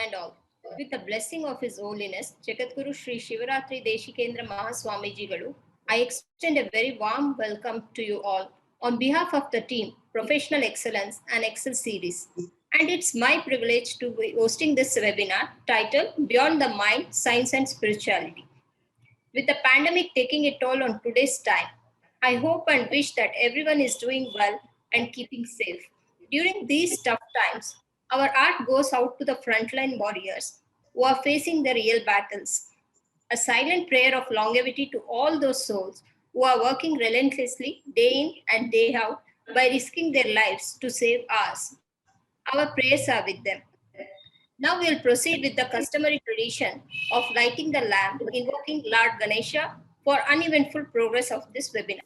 and all. With the blessing of His Holiness, Jagadguru Sri Shivaratri Deshikendra Mahaswamijigalu, I extend a very warm welcome to you all on behalf of the team, Professional Excellence and Excel Series. And it's my privilege to be hosting this webinar titled Beyond the Mind, Science and Spirituality. With the pandemic taking a toll on today's time, I hope and wish that everyone is doing well and keeping safe. During these tough times, our art goes out to the frontline warriors who are facing the real battles. A silent prayer of longevity to all those souls who are working relentlessly day in and day out by risking their lives to save ours. Our prayers are with them. Now we'll proceed with the customary tradition of lighting the lamp, invoking Lord Ganesha for uneventful progress of this webinar.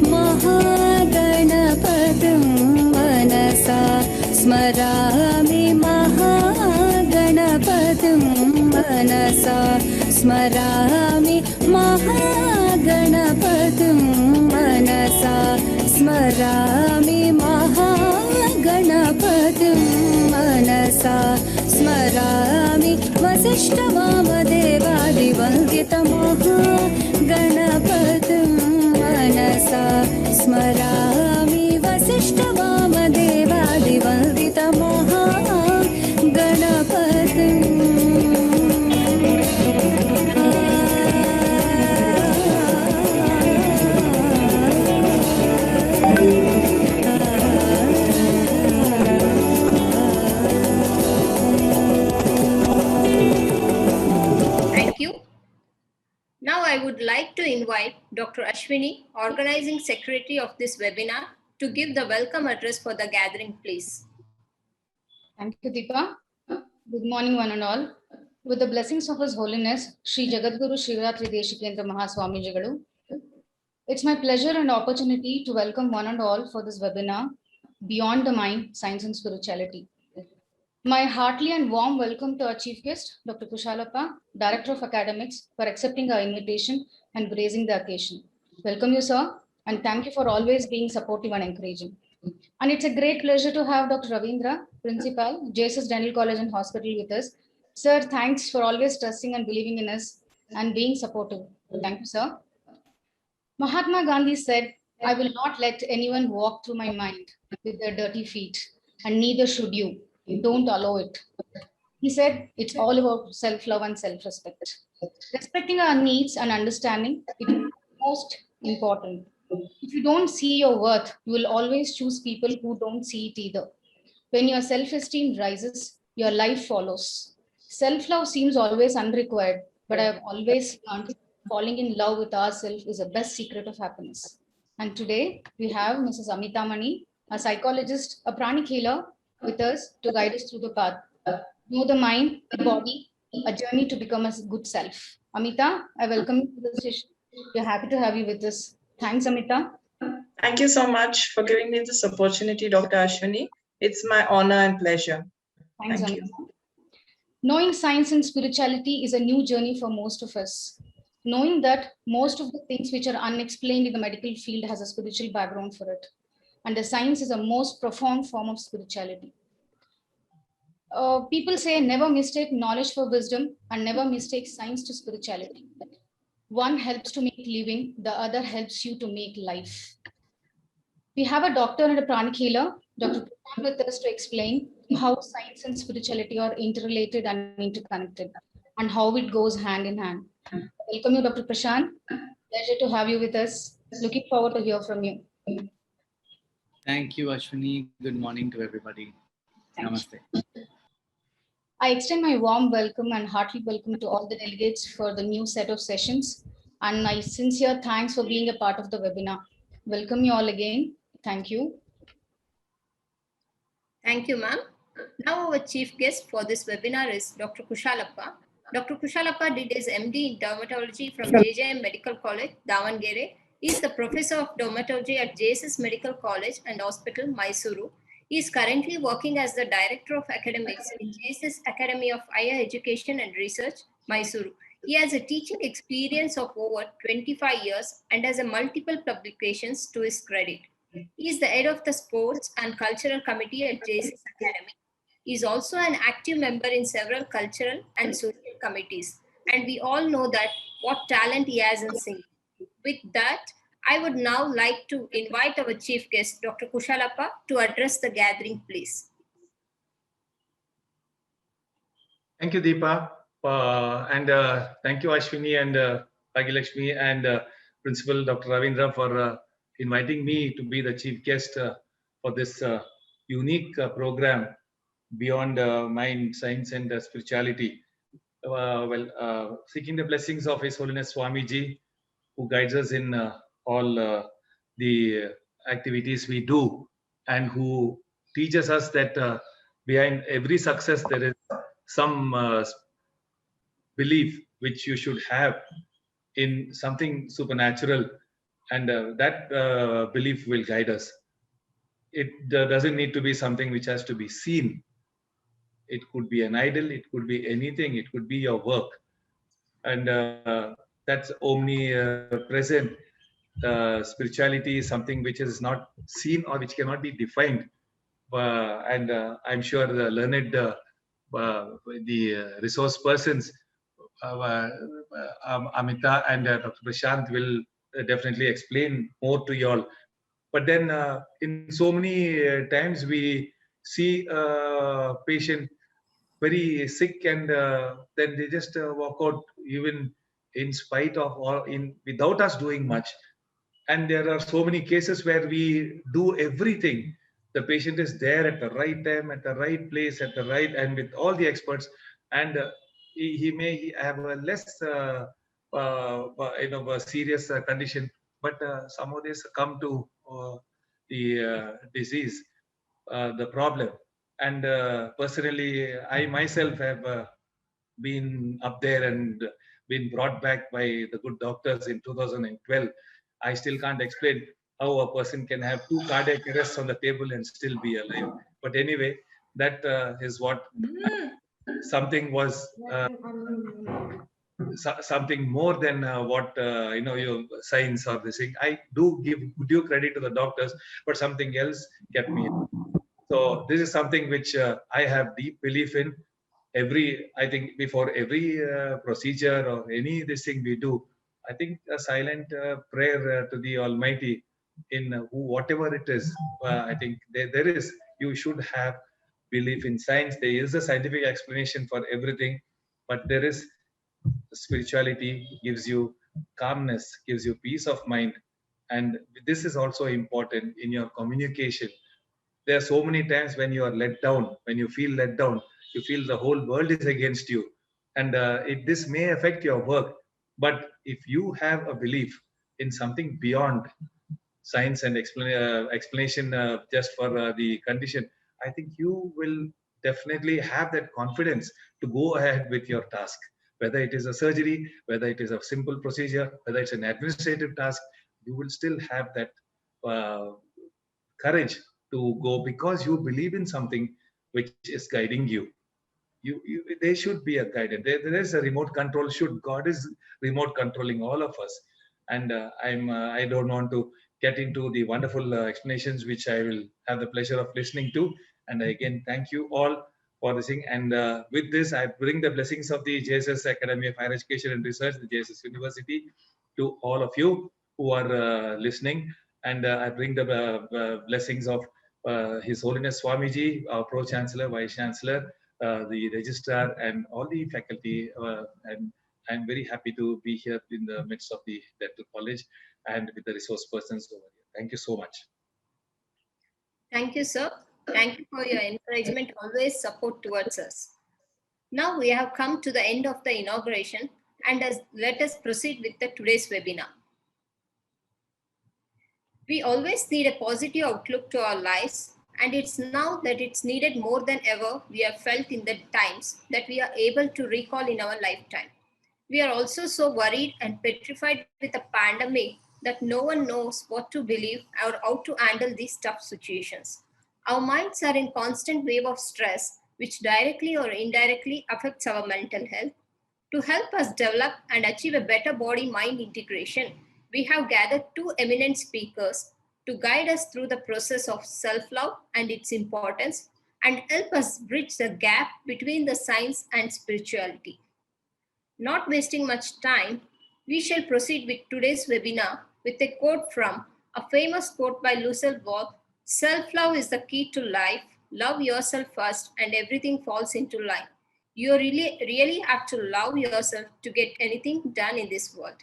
Mahaganapatam manasa smarami Mahaganapatam manasa smarami Mahaganapatam manasa smarami Mahaganapatam manasa smarami vasishtavamavadevadivandita Mahaganapatam manasa smarami vasishtavamavadevadivandita Mahaganapatam. Now I would like to invite Dr. Ashwini, Organizing Secretary of this webinar, to give the welcome address for the gathering, please. Thank you, Deepa. Good morning, one and all. With the blessings of His Holiness, Sri Jagadguru Shivaratri Deshikendra Mahaswamijigalu, it's my pleasure and opportunity to welcome one and all for this webinar, Beyond the Mind, Science and Spirituality. My heartily and warm welcome to our chief guest, Dr. Kushalappa, Director of Academics, for accepting our invitation and gracing the occasion. Welcome you, sir, and thank you for always being supportive and encouraging. And it's a great pleasure to have Dr. Ravindra, Principal, JSS Dental College and Hospital with us. Sir, thanks for always trusting and believing in us and being supportive. Thank you, sir. Mahatma Gandhi said, "I will not let anyone walk through my mind with their dirty feet, and neither should you. Don't allow it." He said, it's all about self-love and self-respect. Respecting our needs and understanding, it is most important. If you don't see your worth, you will always choose people who don't see it either. When your self-esteem rises, your life follows. Self-love seems always unrequired, but I have always learned falling in love with ourselves is the best secret of happiness. And today we have Mrs. Amita Mani, a psychologist, a pranic healer, with us to guide us through the path. Know the mind, the body, a journey to become a good self. Amita, I welcome you to the session. We're happy to have you with us. Thanks, Amita. Thank you so much for giving me this opportunity, Dr. Ashwini. It's my honor and pleasure. Thanks, Thank Amita. you. Knowing science and spirituality is a new journey for most of us. Knowing that most of the things which are unexplained in the medical field has a spiritual background for it. And the science is a most profound form of spirituality. People say never mistake knowledge for wisdom and never mistake science to spirituality. One helps to make living, the other helps you to make life. We have a doctor and a pranic healer, Dr. Prashant, with us to explain how science and spirituality are interrelated and interconnected and how it goes hand in hand. Welcome you, Dr. Prashant. Pleasure to have you with us. Looking forward to hear from you. Thank you, Ashwini. Good morning to everybody. Namaste. I extend my warm welcome and hearty welcome to all the delegates for the new set of sessions. And my sincere thanks for being a part of the webinar. Welcome you all again. Thank you. Thank you, ma'am. Now our chief guest for this webinar is Dr. Kushalappa. Dr. Kushalappa did his MD in dermatology from JJM Medical College, Davangere. He is the professor of dermatology at JSS Medical College and Hospital, Mysuru. He is currently working as the Director of Academics in JSS Academy of Higher Education and Research, Mysuru. He has a teaching experience of over 25 years and has a multiple publications to his credit. He is the head of the Sports and Cultural Committee at JSS Academy. He is also an active member in several cultural and social committees. And we all know that what talent he has in singing. With that, I would now like to invite our chief guest, Dr. Kushalappa, to address the gathering, please. Thank you, Deepa. And thank you, Ashwini and Bhagilakshmi and Principal Dr. Ravindra for inviting me to be the chief guest for this unique program beyond mind, science, and spirituality. Seeking the blessings of His Holiness Swamiji, who guides us in all the activities we do, and who teaches us that behind every success there is some belief which you should have in something supernatural, and that belief will guide us. It doesn't need to be something which has to be seen. It could be an idol, it could be anything, it could be your work, and that's omnipresent. Spirituality is something which is not seen or which cannot be defined, and I'm sure the learned the resource persons, Amita and Dr. Prashant, will definitely explain more to you all. But then in so many times we see a patient very sick, and then they just walk out even in spite of or in without us doing much. And there are so many cases where we do everything. The patient is there at the right time, at the right place, at the right, and with all the experts, and he may have a less a serious condition, but somehow they succumb to the disease, the problem. And personally, I myself have been up there and been brought back by the good doctors in 2012. I still can't explain how a person can have 2 cardiac arrests on the table and still be alive. But anyway, that is what something was. Something more than what your science or this thing. I do give due credit to the doctors, but something else kept me. So this is something which I have deep belief in. I think before every procedure or any this thing we do, I think a silent prayer to the Almighty in whatever it is. I think there is, you should have belief in science. There is a scientific explanation for everything, but there is spirituality gives you calmness, gives you peace of mind. And this is also important in your communication. There are so many times when you are let down, when you feel let down, you feel the whole world is against you. And this may affect your work. But if you have a belief in something beyond science and explanation just for the condition, I think you will definitely have that confidence to go ahead with your task. Whether it is a surgery, whether it is a simple procedure, whether it's an administrative task, you will still have that courage to go because you believe in something which is guiding you. There should be a guidance. There is a remote control. God is remote controlling all of us. And I don't want to get into the wonderful explanations which I will have the pleasure of listening to. And again, thank you all for this thing. And with this, I bring the blessings of the JSS Academy of Higher Education and Research, the JSS University, to all of you who are listening. And I bring the blessings of His Holiness Swamiji, our Pro-Chancellor, Vice-Chancellor, the Registrar, and all the faculty. And I'm very happy to be here in the midst of the Dental College and with the resource persons over here. Thank you so much. Thank you, sir. Thank you for your encouragement, always support towards us. Now we have come to the end of the inauguration, and let us proceed with today's webinar. We always need a positive outlook to our lives, and it's now that it's needed more than ever we have felt in the times that we are able to recall in our lifetime. We are also so worried and petrified with a pandemic that no one knows what to believe or how to handle these tough situations. Our minds are in constant wave of stress, which directly or indirectly affects our mental health. To help us develop and achieve a better body-mind integration, we have gathered 2 eminent speakers to guide us through the process of self-love and its importance and help us bridge the gap between the science and spirituality. Not wasting much time, we shall proceed with today's webinar with a quote from a famous quote by Lucille Ball: "Self-love is the key to life. Love yourself first and everything falls into line." You really have to love yourself to get anything done in this world.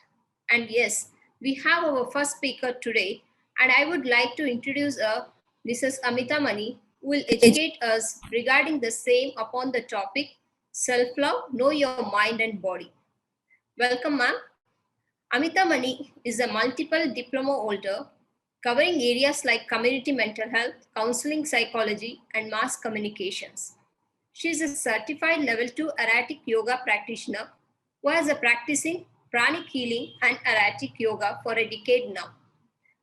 And yes, we have our first speaker today, and I would like to introduce Mrs. Amita Mani, who will educate us regarding the same upon the topic self-love, know your mind and body. Welcome, ma'am. Amita Mani is a multiple diploma holder covering areas like community mental health, counseling psychology, and mass communications. She is a certified level 2 erratic yoga practitioner who has a practicing pranic healing and erratic yoga for a decade now.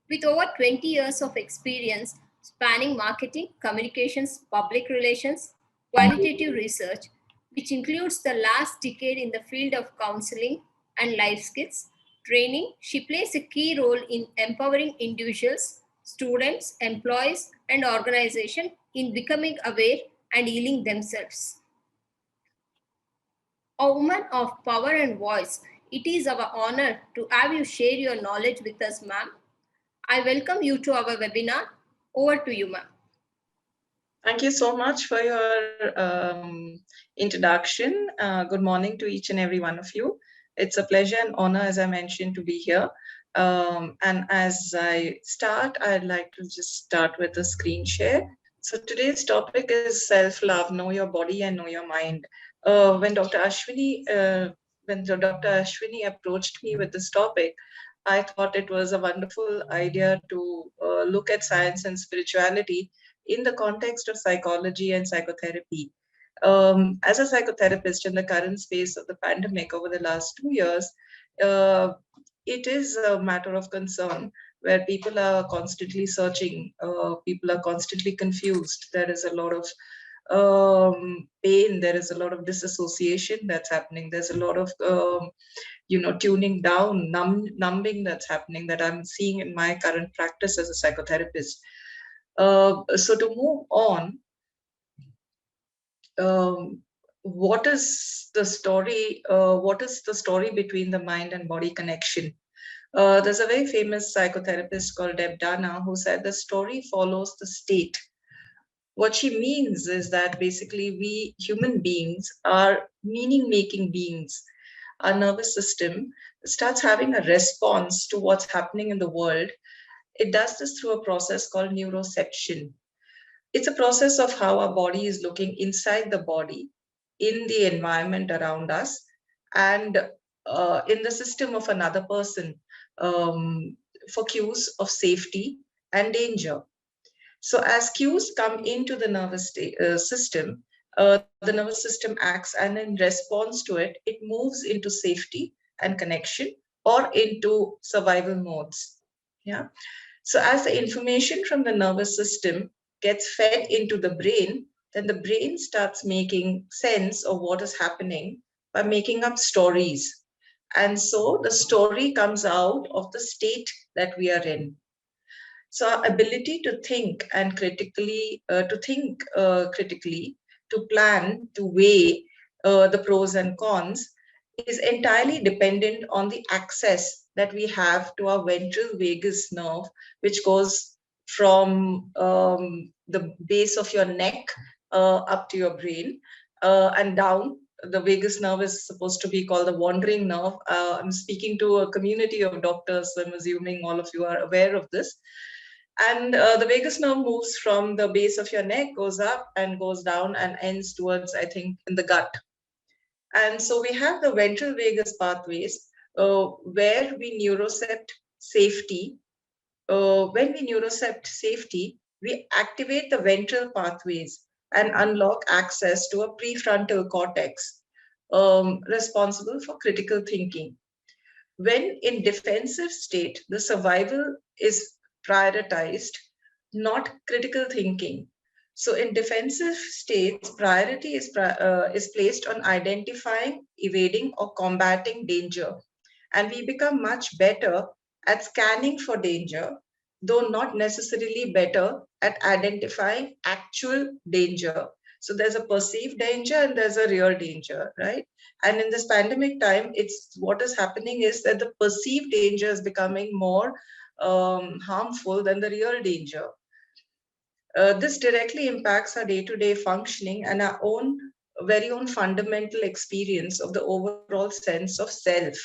With over 20 years of experience spanning marketing, communications, public relations, qualitative research, which includes the last decade in the field of counseling and life skills training, she plays a key role in empowering individuals, students, employees, and organizations in becoming aware and healing themselves. A woman of power and voice, it is our honor to have you share your knowledge with us, ma'am. I welcome you to our webinar. Over to you, ma'am. Thank you so much for your introduction. Good morning to each and every one of you. It's a pleasure and honor, as I mentioned, to be here. And as I start, I'd like to just start with a screen share. So today's topic is self-love, know your body and know your mind. When Dr. Ashwini approached me with this topic, I thought it was a wonderful idea to look at science and spirituality in the context of psychology and psychotherapy. As a psychotherapist in the current space of the pandemic over the last 2 years, it is a matter of concern where people are constantly searching, people are constantly confused. There is a lot of pain, there is a lot of disassociation that's happening. There's a lot of tuning down, numbing that's happening that I'm seeing in my current practice as a psychotherapist. So to move on, what is the story? What is the story between the mind and body connection? There's a very famous psychotherapist called Deb Dana who said the story follows the state. What she means is that basically we human beings are meaning-making beings. Our nervous system starts having a response to what's happening in the world. It does this through a process called neuroception. It's a process of how our body is looking inside the body, in the environment around us, and in the system of another person for cues of safety and danger. So as cues come into the nervous system, the nervous system acts, and in response to it, it moves into safety and connection or into survival modes. Yeah. So as the information from the nervous system gets fed into the brain, then the brain starts making sense of what is happening by making up stories. And so the story comes out of the state that we are in. So our ability to think and critically, to plan, to weigh the pros and cons is entirely dependent on the access that we have to our ventral vagus nerve, which goes from the base of your neck up to your brain and down. The vagus nerve is supposed to be called the wandering nerve. I'm speaking to a community of doctors, so I'm assuming all of you are aware of this. And the vagus nerve moves from the base of your neck, goes up and goes down and ends towards, I think, in the gut. And so we have the ventral vagus pathways where we neurocept safety. When we neurocept safety, we activate the ventral pathways and unlock access to a prefrontal cortex responsible for critical thinking. When in defensive state, the survival is prioritized, not critical thinking. So in defensive states, priority is placed on identifying, evading, or combating danger. And we become much better at scanning for danger though not necessarily better at identifying actual danger. So there's a perceived danger and there's a real danger, right? And in this pandemic time, it's what is happening is that the perceived danger is becoming more harmful than the real danger. This directly impacts our day-to-day functioning and our own very own fundamental experience of the overall sense of self.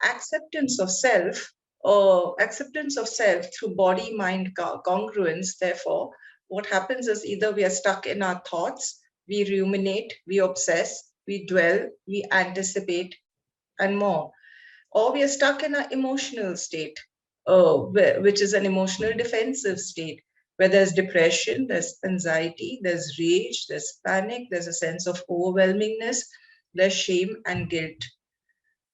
Acceptance of self, or acceptance of self through body-mind congruence, therefore, what happens is either we are stuck in our thoughts, we ruminate, we obsess, we dwell, we anticipate, and more. Or we are stuck in an emotional state, which is an emotional defensive state, where there's depression, there's anxiety, there's rage, there's panic, there's a sense of overwhelmingness, there's shame and guilt.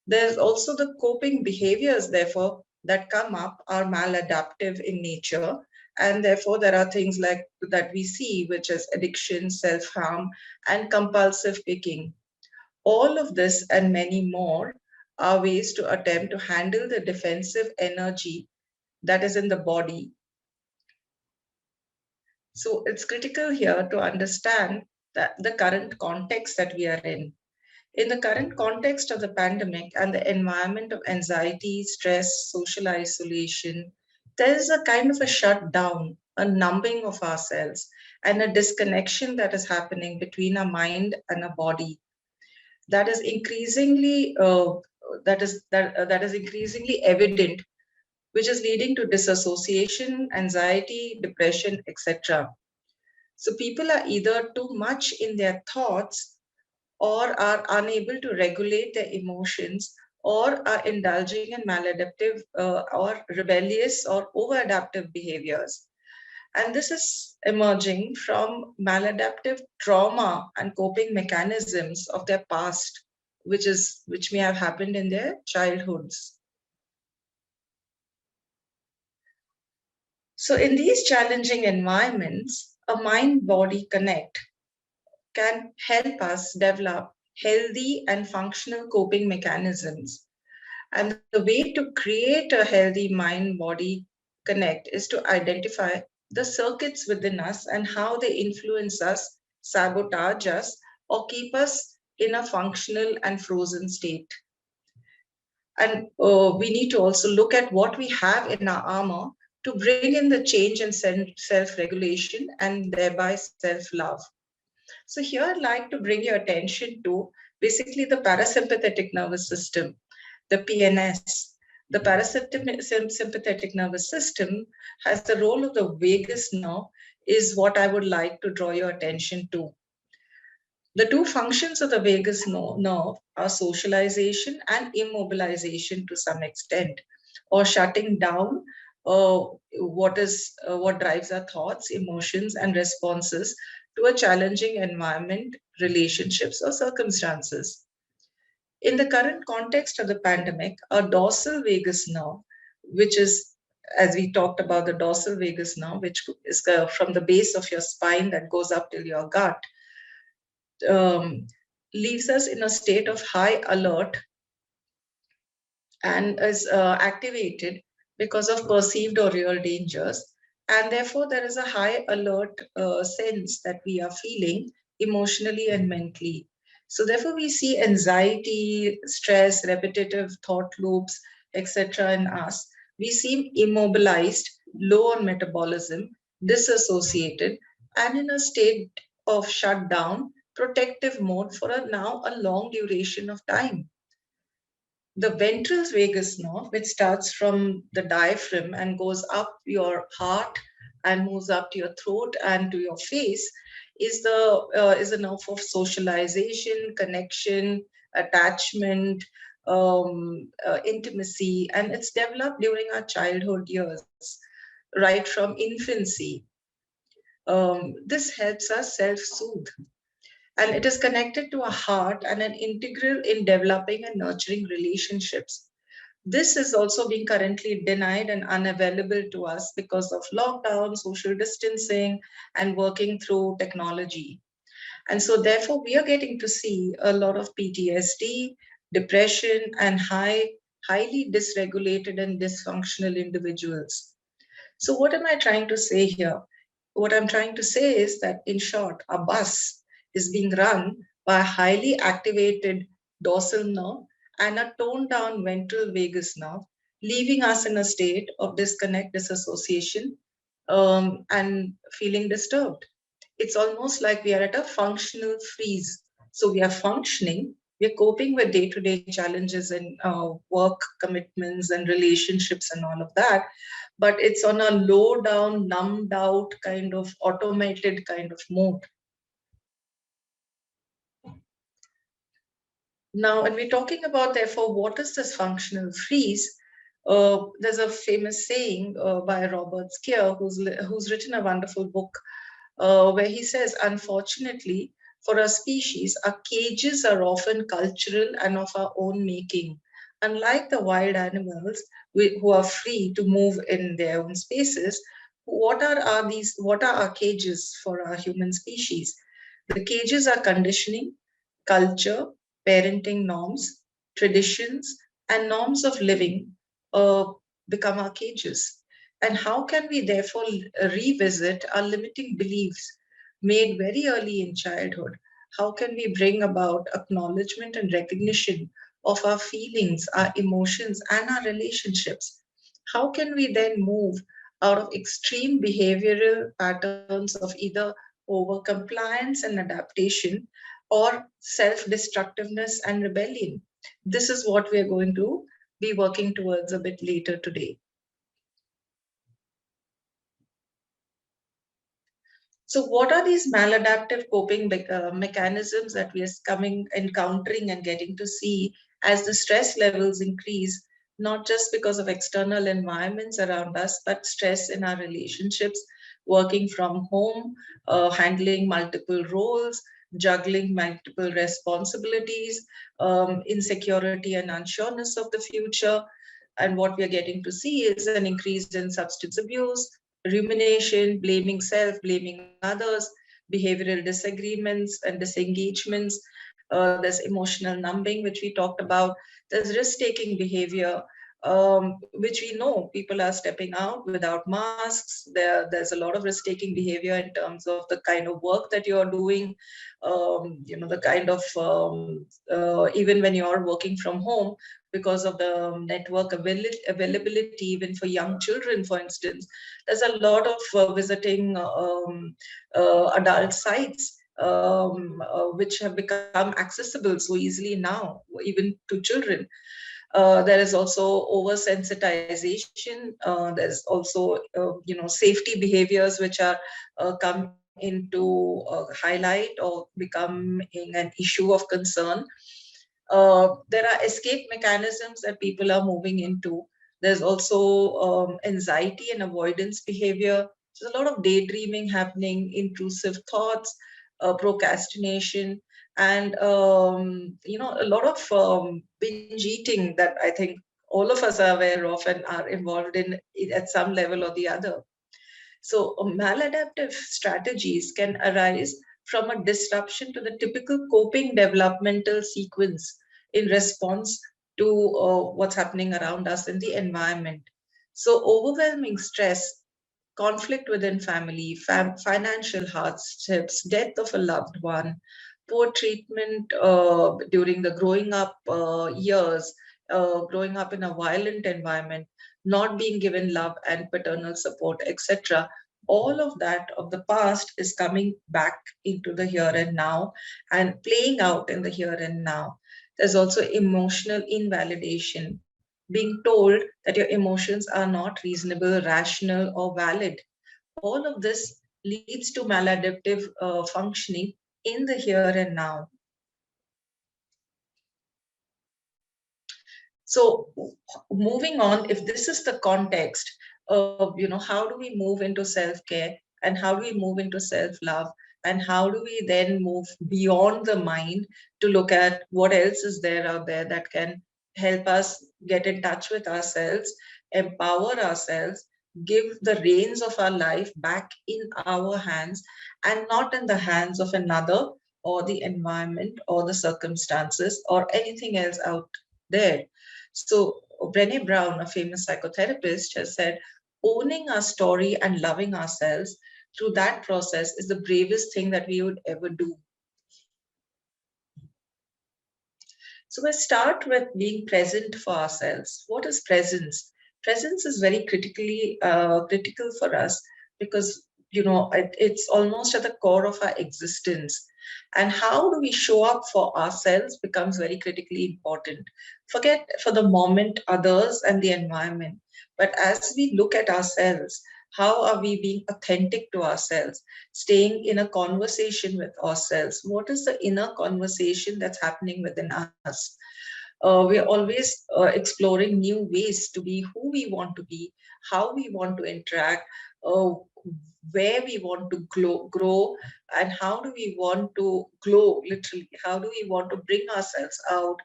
There's also the coping behaviors, therefore, that come up are maladaptive in nature. And therefore, there are things like that we see, which is addiction, self-harm, and compulsive picking. All of this and many more are ways to attempt to handle the defensive energy that is in the body. So it's critical here to understand that the current context that we are in. In the current context of the pandemic and the environment of anxiety, stress, social isolation, there is a kind of a shutdown, a numbing of ourselves, and a disconnection that is happening between our mind and our body. That is increasingly that is increasingly evident, which is leading to disassociation, anxiety, depression, etc. So people are either too much in their thoughts or are unable to regulate their emotions or are indulging in maladaptive or rebellious or overadaptive behaviors. And this is emerging from maladaptive trauma and coping mechanisms of their past, which may have happened in their childhoods. So in these challenging environments, a mind-body connect can help us develop healthy and functional coping mechanisms. And the way to create a healthy mind-body connect is to identify the circuits within us and how they influence us, sabotage us, or keep us in a functional and frozen state. And we need to also look at what we have in our armor to bring in the change in self-regulation and thereby self-love. So here I'd like to bring your attention to basically the parasympathetic nervous system, the PNS. The parasympathetic nervous system has the role of the vagus nerve, is what I would like to draw your attention to. The two functions of the vagus nerve are socialization and immobilization to some extent, or shutting down what drives our thoughts, emotions, and responses to a challenging environment, relationships, or circumstances. In the current context of the pandemic, a dorsal vagus nerve, which is, as we talked about, the dorsal vagus nerve, which is from the base of your spine that goes up till your gut, leaves us in a state of high alert and is activated because of perceived or real dangers. And therefore, there is a high alert sense that we are feeling emotionally and mentally. So therefore, we see anxiety, stress, repetitive thought loops, etc. in us. We seem immobilized, low on metabolism, disassociated, and in a state of shutdown, protective mode for now a long duration of time. The ventral vagus nerve, which starts from the diaphragm and goes up your heart and moves up to your throat and to your face, is a nerve of socialization, connection, attachment, intimacy, and it's developed during our childhood years, right from infancy. This helps us self-soothe. And it is connected to a heart and an integral in developing and nurturing relationships. This is also being currently denied and unavailable to us because of lockdown, social distancing, and working through technology. And so therefore, we are getting to see a lot of PTSD, depression, and highly dysregulated and dysfunctional individuals. So what am I trying to say here? What I'm trying to say is that, in short, a bus is being run by a highly activated dorsal nerve and a toned down ventral vagus nerve, leaving us in a state of disconnect, disassociation, and feeling disturbed. It's almost like we are at a functional freeze. So we are functioning, we are coping with day to day challenges and work commitments and relationships and all of that. But it's on a low down, numbed out kind of automated kind of mode. Now, when we're talking about, therefore, what is this functional freeze? There's a famous saying by Robert Skier, who's written a wonderful book where he says, unfortunately, for our species, our cages are often cultural and of our own making. Unlike the wild animals who are free to move in their own spaces, what are our cages for our human species? The cages are conditioning, culture, parenting norms, traditions, and norms of living uh, become our cages. And how can we therefore revisit our limiting beliefs made very early in childhood? How can we bring about acknowledgement and recognition of our feelings, our emotions, and our relationships? How can we then move out of extreme behavioral patterns of either over compliance and adaptation or self destructiveness and rebellion? This is what we are going to be working towards a bit later today. So, what are these maladaptive coping mechanisms that we are encountering and getting to see as the stress levels increase, not just because of external environments around us, but stress in our relationships, working from home, handling multiple roles, juggling multiple responsibilities, insecurity and unsureness of the future. And what we are getting to see is an increase in substance abuse, rumination, blaming self, blaming others, behavioral disagreements and disengagements. There's emotional numbing, which we talked about. There's risk taking behavior, which we know people are stepping out without masks. There's a lot of risk taking behavior in terms of the kind of work that you're doing, the kind of, even when you're working from home, because of the network availability, even for young children, for instance. There's a lot of visiting adult sites which have become accessible so easily now, even to children. There is also oversensitization. There's also, safety behaviors which are come into highlight or becoming an issue of concern. There are escape mechanisms that people are moving into. There's also anxiety and avoidance behavior. There's a lot of daydreaming happening, intrusive thoughts, procrastination, and a lot of binge eating that I think all of us are aware of and are involved in at some level or the other. So maladaptive strategies can arise from a disruption to the typical coping developmental sequence in response to what's happening around us in the environment. So overwhelming stress, conflict within family, financial hardships, death of a loved one, poor treatment during the growing up years, growing up in a violent environment, not being given love and paternal support, etc. All of that of the past is coming back into the here and now and playing out in the here and now. There's also emotional invalidation, being told that your emotions are not reasonable, rational, or valid. All of this leads to maladaptive functioning in the here and now. So moving on, if this is the context of, how do we move into self-care and how do we move into self-love and how do we then move beyond the mind to look at what else is there out there that can help us get in touch with ourselves, empower ourselves, give the reins of our life back in our hands and not in the hands of another or the environment or the circumstances or anything else out there. So Brené Brown, a famous psychotherapist, has said, owning our story and loving ourselves through that process is the bravest thing that we would ever do. So we'll start with being present for ourselves. What is presence? Presence is very critical for us because it's almost at the core of our existence. And how do we show up for ourselves becomes very critically important. Forget for the moment others and the environment. But as we look at ourselves, how are we being authentic to ourselves, staying in a conversation with ourselves? What is the inner conversation that's happening within us? We're always exploring new ways to be who we want to be, how we want to interact, where we want to grow, and how do we want to glow, literally. How do we want to bring ourselves out?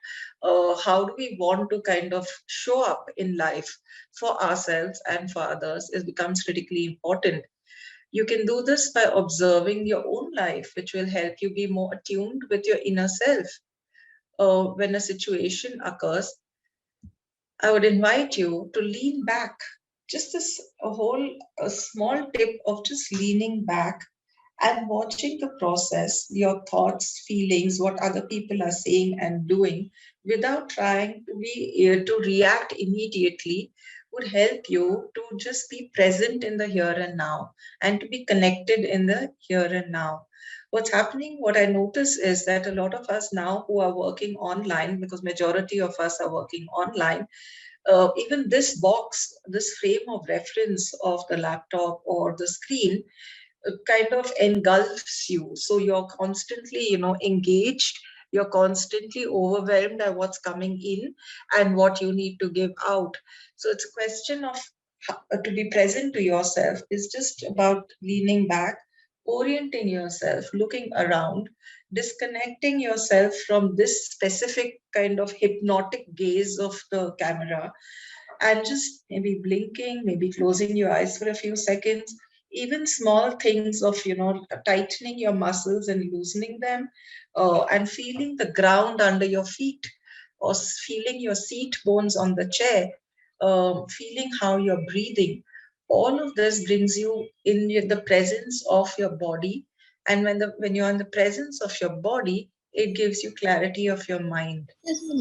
How do we want to kind of show up in life for ourselves and for others? It becomes critically important. You can do this by observing your own life, which will help you be more attuned with your inner self. When a situation occurs, I would invite you to lean back. Just a small tip of just leaning back and watching the process, your thoughts, feelings, what other people are saying and doing, without trying to react immediately, would help you to just be present in the here and now and to be connected in the here and now. What's happening, what I notice is that a lot of us now who are working online, because majority of us are working online, even this box, this frame of reference of the laptop or the screen kind of engulfs you. So you're constantly, engaged. You're constantly overwhelmed by what's coming in and what you need to give out. So it's a question of to be present to yourself is just about leaning back, orienting yourself, looking around, disconnecting yourself from this specific kind of hypnotic gaze of the camera, and just maybe blinking, maybe closing your eyes for a few seconds. Even small things of tightening your muscles and loosening them, and feeling the ground under your feet, or feeling your seat bones on the chair, feeling how you're breathing. All of this brings you in the presence of your body, and when you're in the presence of your body, it gives you clarity of your mind.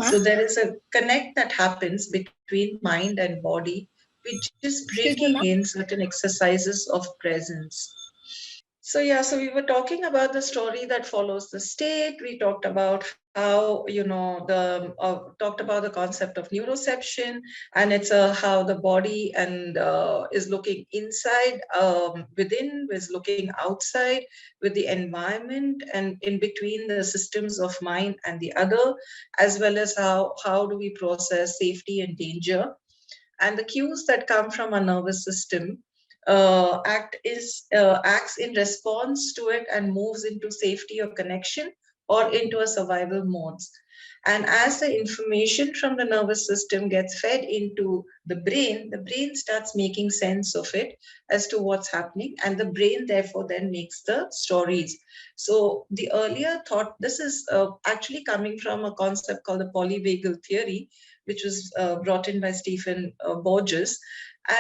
So there is a connect that happens between mind and body, which is bringing in certain exercises of presence. So yeah, so we were talking about the story that follows the state. We talked about how talked about the concept of neuroception, and it's how the body and is looking inside, within, is looking outside with the environment, and in between the systems of mind and the other, as well as how do we process safety and danger, and the cues that come from our nervous system acts in response to it and moves into safety or connection or into a survival modes. And as the information from the nervous system gets fed into the brain starts making sense of it as to what's happening, and the brain therefore then makes the stories. So the earlier thought, this is actually coming from a concept called the polyvagal theory, which was brought in by Stephen Borges.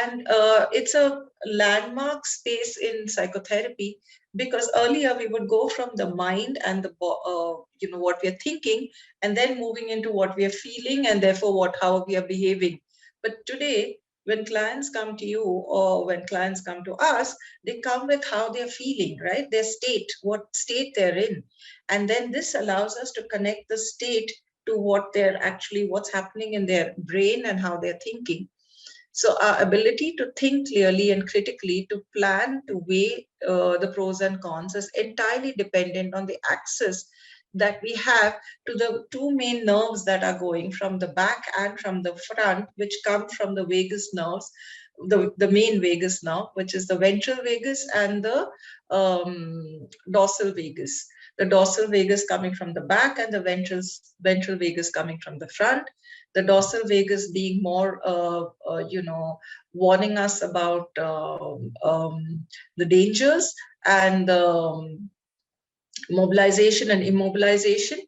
And it's a landmark space in psychotherapy, because earlier we would go from the mind and the what we are thinking, and then moving into what we are feeling, and therefore how we are behaving. But today, when clients come to you or when clients come to us, they come with how they're feeling, right? Their state, what state they're in. And then this allows us to connect the state to what's happening in their brain and how they're thinking. So our ability to think clearly and critically, to plan, to weigh the pros and cons, is entirely dependent on the access that we have to the two main nerves that are going from the back and from the front, which come from the vagus nerves, the main vagus nerve, which is the ventral vagus, and the dorsal vagus. The dorsal vagus coming from the back and the ventral vagus coming from the front. The dorsal vagus being more, warning us about the dangers and the mobilization and immobilization.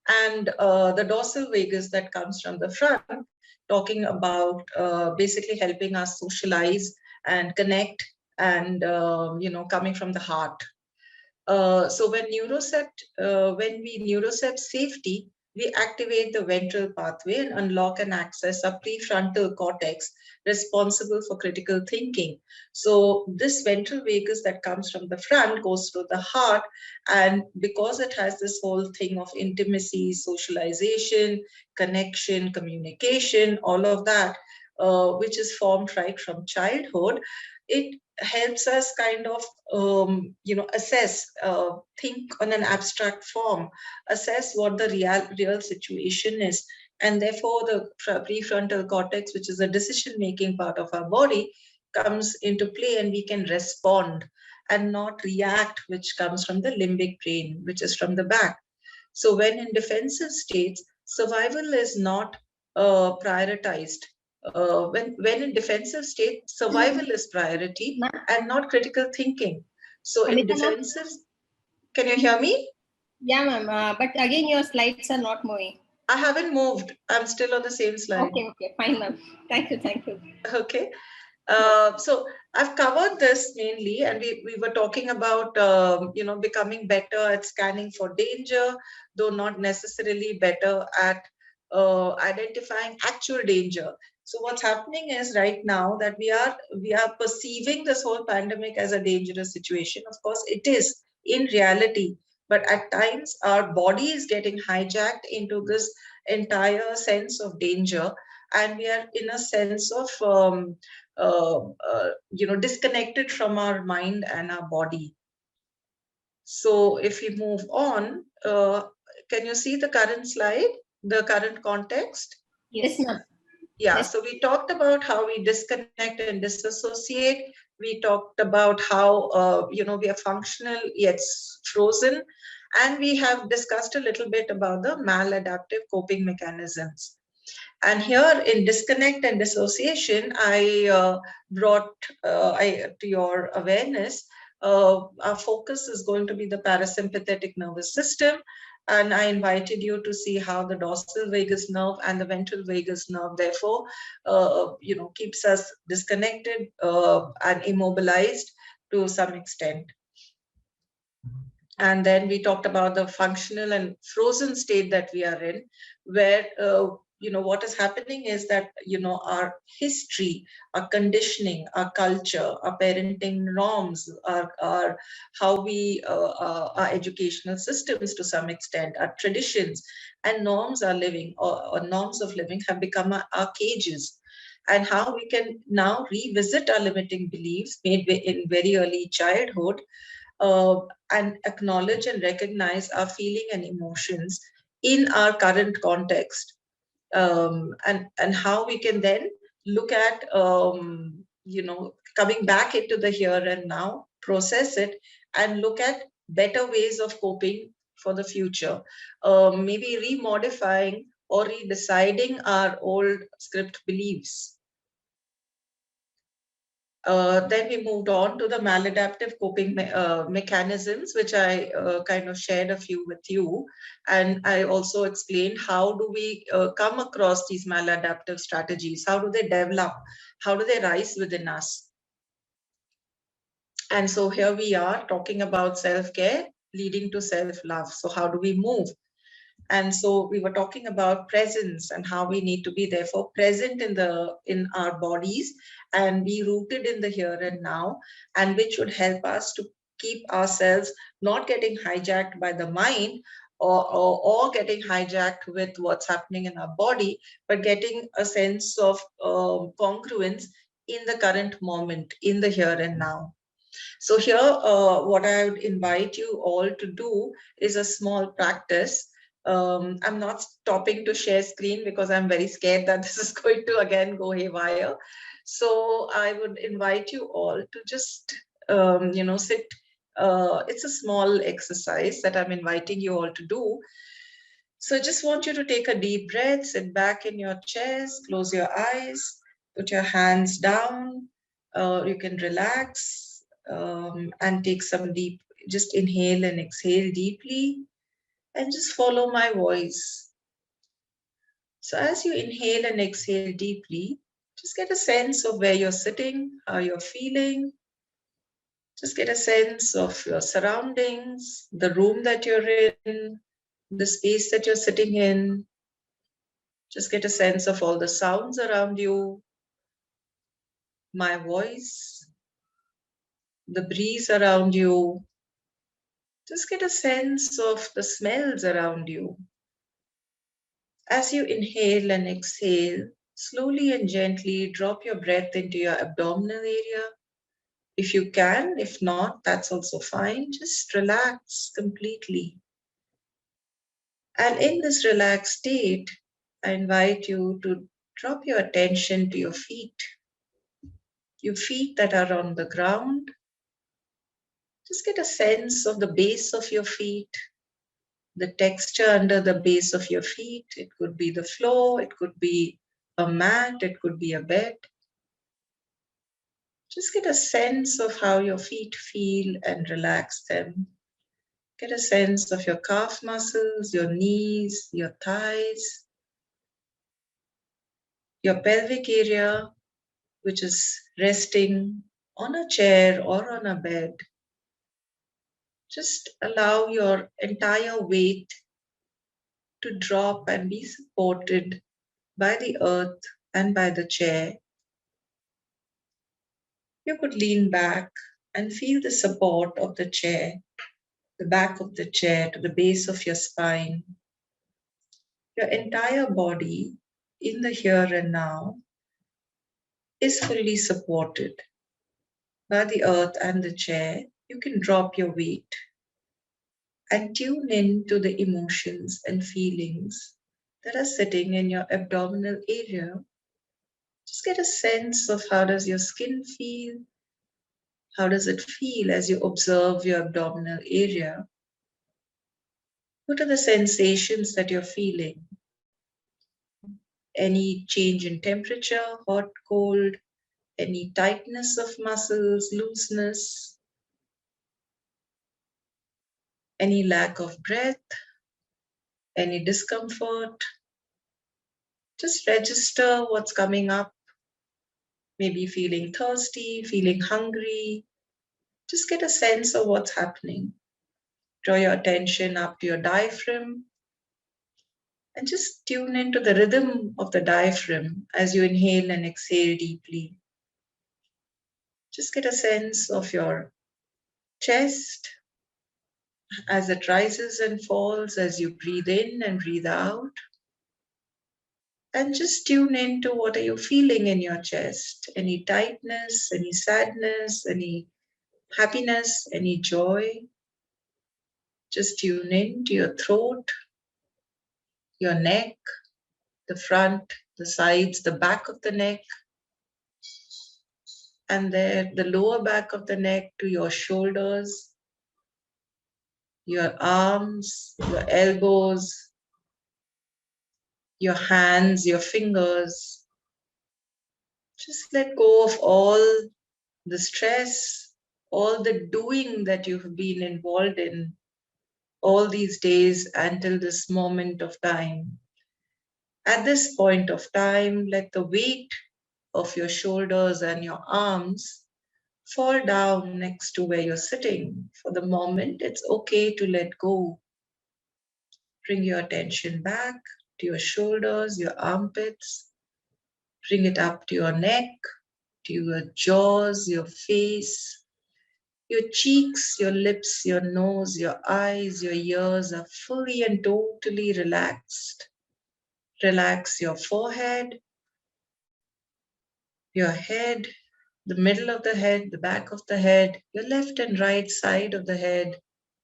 And the dorsal vagus that comes from the front, talking about basically helping us socialize and connect and, coming from the heart. So when we neurocept safety, we activate the ventral pathway and unlock and access a prefrontal cortex responsible for critical thinking. So this ventral vagus that comes from the front goes to the heart, and because it has this whole thing of intimacy, socialization, connection, communication, all of that, which is formed right from childhood, it helps us kind of assess, think on an abstract form, assess what the real situation is, and therefore the prefrontal cortex, which is the decision making part of our body, comes into play, and we can respond and not react, which comes from the limbic brain, which is from the back. So when in defensive states, survival is not prioritized. When in defensive state, survival is priority and not critical thinking. So in Amita, ma'am? defensive, can you hear me? Yeah, ma'am. But again, your slides are not moving. I haven't moved. I'm still on the same slide. Okay, fine, ma'am. Thank you. Okay. So I've covered this mainly, and we were talking about becoming better at scanning for danger, though not necessarily better at identifying actual danger. So what's happening is right now that we are perceiving this whole pandemic as a dangerous situation. Of course, it is in reality, but at times our body is getting hijacked into this entire sense of danger, and we are in a sense of disconnected from our mind and our body. So if we move on, can you see the current slide, the current context? Yes, ma'am. Yeah, Yes. so we talked about how we disconnect and disassociate. We talked about how, we are functional yet frozen. And we have discussed a little bit about the maladaptive coping mechanisms. And here in disconnect and dissociation, I brought to your awareness, our focus is going to be the parasympathetic nervous system. And I invited you to see how the dorsal vagus nerve and the ventral vagus nerve, therefore, keeps us disconnected and immobilized to some extent. And then we talked about the functional and frozen state that we are in, where what is happening is that our history, our conditioning, our culture, our parenting norms, our how we our educational systems to some extent, our traditions and norms are living or norms of living have become our cages. And how we can now revisit our limiting beliefs made in very early childhood, and acknowledge and recognize our feeling and emotions in our current context, and how we can then look at coming back into the here and now, process it, and look at better ways of coping for the future, maybe remodifying or redeciding our old script beliefs. Then we moved on to the maladaptive coping mechanisms, which I kind of shared a few with you. And I also explained how do we come across these maladaptive strategies? How do they develop? How do they rise within us? And so here we are talking about self-care leading to self-love. So how do we move? And so we were talking about presence and how we need to be therefore present in our bodies and be rooted in the here and now, and which would help us to keep ourselves not getting hijacked by the mind or getting hijacked with what's happening in our body, but getting a sense of congruence in the current moment, in the here and now. So here, what I would invite you all to do is a small practice. I'm not stopping to share screen because I'm very scared that this is going to again go haywire. So I would invite you all to just, sit. It's a small exercise that I'm inviting you all to do. So I just want you to take a deep breath, sit back in your chairs, close your eyes, put your hands down. You can relax and take some deep, just inhale and exhale deeply. And just follow my voice. So as you inhale and exhale deeply, Just get a sense of where you're sitting, how you're feeling. Just get a sense of your surroundings, the room that you're in, the space that you're sitting in. Just get a sense of all the sounds around you, my voice, the breeze around you. Just get a sense of the smells around you. As you inhale and exhale, slowly and gently drop your breath into your abdominal area. If you can, if not, that's also fine. Just relax completely. And in this relaxed state, I invite you to drop your attention to your feet that are on the ground. Just get a sense of the base of your feet, the texture under the base of your feet. It could be the floor, it could be a mat, it could be a bed. Just get a sense of how your feet feel and relax them. Get a sense of your calf muscles, your knees, your thighs, your pelvic area, which is resting on a chair or on a bed. Just allow your entire weight to drop and be supported by the earth and by the chair. You could lean back and feel the support of the chair, the back of the chair to the base of your spine. Your entire body in the here and now is fully supported by the earth and the chair. You can drop your weight and tune in to the emotions and feelings that are sitting in your abdominal area. Just get a sense of how does your skin feel? How does it feel as you observe your abdominal area? What are the sensations that you're feeling? Any change in temperature, hot, cold, any tightness of muscles, looseness, any lack of breath, any discomfort. Just register what's coming up. Maybe feeling thirsty, feeling hungry. Just get a sense of what's happening. Draw your attention up to your diaphragm and just tune into the rhythm of the diaphragm as you inhale and exhale deeply. Just get a sense of your chest as it rises and falls as you breathe in and breathe out. And just tune into what are you feeling in your chest. Any tightness, any sadness, any happiness, any joy. Just tune in to your throat, your neck, the front, the sides, the back of the neck, and there the lower back of the neck to your shoulders, your arms, your elbows, your hands, your fingers. Just let go of all the stress, all the doing that you have been involved in all these days until this moment of time. At this point of time, let the weight of your shoulders and your arms fall down next to where you're sitting. For the moment, it's okay to let go. Bring your attention back to your shoulders, your armpits. Bring it up to your neck, to your jaws, your face. Your cheeks, your lips, your nose, your eyes, your ears are fully and totally relaxed. Relax your forehead, your head, the middle of the head, the back of the head, your left and right side of the head.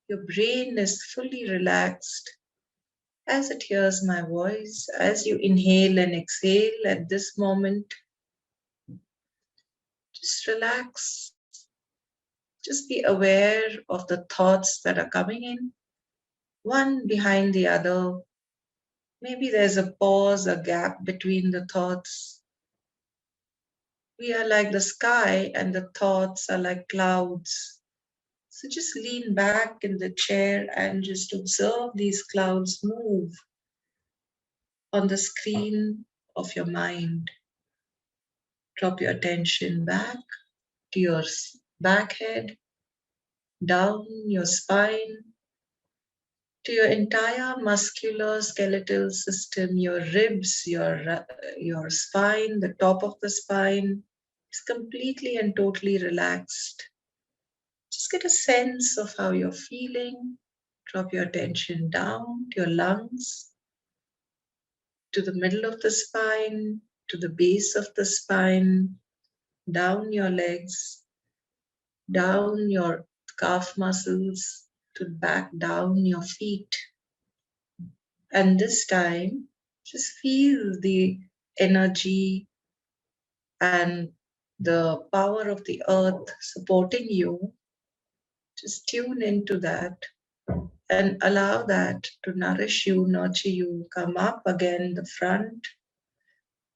Your brain is fully relaxed as it hears my voice. As you inhale and exhale at this moment, just relax. Just be aware of the thoughts that are coming in, one behind the other. Maybe there's a pause, a gap between the thoughts. We are like the sky and the thoughts are like clouds. So just lean back in the chair and just observe these clouds move on the screen of your mind. Drop your attention back to your back head, down your spine, to your entire muscular skeletal system, your ribs, your spine, the top of the spine is completely and totally relaxed. Just get a sense of how you're feeling. Drop your attention down to your lungs, to the middle of the spine, to the base of the spine, down your legs, down your calf muscles, to back down your feet. And this time, just feel the energy and the power of the earth supporting you. Just tune into that and allow that to nourish you, nurture you. Come up again, the front,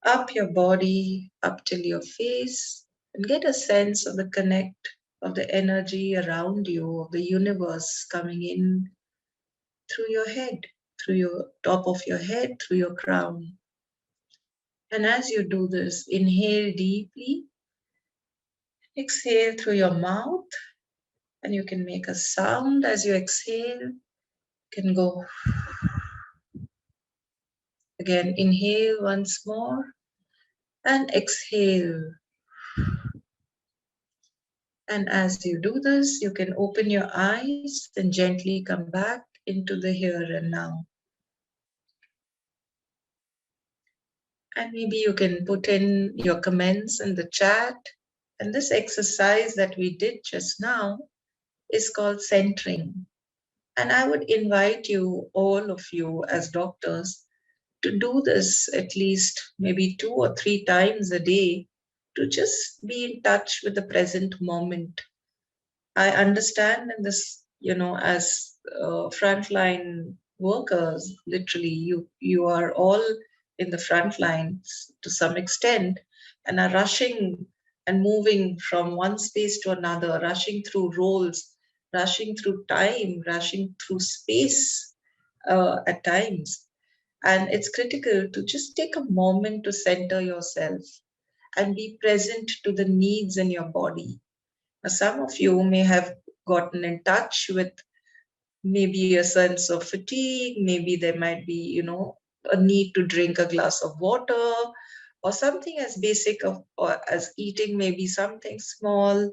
up your body, up till your face, and get a sense of the connect of the energy around you, of the universe coming in through your head, through your top of your head, through your crown. And as you do this, inhale deeply, exhale through your mouth, and you can make a sound as you exhale. You can go again, inhale once more, and exhale. And as you do this, you can open your eyes and gently come back into the here and now. And maybe you can put in your comments in the chat. And this exercise that we did just now is called centering. And I would invite you, all of you as doctors, to do this at least maybe 2 or 3 times a day, to just be in touch with the present moment. I understand in this, as frontline workers, literally, you are all in the front lines to some extent and are rushing and moving from one space to another, rushing through roles, rushing through time, rushing through space at times. And it's critical to just take a moment to center yourself and be present to the needs in your body. Now, some of you may have gotten in touch with maybe a sense of fatigue, maybe there might be, a need to drink a glass of water, or something as basic or as eating maybe something small,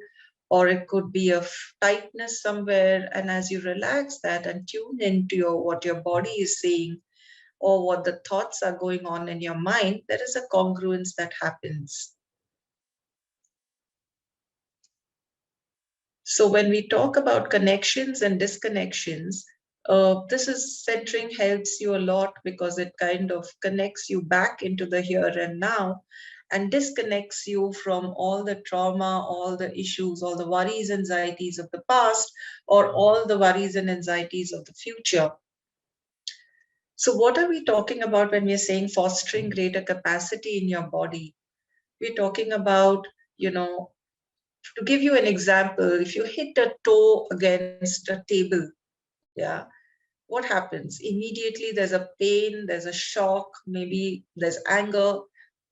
or it could be a tightness somewhere. And as you relax that and tune into what your body is saying, or what the thoughts are going on in your mind, there is a congruence that happens. So when we talk about connections and disconnections, this is centering helps you a lot because it kind of connects you back into the here and now and disconnects you from all the trauma, all the issues, all the worries, anxieties of the past, or all the worries and anxieties of the future. So what are we talking about when we're saying fostering greater capacity in your body? We're talking about, to give you an example, if you hit a toe against a table, yeah, what happens? Immediately there's a pain, there's a shock, maybe there's anger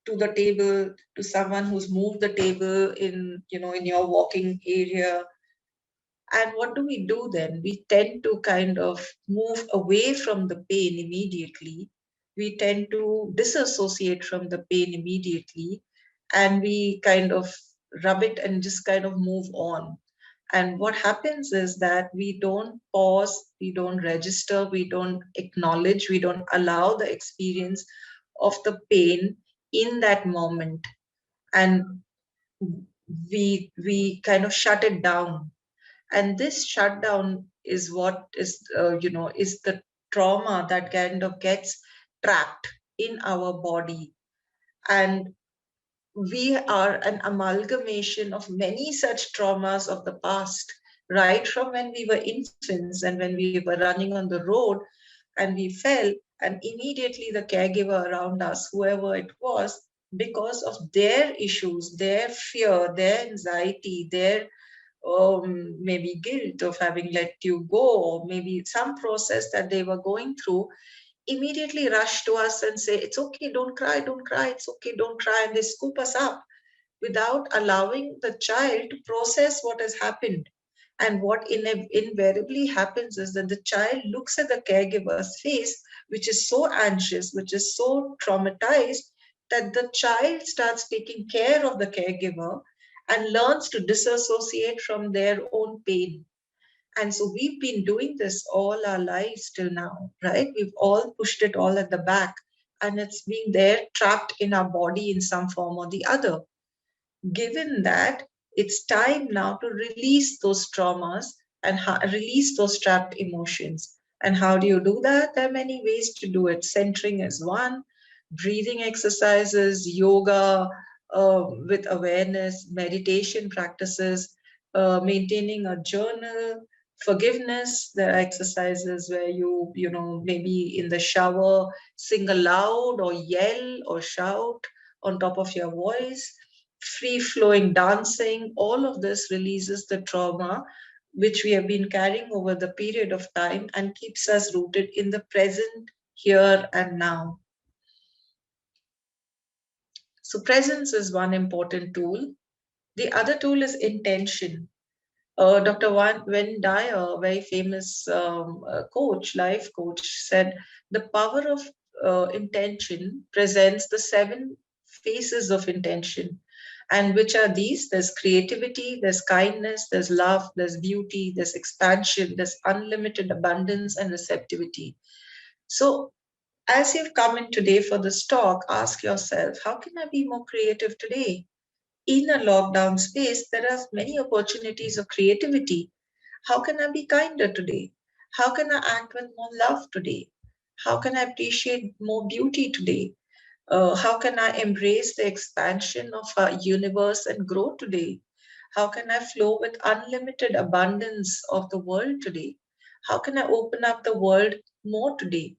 to the table, to someone who's moved the table in your walking area. And what do we do then? We tend to kind of move away from the pain immediately. We tend to disassociate from the pain immediately, and we kind of rub it and just kind of move on. And what happens is that we don't pause, we don't register, we don't acknowledge, we don't allow the experience of the pain in that moment. And we kind of shut it down. And this shutdown is what is is the trauma that kind of gets trapped in our body. And we are an amalgamation of many such traumas of the past, right from when we were infants and when we were running on the road and we fell, and immediately the caregiver around us, whoever it was, because of their issues, their fear, their anxiety, their maybe guilt of having let you go, or maybe some process that they were going through, immediately rush to us and say, it's okay, don't cry, it's okay, don't cry. And they scoop us up without allowing the child to process what has happened. And what invariably happens is that the child looks at the caregiver's face, which is so anxious, which is so traumatized, that the child starts taking care of the caregiver and learns to disassociate from their own pain. And so we've been doing this all our lives till now, right? We've all pushed it all at the back, and it's been there trapped in our body in some form or the other. Given that, it's time now to release those traumas and release those trapped emotions. And how do you do that? There are many ways to do it. Centering is one, breathing exercises, yoga with awareness, meditation practices, maintaining a journal, forgiveness. There are exercises where maybe in the shower, sing aloud or yell or shout on top of your voice. Free flowing dancing, all of this releases the trauma which we have been carrying over the period of time and keeps us rooted in the present, here and now. So presence is one important tool. The other tool is intention. Dr. Wayne Dyer, a very famous coach, life coach, said the power of intention presents the 7 faces of intention. And which are these? There's creativity, there's kindness, there's love, there's beauty, there's expansion, there's unlimited abundance and receptivity. So as you've come in today for this talk, ask yourself, how can I be more creative today? In a lockdown space, there are many opportunities of creativity. How can I be kinder today? How can I act with more love today? How can I appreciate more beauty today? How can I embrace the expansion of our universe and grow today? How can I flow with unlimited abundance of the world today? How can I open up the world more today?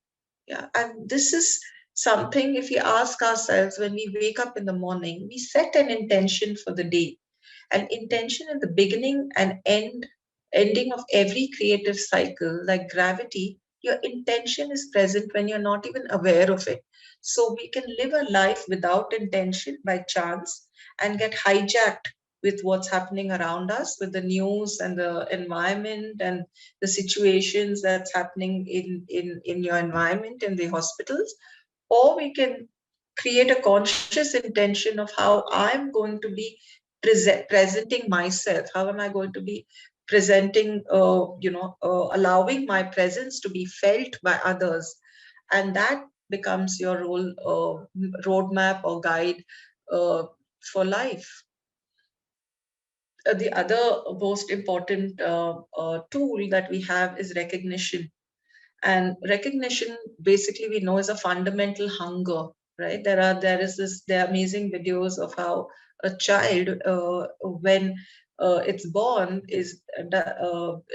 Yeah, and this is something, if we ask ourselves when we wake up in the morning, we set an intention for the day. An intention at the beginning and ending of every creative cycle, like gravity, your intention is present when you're not even aware of it. So we can live a life without intention by chance and get hijacked with what's happening around us, with the news and the environment and the situations that's happening in your environment in the hospitals. Or we can create a conscious intention of how I'm going to be presenting myself. How am I going to be presenting, allowing my presence to be felt by others? And that becomes your roadmap or guide for life. The other most important tool that we have is recognition. And recognition, basically, we know is a fundamental hunger, right? There are amazing videos of how a child, when it's born,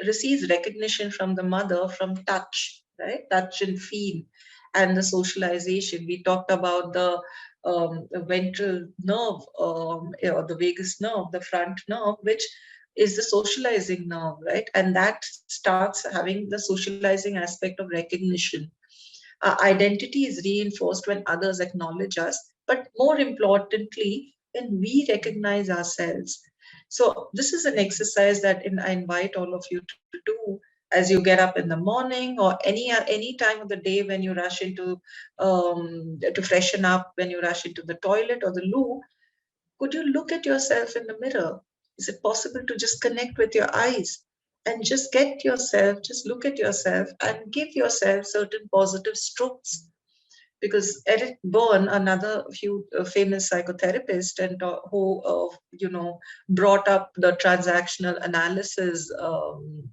receives recognition from the mother from touch, right? Touch and feel, and the socialization. We talked about the ventral nerve, or the vagus nerve, the front nerve, which is the socializing nerve, right? And that starts having the socializing aspect of recognition. Identity is reinforced when others acknowledge us, but more importantly, when we recognize ourselves. So this is an exercise that I invite all of you to do as you get up in the morning, or any time of the day when you rush into to freshen up, when you rush into the toilet or the loo. Could you look at yourself in the mirror? Is it possible to just connect with your eyes and just just look at yourself and give yourself certain positive strokes? Because Eric Berne, another famous psychotherapist, and who brought up the transactional analysis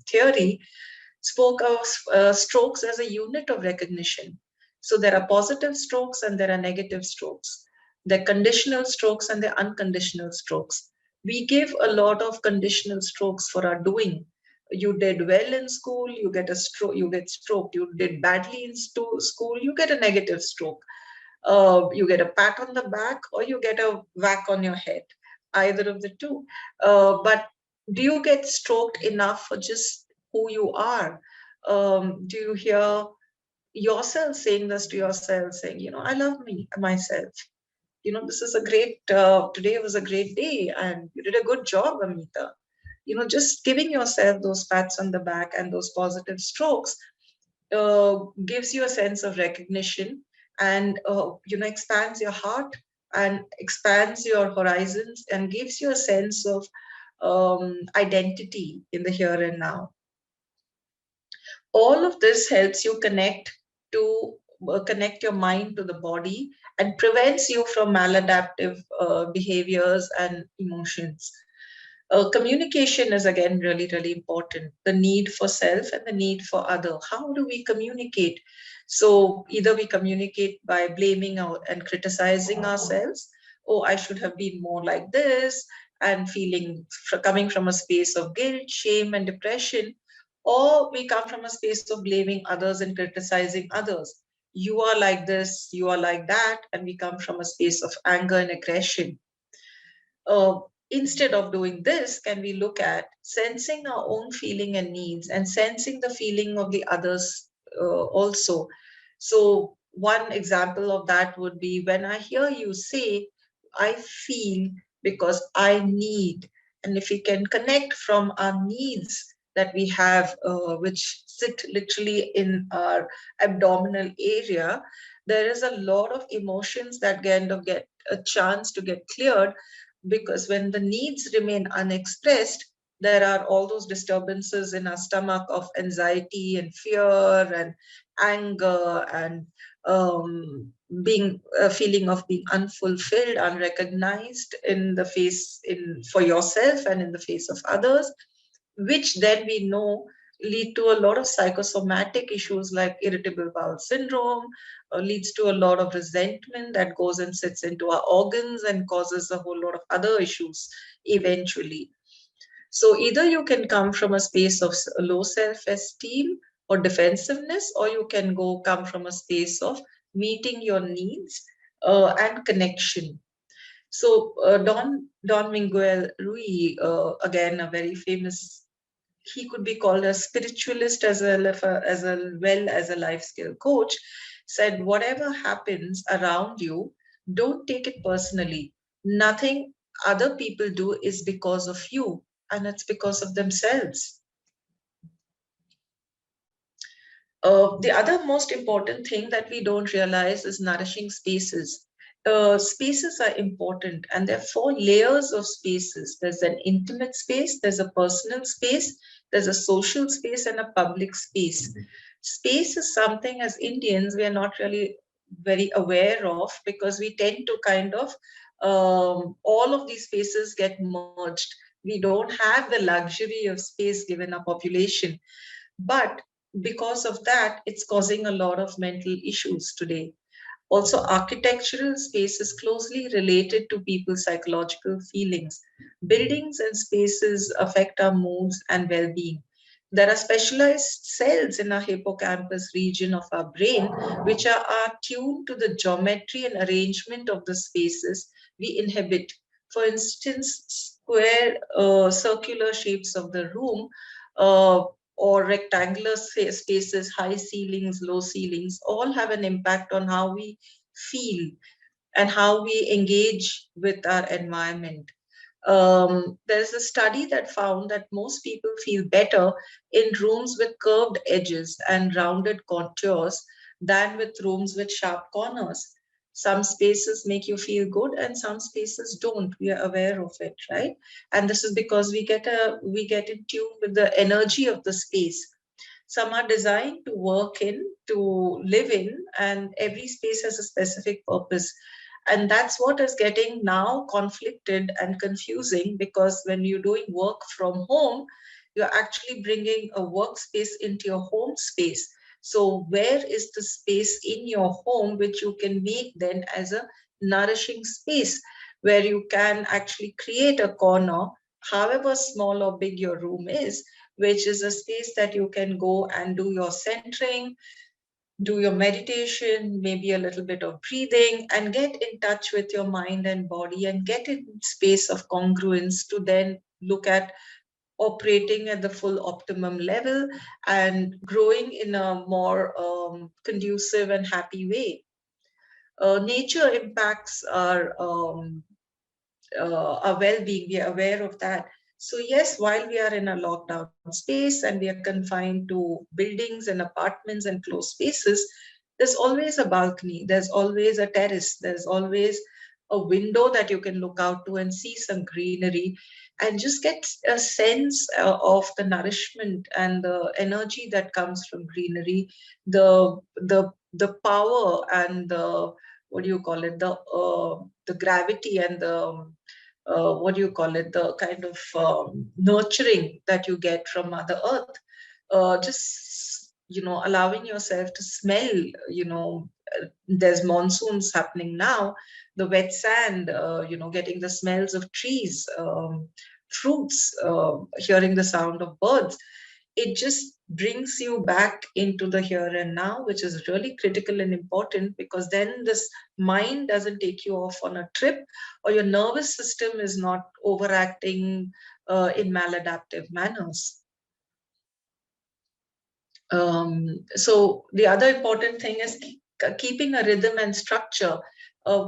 theory, spoke of strokes as a unit of recognition. So there are positive strokes and there are negative strokes. There are conditional strokes and there are unconditional strokes. We give a lot of conditional strokes for our doing. You did well in school, you get a stroke, you get stroked. You did badly in school, you get a negative stroke. You get a pat on the back or you get a whack on your head, either of the two. But do you get stroked enough for just who you are? Do you hear yourself saying this to yourself, saying, I love myself. this is a great, today was a great day and you did a good job, Amita. Just giving yourself those pats on the back and those positive strokes gives you a sense of recognition and, expands your heart and expands your horizons and gives you a sense of identity in the here and now. All of this helps you to connect your mind to the body and prevents you from maladaptive behaviors and emotions. Communication is again really, really important. The need for self and the need for other. How do we communicate? So either we communicate by blaming out and criticizing ourselves. Oh, I should have been more like this, and coming from a space of guilt, shame, and depression, or we come from a space of blaming others and criticizing others. You are like this, you are like that, and we come from a space of anger and aggression. uh, Instead of doing this, can we look at sensing our own feeling and needs and sensing the feeling of the others also? So, one example of that would be when I hear you say, I feel because I need. And if we can connect from our needs that we have, which sit literally in our abdominal area, there is a lot of emotions that kind of get a chance to get cleared, because when the needs remain unexpressed, there are all those disturbances in our stomach of anxiety and fear and anger and being a feeling of being unfulfilled, unrecognized in the face in for yourself and in the face of others, which then we know lead to a lot of psychosomatic issues like irritable bowel syndrome, leads to a lot of resentment that goes and sits into our organs and causes a whole lot of other issues eventually. So either you can come from a space of low self-esteem or defensiveness, or you can come from a space of meeting your needs and connection. So Don Miguel Ruiz, again a very famous, he could be called a spiritualist as well as a life skill coach, said whatever happens around you, don't take it personally. Nothing other people do is because of you, and it's because of themselves. The other most important thing that we don't realize is nourishing spaces. Spaces are important, and there are four layers of spaces. There's an intimate space, there's a personal space, there's a social space, and a public space. Space is something as Indians we are not really very aware of, because we tend to kind of all of these spaces get merged. We don't have the luxury of space given our population, but because of that, it's causing a lot of mental issues today. Also, architectural space is closely related to people's psychological feelings. Buildings and spaces affect our moods and well being. There are specialized cells in our hippocampus region of our brain which are tuned to the geometry and arrangement of the spaces we inhabit. For instance, square, circular shapes of the room, uh, or rectangular spaces, high ceilings, low ceilings, all have an impact on how we feel and how we engage with our environment. There's a study that found that most people feel better in rooms with curved edges and rounded contours than with rooms with sharp corners. Some spaces make you feel good and some spaces don't. We are aware of it, right? And this is because we get in tune with the energy of the space. Some are designed to work in, to live in, and every space has a specific purpose. And that's what is getting now conflicted and confusing, because when you're doing work from home, you're actually bringing a workspace into your home space. So where is the space in your home which you can make then as a nourishing space, where you can actually create a corner, however small or big your room is, which is a space that you can go and do your centering, do your meditation, maybe a little bit of breathing, and get in touch with your mind and body and get in space of congruence to then look at operating at the full optimum level and growing in a more conducive and happy way. Nature impacts our well-being. We are aware of that. So yes, while we are in a lockdown space and we are confined to buildings and apartments and closed spaces, there's always a balcony, there's always a terrace, there's always a window that you can look out to and see some greenery and just get a sense of the nourishment and the energy that comes from greenery, the power and the, what do you call it, the gravity and the what do you call it, the kind of nurturing that you get from Mother Earth. Just, allowing yourself to smell, there's monsoons happening now, the wet sand, getting the smells of trees, fruits, hearing the sound of birds. It just brings you back into the here and now, which is really critical and important, because then this mind doesn't take you off on a trip, or your nervous system is not overacting in maladaptive manners. So the other important thing is keeping a rhythm and structure.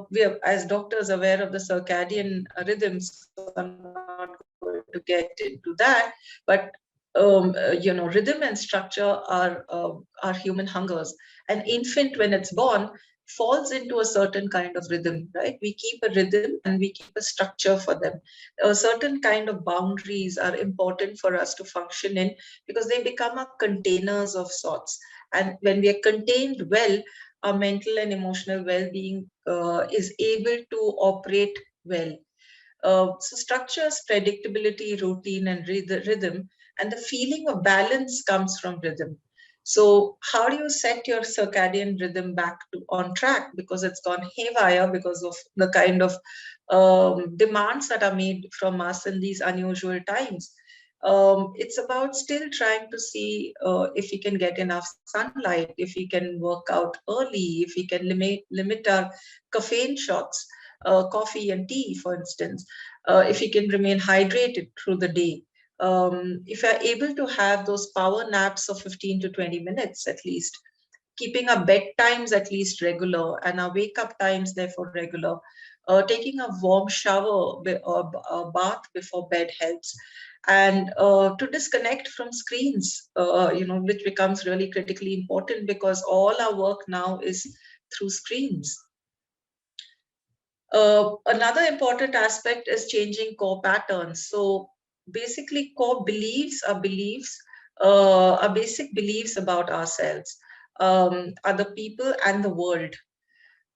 We are, as doctors, aware of the circadian rhythms, so I'm not going to get into that, but rhythm and structure are human hungers. An infant, when it's born, falls into a certain kind of rhythm, right? We keep a rhythm and we keep a structure for them. A certain kind of boundaries are important for us to function in, because they become our containers of sorts. And when we are contained well, our mental and emotional well-being is able to operate well. So structures, predictability, routine, and rhythm, and the feeling of balance comes from rhythm. So how do you set your circadian rhythm back on track? Because it's gone haywire because of the kind of demands that are made from us in these unusual times. It's about still trying to see if we can get enough sunlight, if we can work out early, if we can limit our caffeine shots, coffee and tea, for instance, if we can remain hydrated through the day. If we're able to have those power naps of 15 to 20 minutes at least, keeping our bedtimes at least regular and our wake up times therefore regular, taking a warm shower or a bath before bed helps, and to disconnect from screens, which becomes really critically important because all our work now is through screens. Another important aspect is changing core patterns. So basically, core beliefs are basic beliefs about ourselves, other people, and the world.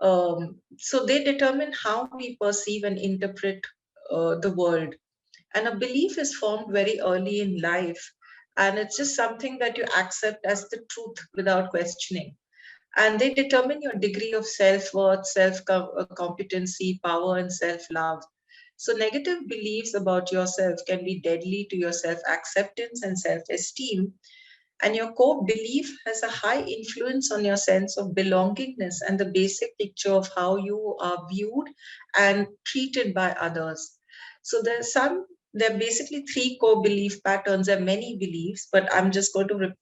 So they determine how we perceive and interpret the world. And a belief is formed very early in life, and it's just something that you accept as the truth without questioning. And they determine your degree of self-worth, self-competency, power, and self-love. So negative beliefs about yourself can be deadly to your self-acceptance and self-esteem. And your core belief has a high influence on your sense of belongingness and the basic picture of how you are viewed and treated by others. So there are basically three core belief patterns. There are many beliefs, but I'm just going to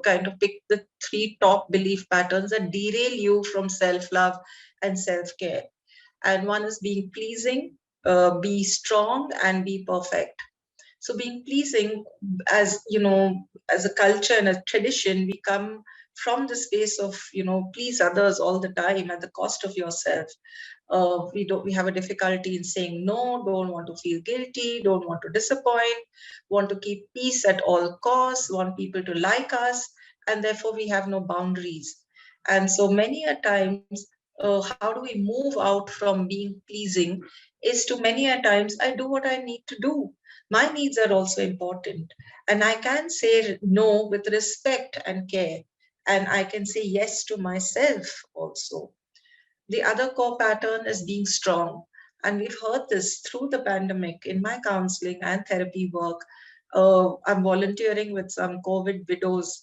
kind of pick the three top belief patterns that derail you from self-love and self-care. And one is being pleasing, be strong, and be perfect. So being pleasing, as as a culture and a tradition, we come from the space of please others all the time at the cost of yourself. We have a difficulty in saying no, don't want to feel guilty, don't want to disappoint, want to keep peace at all costs, want people to like us, and therefore we have no boundaries. And so many a times, how do we move out from being pleasing is to many a times, I do what I need to do. My needs are also important. And I can say no with respect and care. And I can say yes to myself also. The other core pattern is being strong. And we've heard this through the pandemic in my counseling and therapy work. I'm volunteering with some COVID widows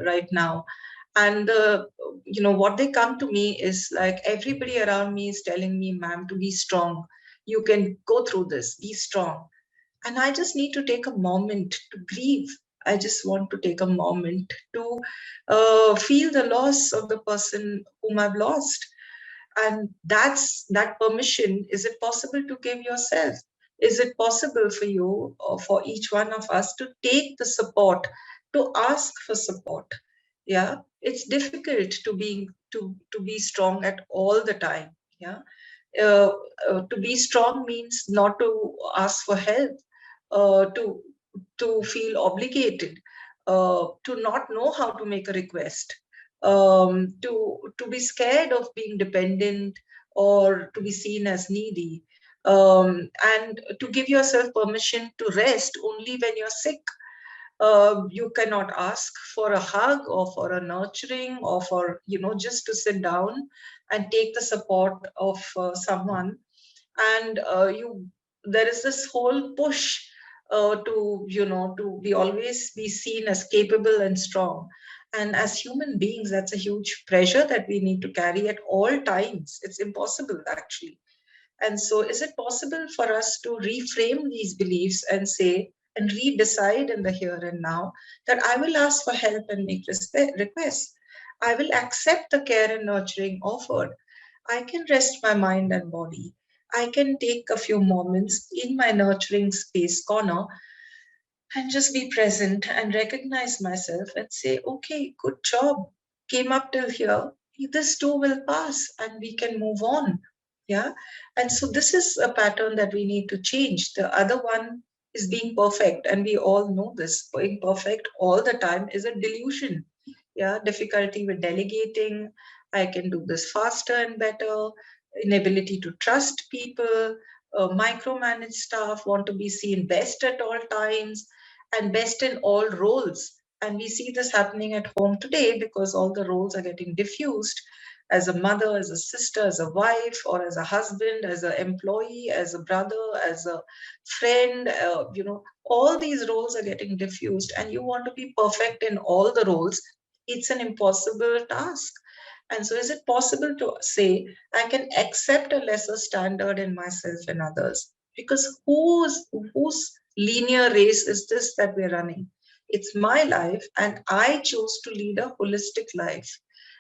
right now. And what they come to me is like, everybody around me is telling me, ma'am, to be strong. You can go through this, be strong. And I just need to take a moment to grieve. I just want to take a moment to feel the loss of the person whom I've lost. And that permission, is it possible to give yourself? Is it possible for you or for each one of us to take the support, to ask for support? Yeah, it's difficult to be strong at all the time. Yeah, uh, to be strong means not to ask for help, to feel obligated, to not know how to make a request, to be scared of being dependent or to be seen as needy, and to give yourself permission to rest only when you're sick. You cannot ask for a hug or for a nurturing or for, just to sit down and take the support of someone. And there is this whole push to be always be seen as capable and strong. And as human beings, that's a huge pressure that we need to carry at all times. It's impossible, actually. And so, is it possible for us to reframe these beliefs and say, and redecide in the here and now, that I will ask for help and make requests? I will accept the care and nurturing offered. I can rest my mind and body. I can take a few moments in my nurturing space corner and just be present and recognize myself and say, okay, good job. Came up till here. This too will pass and we can move on. Yeah. And so this is a pattern that we need to change. The other one is being perfect. And we all know this. Being perfect all the time is a delusion. Yeah. Difficulty with delegating. I can do this faster and better. Inability to trust people. Micromanage staff, want to be seen best at all times and best in all roles. And we see this happening at home today because all the roles are getting diffused. As a mother, as a sister, as a wife, or as a husband, as an employee, as a brother, as a friend, all these roles are getting diffused, and you want to be perfect in all the roles. It's an impossible task. And so, is it possible to say, I can accept a lesser standard in myself and others? Because whose linear race is this that we're running? It's my life, and I choose to lead a holistic life.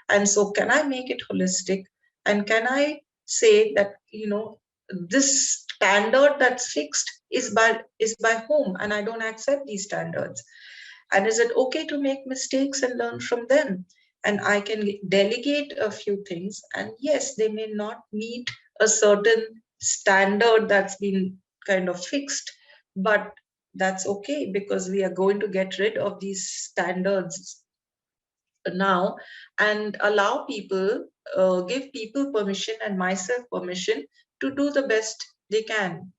And so, can I make it holistic? And can I say that, this standard that's fixed is by whom? And I don't accept these standards. And is it okay to make mistakes and learn from them? And I can delegate a few things. And yes, they may not meet a certain standard that's been kind of fixed, but that's okay because we are going to get rid of these standards now and allow people, give people permission and myself permission to do the best they can.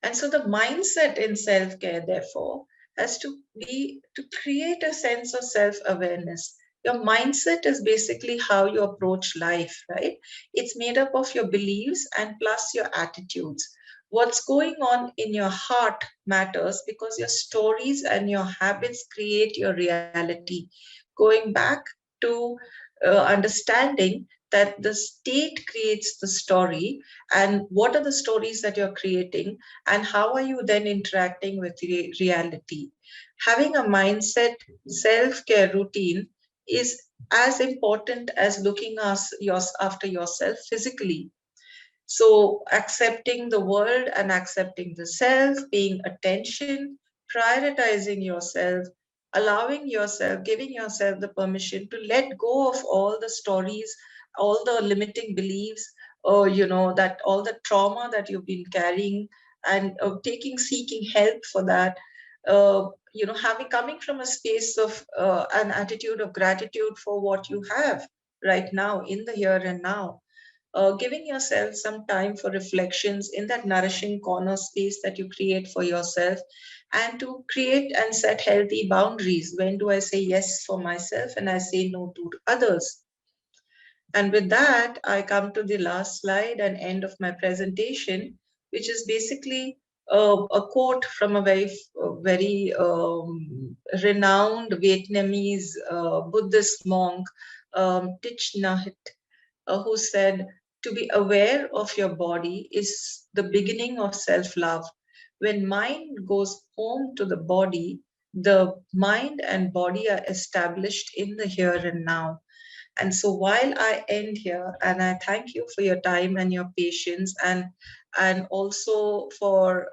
And so the mindset in self-care, therefore, has to be to create a sense of self-awareness. Your mindset is basically how you approach life, right? It's made up of your beliefs and plus your attitudes. What's going on in your heart matters because your stories and your habits create your reality. Going back to understanding that the state creates the story, and what are the stories that you're creating, and how are you then interacting with reality. Having a mindset self-care routine is as important as looking after yourself physically. So accepting the world and accepting the self, paying attention, prioritizing yourself, allowing yourself, giving yourself the permission to let go of all the stories, all the limiting beliefs, or that all the trauma that you've been carrying, and seeking help for that. Coming from a space of an attitude of gratitude for what you have right now in the here and now. Giving yourself some time for reflections in that nourishing corner space that you create for yourself, and to create and set healthy boundaries. When do I say yes for myself and I say no to others? And with that, I come to the last slide and end of my presentation, which is basically a quote from a very renowned Vietnamese Buddhist monk, Thich Nhat Hanh, who said, to be aware of your body is the beginning of self-love. When mind goes home to the body, the mind and body are established in the here and now. And so while I end here, and I thank you for your time and your patience, and also for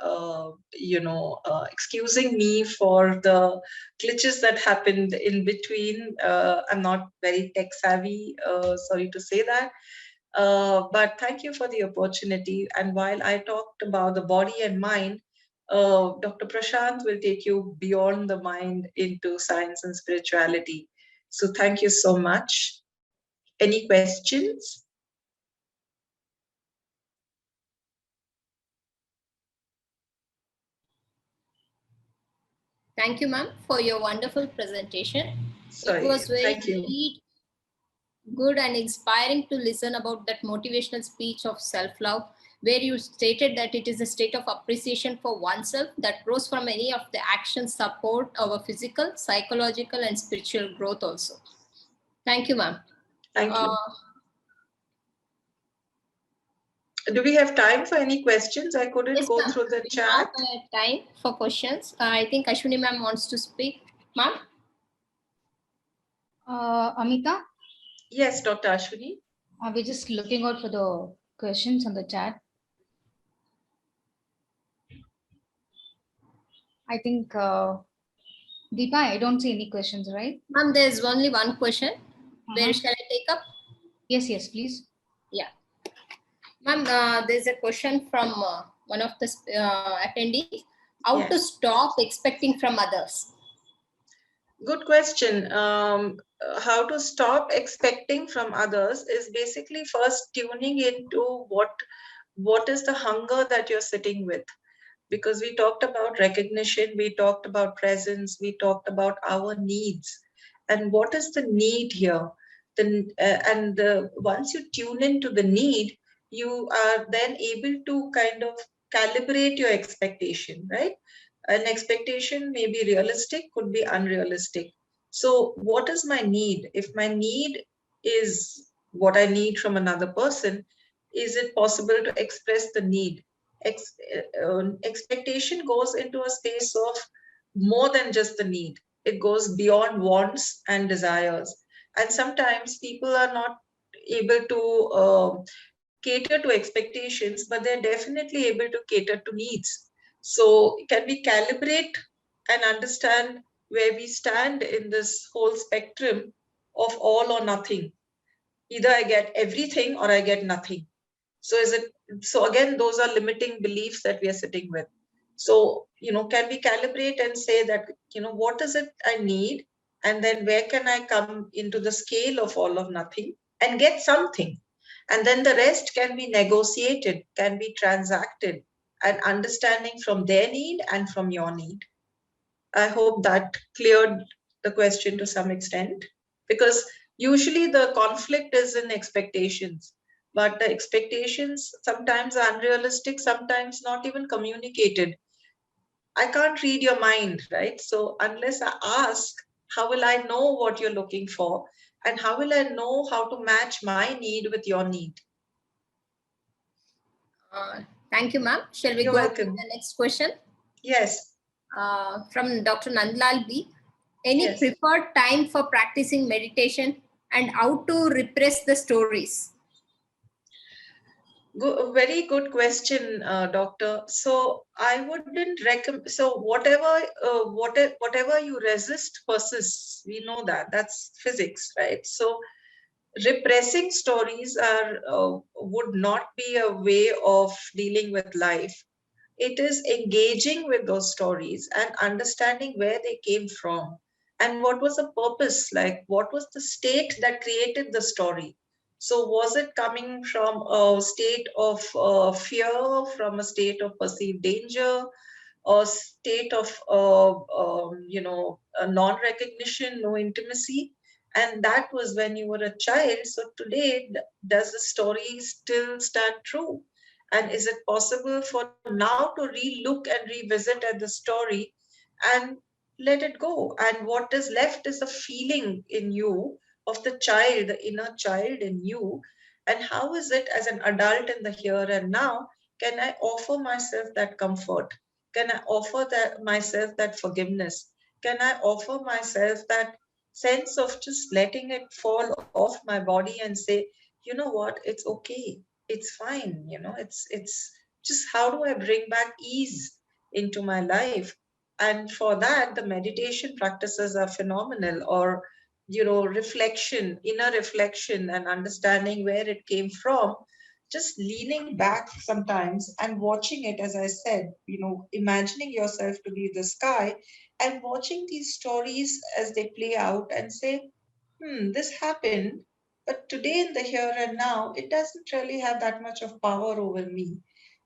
excusing me for the glitches that happened in between. I'm not very tech savvy, sorry to say that. But thank you for the opportunity. And while I talked about the body and mind, Dr. Prashant will take you beyond the mind into science and spirituality. So thank you so much. Any questions? Thank you, ma'am, for your wonderful presentation. Sorry, It was thank you. very good and inspiring to listen about that motivational speech of self-love, where you stated that it is a state of appreciation for oneself that grows from any of the actions support our physical, psychological, and spiritual growth also. Thank you, ma'am. Thank you. Do we have time for any questions? I couldn't Yes, go through the we chat. have time for questions. I think Ashwini ma'am wants to speak. Ma'am? Amita, Yes, Dr. Ashwini. we're just looking out for the questions on the chat. I think, Deepa, I don't see any questions, right? Ma'am, there's only one question. Where shall I take up? Yes, yes, please. Yeah. Ma'am, there's a question from one of the attendees. How to stop expecting from others? Good question. How to stop expecting from others is basically first tuning into what is the hunger that you're sitting with. Because we talked about recognition, we talked about presence, we talked about our needs. And what is the need here? Once you tune into the need, you are then able to kind of calibrate your expectation, right? An expectation may be realistic, could be unrealistic. So what is my need? If my need is what I need from another person, is it possible to express the need? Expectation goes into a space of more than just the need. It goes beyond wants and desires. And sometimes people are not able to cater to expectations, but they're definitely able to cater to needs. So can we calibrate and understand where we stand in this whole spectrum of all or nothing? Either I get everything or I get nothing. So again, those are limiting beliefs that we are sitting with. So, can we calibrate and say that, what is it I need? And then where can I come into the scale of all of nothing and get something? And then the rest can be negotiated, can be transacted, and understanding from their need and from your need. I hope that cleared the question to some extent, because usually the conflict is in expectations, but the expectations sometimes are unrealistic, sometimes not even communicated. I can't read your mind, right? So unless I ask, how will I know what you're looking for? And how will I know how to match my need with your need? Thank you, ma'am. Shall we You're go welcome. to the next question? Yes. From Dr. Nandlal B. Any Yes. preferred time for practicing meditation and how to repress the stories? Very good question, doctor. So I wouldn't recommend. So whatever you resist persists. We know that. That's physics, right? So repressing stories would not be a way of dealing with life. It is engaging with those stories and understanding where they came from and what was the purpose, like what was the state that created the story. So was it coming from a state of fear, from a state of perceived danger, or state of non-recognition, no intimacy? And that was when you were a child. So today, does the story still stand true? And is it possible for now to re-look and revisit at the story and let it go? And what is left is a feeling in you of the child, the inner child in you. And how is it as an adult in the here and now? Can I offer myself that comfort? Can I offer myself that forgiveness? Can I offer myself that sense of just letting it fall off my body and say, you know what, it's okay, it's fine, it's just how do I bring back ease into my life? And for that, the meditation practices are phenomenal, or reflection, inner reflection, and understanding where it came from, just leaning back sometimes and watching it, as I said, imagining yourself to be the sky and watching these stories as they play out and say, this happened, but today in the here and now, it doesn't really have that much of power over me.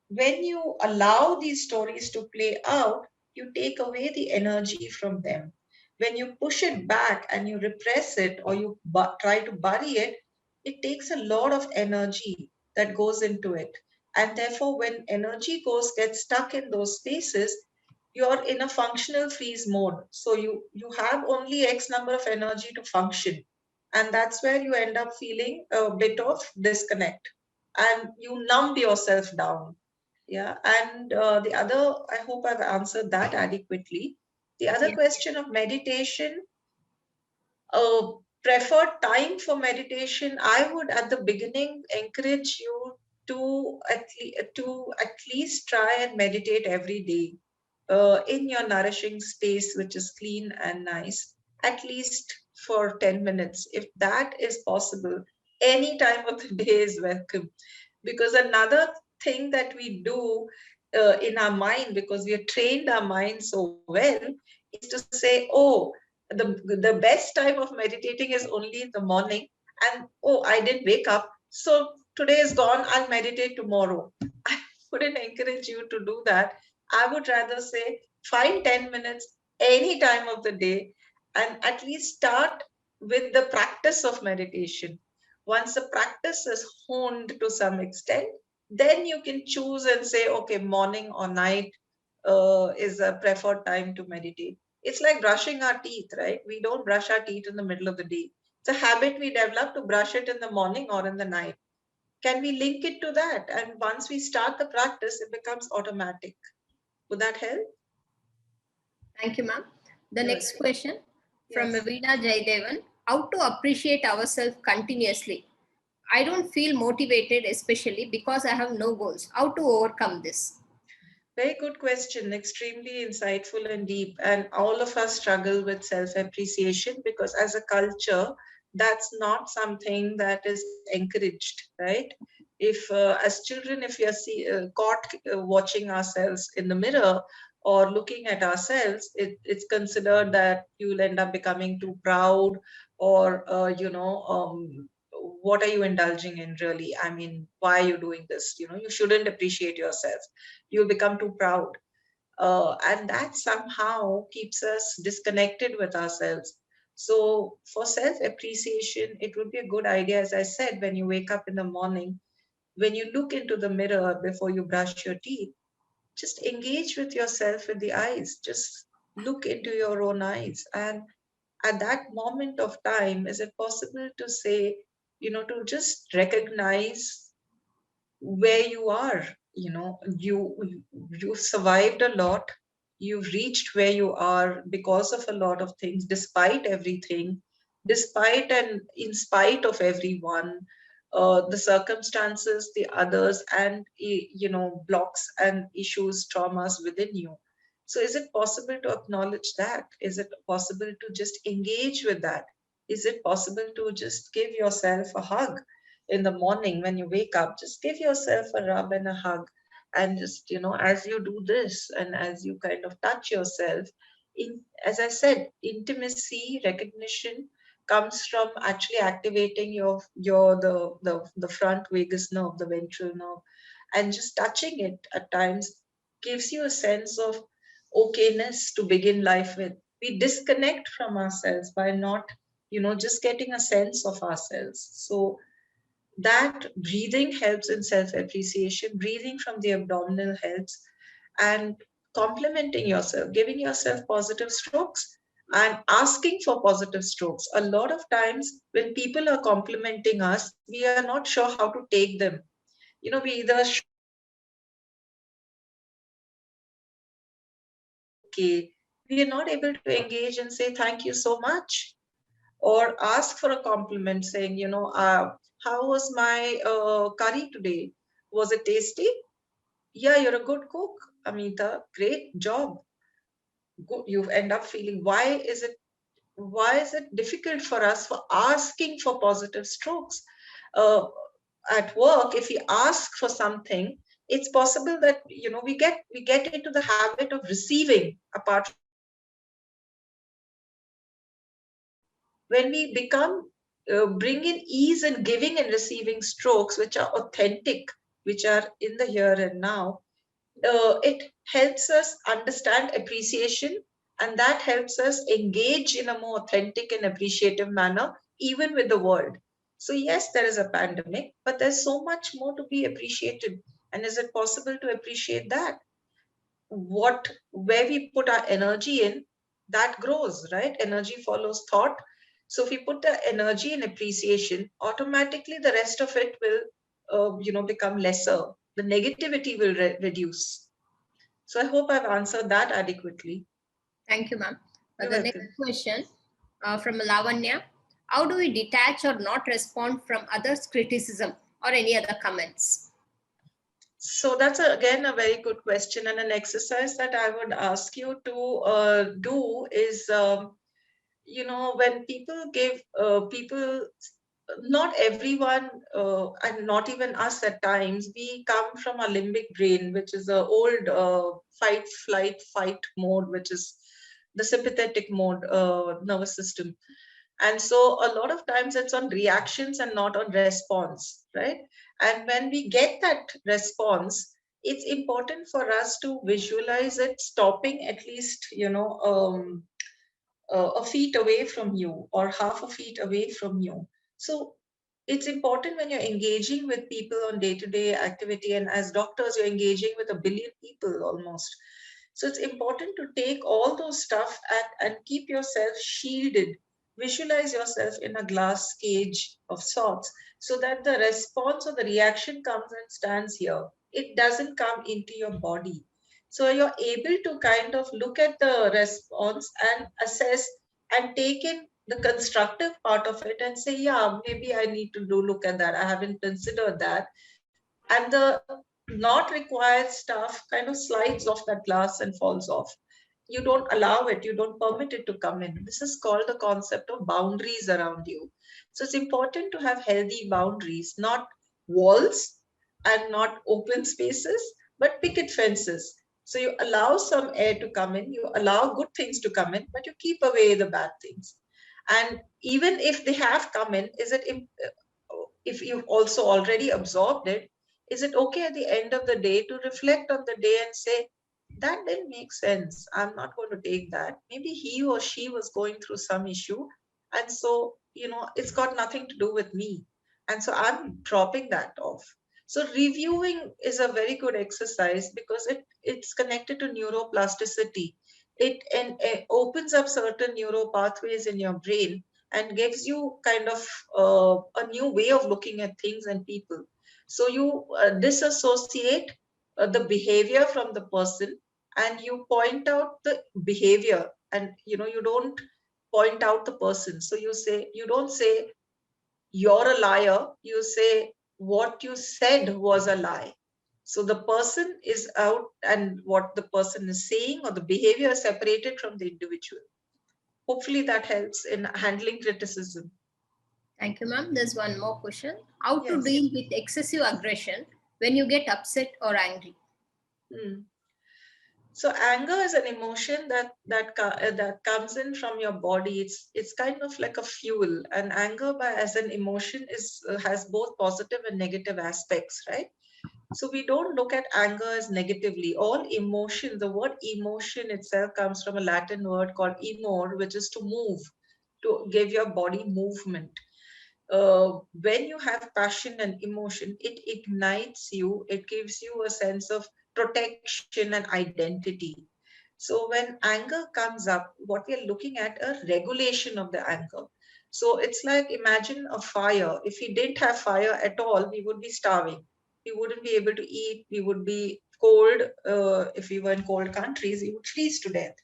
When you allow these stories to play out, you take away the energy from them. When you push it back and you repress it, or you try to bury it, it takes a lot of energy that goes into it. And therefore, when energy gets stuck in those spaces, you're in a functional freeze mode. So you have only X number of energy to function. And that's where you end up feeling a bit of disconnect, and you numb yourself down. Yeah. And the other, I hope I've answered that adequately. The other Yeah. question of meditation, uh, preferred time for meditation, I would at the beginning encourage you to at least try and meditate every day in your nourishing space, which is clean and nice, at least for 10 minutes. If that is possible, any time of the day is welcome. Because another thing that we do in our mind, because we have trained our mind so well, is to say, oh, the best time of meditating is only in the morning, and oh, I didn't wake up, so today is gone, I'll meditate tomorrow. I wouldn't encourage you to do that. I would rather say find 10 minutes any time of the day, and at least start with the practice of meditation. Once the practice is honed to some extent, then you can choose and say, okay, morning or night is a preferred time to meditate. It's like brushing our teeth, right? We don't brush our teeth in the middle of the day. It's a habit we develop to brush it in the morning or in the night. Can we link it to that? And once we start the practice, it becomes automatic. Would that help? Thank you, ma'am. The You're next welcome. question from Yes. Avina Jaydevan. How to appreciate ourselves continuously? I don't feel motivated, especially because I have no goals. How to overcome this? Very good question. Extremely insightful and deep. And all of us struggle with self appreciation because, as a culture, that's not something that is encouraged, right? If, as children, if we are caught watching ourselves in the mirror or looking at ourselves, it's considered that you'll end up becoming too proud, or, what are you indulging in, really? I mean, why are you doing this? You shouldn't appreciate yourself, you'll become too proud. And that somehow keeps us disconnected with ourselves. So, for self appreciation, it would be a good idea, as I said, when you wake up in the morning, when you look into the mirror before you brush your teeth, just engage with yourself with the eyes. Just look into your own eyes. And at that moment of time, is it possible to say, to just recognize where you are? You've survived a lot, you've reached where you are because of a lot of things, despite everything, despite and in spite of everyone, the circumstances, the others, and blocks and issues, traumas within you. So is it possible to acknowledge that? Is it possible to just engage with that? Is it possible to just give yourself a hug in the morning when you wake up? Just give yourself a rub and a hug. And just, as you do this and as you kind of touch yourself, as I said, intimacy, recognition comes from actually activating the front vagus nerve, the ventral nerve, and just touching it at times gives you a sense of okayness to begin life with. We disconnect from ourselves by not, just getting a sense of ourselves. So that breathing helps in self appreciation. Breathing from the abdominal helps, and complimenting yourself, giving yourself positive strokes, and asking for positive strokes. A lot of times, when people are complimenting us, we are not sure how to take them. We either okay, we are not able to engage and say thank you so much. or ask for a compliment saying, how was my curry today? Was it tasty? Yeah, you're a good cook, Amita. Great job. Good. You end up feeling, why is it difficult for us for asking for positive strokes? Uh, at work, if we ask for something, it's possible that we get into the habit of receiving apart from when we become bring in ease in giving and receiving strokes which are authentic, which are in the here and now. It helps us understand appreciation, and that helps us engage in a more authentic and appreciative manner, even with the world. So, yes, there is a pandemic, but there's so much more to be appreciated. And is it possible to appreciate that? Where we put our energy in, that grows, right? Energy follows thought. So, if we put the energy in appreciation, automatically the rest of it will, become lesser. The negativity will reduce. So I hope I've answered that adequately. Thank you, ma'am. You're The next welcome. question from Lavanya. How do we detach or not respond from others' criticism or any other comments? So that's again a very good question, and an exercise that I would ask you to do is, when people give people, not everyone, and not even us at times, we come from a limbic brain, which is a old fight, flight, fight mode, which is the sympathetic mode nervous system. And so a lot of times it's on reactions and not on response, right? And when we get that response, it's important for us to visualize it stopping at least, a feet away from you or half a feet away from you. So it's important when you're engaging with people on day-to-day activity, and as doctors, you're engaging with 1 billion people almost. So it's important to take all those stuff and keep yourself shielded. Visualize yourself in a glass cage of sorts so that the response or the reaction comes and stands here. It doesn't come into your body. So you're able to kind of look at the response and assess and take in the constructive part of it and say, yeah, maybe I need to look at that. I haven't considered that. And the not required stuff kind of slides off that glass and falls off. You don't allow it, you don't permit it to come in. This is called the concept of boundaries around you. So it's important to have healthy boundaries, not walls and not open spaces, but picket fences. So you allow some air to come in, you allow good things to come in, but you keep away the bad things. And even if they have come in, if you've also already absorbed it, is it okay at the end of the day to reflect on the day and say, that didn't make sense. I'm not going to take that. Maybe he or she was going through some issue. And so, it's got nothing to do with me. And so I'm dropping that off. So reviewing is a very good exercise because it's connected to neuroplasticity. It opens up certain neural pathways in your brain and gives you kind of a new way of looking at things and people. So you disassociate the behavior from the person, and you point out the behavior, and you don't point out the person. So you don't say you're a liar, you say what you said was a lie. So the person is out, and what the person is saying or the behavior is separated from the individual. Hopefully that helps in handling criticism. Thank you, ma'am. There's one more question. How to Yes. deal with excessive aggression when you get upset or angry? So anger is an emotion that comes in from your body. It's kind of like a fuel. And anger as an emotion has both positive and negative aspects, right? So we don't look at anger as negatively. All emotion, the word emotion itself comes from a Latin word called emor, which is to move, to give your body movement. When you have passion and emotion, it ignites you, it gives you a sense of protection and identity. So when anger comes up, what we are looking at a regulation of the anger. So it's like, imagine a fire. If we didn't have fire at all, we would be starving. We wouldn't be able to eat. We would be cold. If we were in cold countries, we would freeze to death.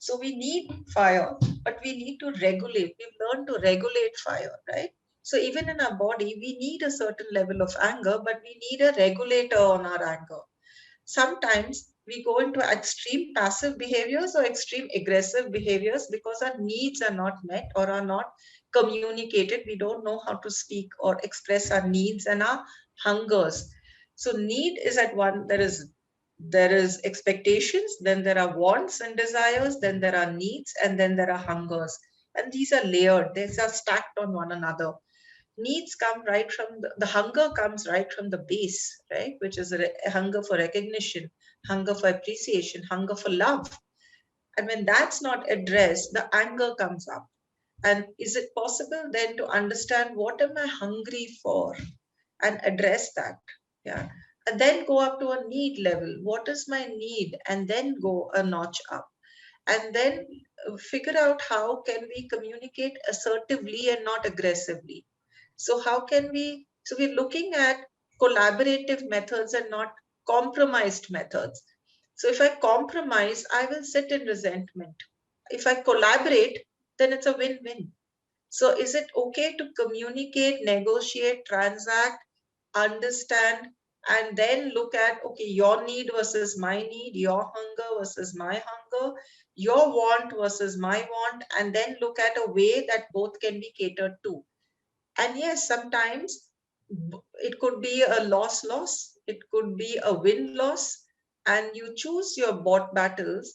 So we need fire, but we need to regulate. We've learned to regulate fire, right? So even in our body, we need a certain level of anger, but we need a regulator on our anger. Sometimes we go into extreme passive behaviors or extreme aggressive behaviors because our needs are not met or are not communicated. We don't know how to speak or express our needs and our hungers. So need is at one, there is expectations, then there are wants and desires, then there are needs, and then there are hungers. And these are layered, these are stacked on one another. Needs come right from the hunger comes right from the base, right? Which is a hunger for recognition, hunger for appreciation, hunger for love. And when that's not addressed, the anger comes up. And is it possible then to understand what am I hungry for and address that? Yeah. And then go up to a need level. What is my need? And then go a notch up. And then figure out how can we communicate assertively and not aggressively. So how can we, so we're looking at collaborative methods and not compromised methods. So if I compromise, I will sit in resentment. If I collaborate, then it's a win-win. So is it okay to communicate, negotiate, transact, understand, and then look at, okay, your need versus my need, your hunger versus my hunger, your want versus my want, and then look at a way that both can be catered to. And yes, sometimes it could be a loss, it could be a win-loss, and you choose your bought battles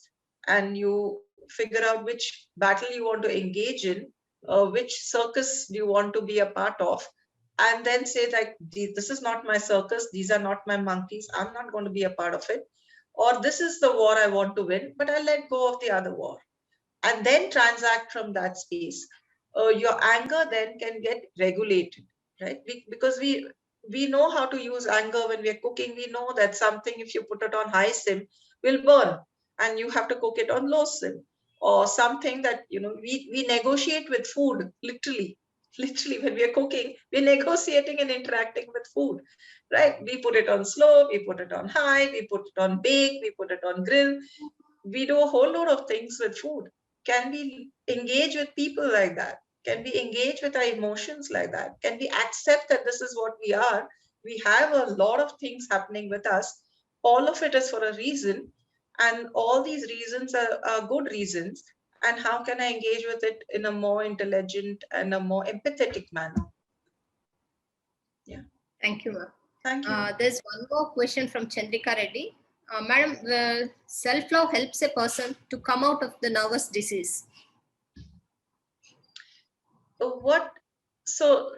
and you figure out which battle you want to engage in, which circus do you want to be a part of, and then say like, this is not my circus, these are not my monkeys, I'm not going to be a part of it. Or this is the war I want to win, but I'll let go of the other war and then transact from that space. Your anger then can get regulated, right? Because we know how to use anger when we are cooking. We know that something, if you put it on high sim, will burn, and you have to cook it on low sim. Or something that, we negotiate with food, literally. Literally, when we are cooking, we're negotiating and interacting with food, right? We put it on slow, we put it on high, we put it on bake, we put it on grill. We do a whole lot of things with food. Can we engage with people like that? Can we engage with our emotions like that? Can we accept that this is what we are? We have a lot of things happening with us. All of it is for a reason. And all these reasons are good reasons. And how can I engage with it in a more intelligent and a more empathetic manner? Yeah. Thank you, ma'am. Thank you. There's one more question from Chandrika Reddy. Madam, self-love helps a person to come out of the nervous disease. So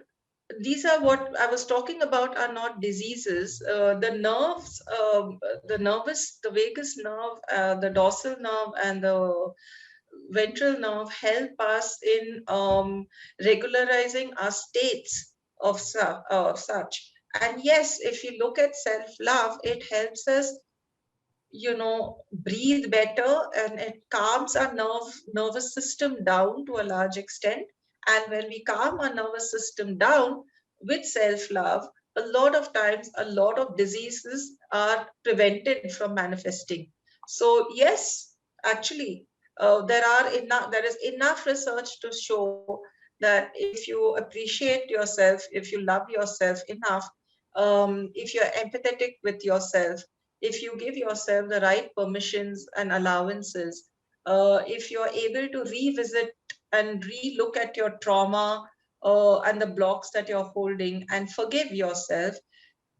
these are what I was talking about are not diseases. The nerves, the vagus nerve, the dorsal nerve, and the ventral nerve help us in regularizing our states of such. And yes, if you look at self-love, it helps us, breathe better, and it calms our nervous system down to a large extent. And when we calm our nervous system down with self-love, a lot of times, a lot of diseases are prevented from manifesting. So yes, actually, there is enough research to show that if you appreciate yourself, if you love yourself enough, if you're empathetic with yourself, if you give yourself the right permissions and allowances, if you're able to revisit and re-look at your trauma and the blocks that you're holding and forgive yourself,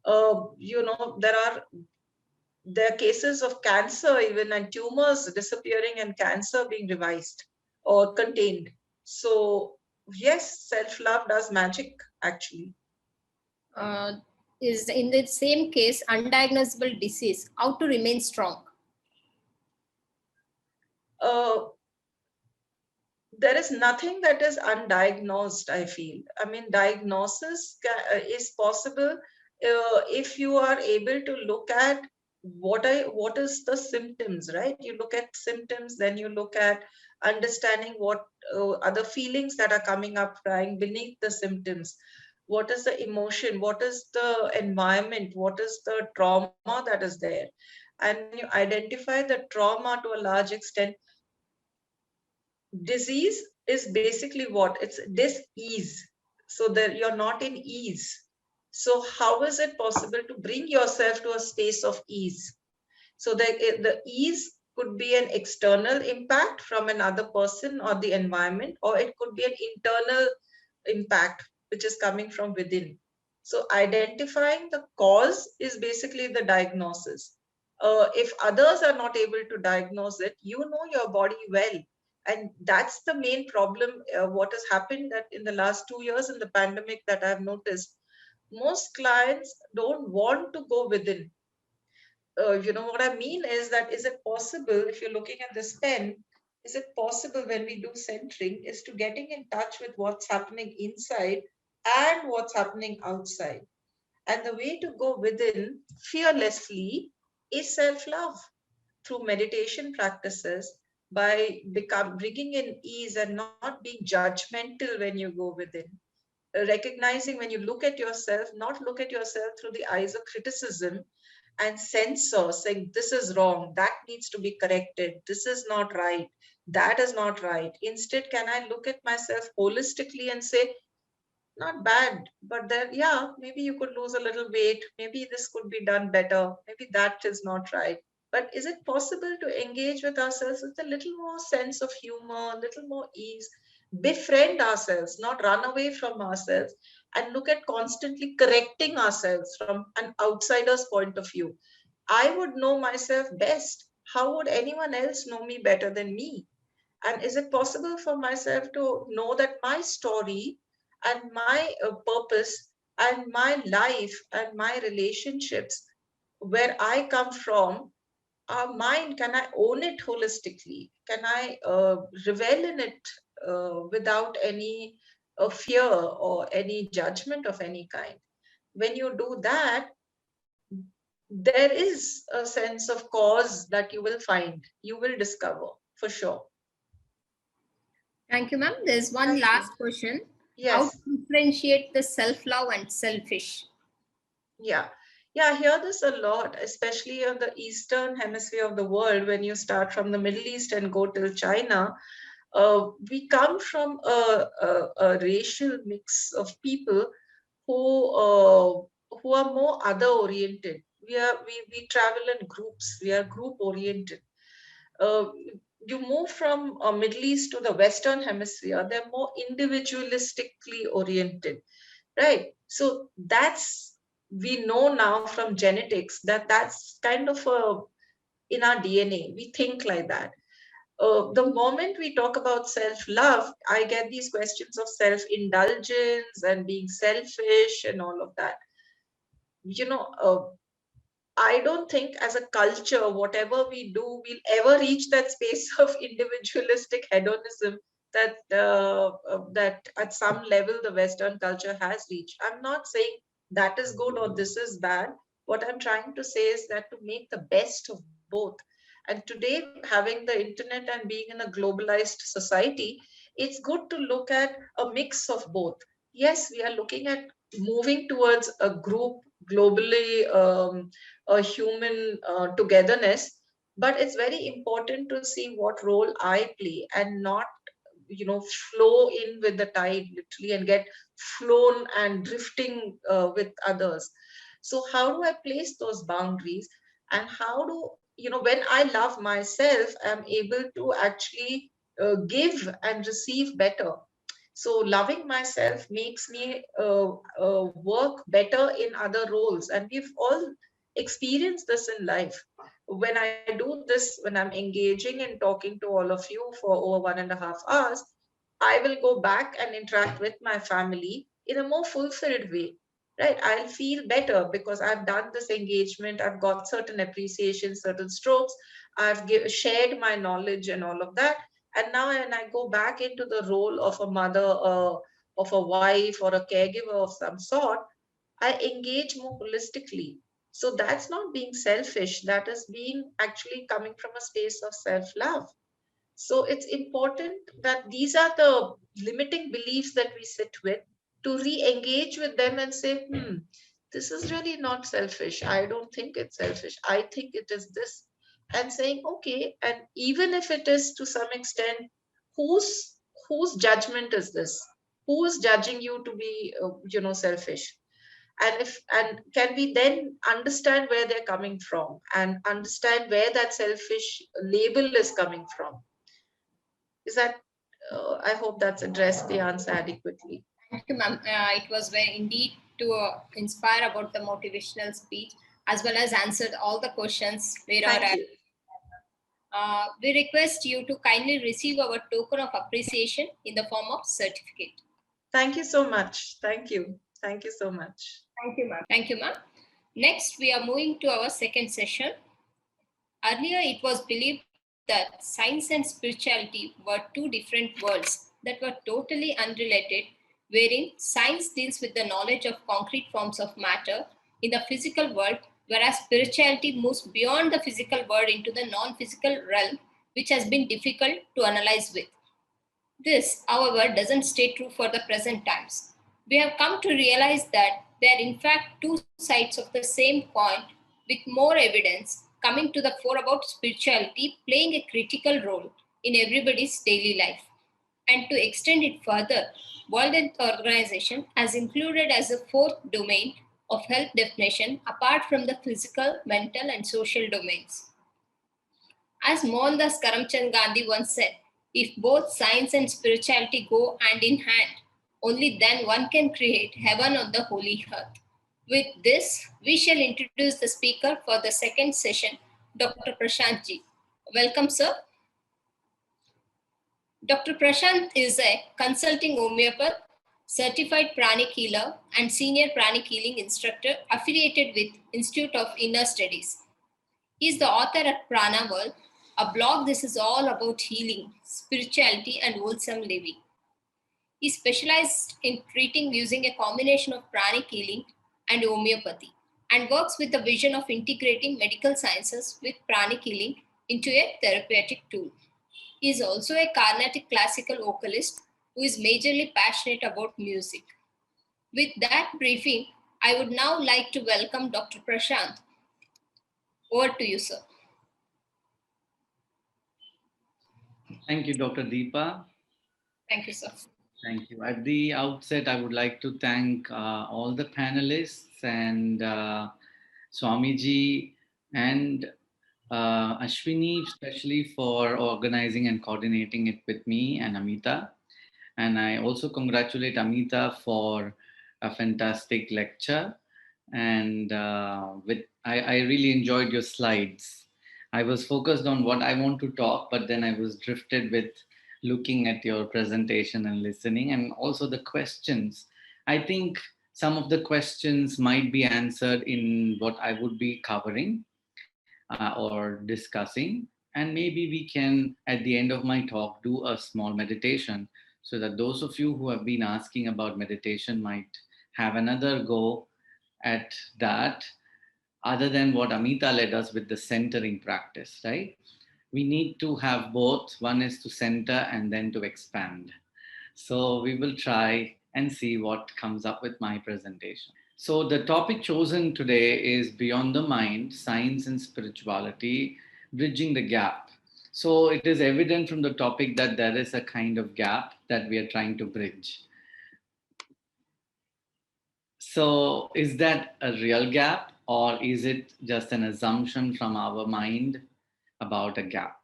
there are cases of cancer even, and tumors disappearing and cancer being revised or contained. So yes, self-love does magic, actually. Is in the same case, undiagnosable disease, how to remain strong? There is nothing that is undiagnosed, I feel. I mean, diagnosis is possible if you are able to look at what is the symptoms, right? You look at symptoms, then you look at understanding what are the feelings that are coming up lying beneath the symptoms. What is the emotion? What is the environment? What is the trauma that is there? And you identify the trauma to a large extent, disease is basically what? It's dis-ease. So that you're not in ease. So how is it possible to bring yourself to a space of ease? So the ease could be an external impact from another person or the environment, or it could be an internal impact which is coming from within. So identifying the cause is basically the diagnosis. If others are not able to diagnose it, you know your body well. And that's the main problem. What has happened that in the last 2 years in the pandemic that I've noticed, most clients don't want to go within. What I mean is that, is it possible, if you're looking at this pen, is it possible when we do centering is to getting in touch with what's happening inside and what's happening outside? And the way to go within fearlessly is self-love through meditation practices, by bringing in ease and not being judgmental when you go within. Recognizing when you look at yourself, not look at yourself through the eyes of criticism and censor, saying this is wrong, that needs to be corrected, this is not right, that is not right. Instead, can I look at myself holistically and say, not bad, but then, yeah, maybe you could lose a little weight, maybe this could be done better, maybe that is not right. But is it possible to engage with ourselves with a little more sense of humor, a little more ease, befriend ourselves, not run away from ourselves, and look at constantly correcting ourselves from an outsider's point of view? I would know myself best. How would anyone else know me better than me? And is it possible for myself to know that my story and my purpose and my life and my relationships, where I come from, are mine? Can I own it holistically? Can I revel in it without any fear or any judgment of any kind? When you do that, there is a sense of cause that you will find, you will discover for sure. Thank you, ma'am. There's one Thank you. last question. How Yes. to differentiate the self-love and selfish? Yeah. Yeah, I hear this a lot, especially on the eastern hemisphere of the world. When you start from the Middle East and go till China, we come from a racial mix of people who are more other oriented. We travel in groups. We are group oriented. Uh, you move from Middle East to the Western hemisphere, they're more individualistically oriented, right? So that's, we know now from genetics that that's kind of in our DNA. We think like that. The moment we talk about self-love, I get these questions of self-indulgence and being selfish and all of that. I don't think as a culture, whatever we do, we'll ever reach that space of individualistic hedonism that at some level the Western culture has reached. I'm not saying that is good or this is bad. What I'm trying to say is that to make the best of both. And today, having the internet and being in a globalized society, it's good to look at a mix of both. Yes, we are looking at moving towards a group globally, a human togetherness, but it's very important to see what role I play and not flow in with the tide literally and get flown and drifting with others. So how do I place those boundaries, and how do when I love myself, I'm able to actually give and receive better. So loving myself makes me work better in other roles, and we've all experienced this in life. When I do this, when I'm engaging and talking to all of you for over 1.5 hours, I will go back and interact with my family in a more fulfilled way, right? I'll feel better because I've done this engagement, I've got certain appreciation, certain strokes, shared my knowledge and all of that. And now when I go back into the role of a mother, of a wife, or a caregiver of some sort, I engage more holistically. So that's not being selfish, that is being actually coming from a space of self-love. So it's important that these are the limiting beliefs that we sit with, to re-engage with them and say, this is really not selfish. I don't think it's selfish. I think it is this. And saying, okay, and even if it is to some extent whose judgment is this? Who is judging you to be, selfish? And can we then understand where they're coming from and understand where that selfish label is coming from? Is that, I hope that's addressed the answer adequately. Thank you, ma'am. It was very indeed to inspire about the motivational speech, as well as answered all the questions. Thank you. We request you to kindly receive our token of appreciation in the form of certificate. Thank you so much. Thank you. Thank you so much. Thank you, ma'am. Thank you, ma'am. Next, we are moving to our second session. Earlier, it was believed that science and spirituality were two different worlds that were totally unrelated, wherein science deals with the knowledge of concrete forms of matter in the physical world, whereas spirituality moves beyond the physical world into the non-physical realm, which has been difficult to analyze with. This, however, doesn't stay true for the present times. We have come to realize that they are in fact two sides of the same coin, with more evidence coming to the fore about spirituality playing a critical role in everybody's daily life. And to extend it further, World Health Organization has included as a fourth domain of health definition apart from the physical, mental, and social domains. As Mohandas Karamchand Gandhi once said, if both science and spirituality go hand in hand, only then one can create heaven on the holy earth. With this, we shall introduce the speaker for the second session, Dr. Prashant ji. Welcome, sir. Dr. Prashant is a consulting homeopath, certified pranic healer, and senior pranic healing instructor affiliated with Institute of Inner Studies. He is the author at Prana World, a blog. This is all about healing, spirituality, and wholesome living. He specialized in treating using a combination of pranic healing and homeopathy, and works with the vision of integrating medical sciences with pranic healing into a therapeutic tool. He is also a Carnatic classical vocalist who is majorly passionate about music. With that briefing, I would now like to welcome Dr. Prashant. Over to you, sir. Thank you, Dr. Deepa. Thank you, sir. Thank you. At the outset, I would like to thank all the panelists and Swamiji and Ashwini, especially for organizing and coordinating it with me and Amita. And I also congratulate Amita for a fantastic lecture. And I really enjoyed your slides. I was focused on what I want to talk, but then I was drifted with looking at your presentation and listening, and also the questions. I think some of the questions might be answered in what I would be covering or discussing. And maybe we can, at the end of my talk, do a small meditation so that those of you who have been asking about meditation might have another go at that, other than what Amita led us with the centering practice, right? We need to have both. One is to center and then to expand. So we will try and see what comes up with my presentation. So the topic chosen today is Beyond the Mind, Science and Spirituality, Bridging the Gap. So it is evident from the topic that there is a kind of gap that we are trying to bridge. So is that a real gap, or is it just an assumption from our mind about a gap?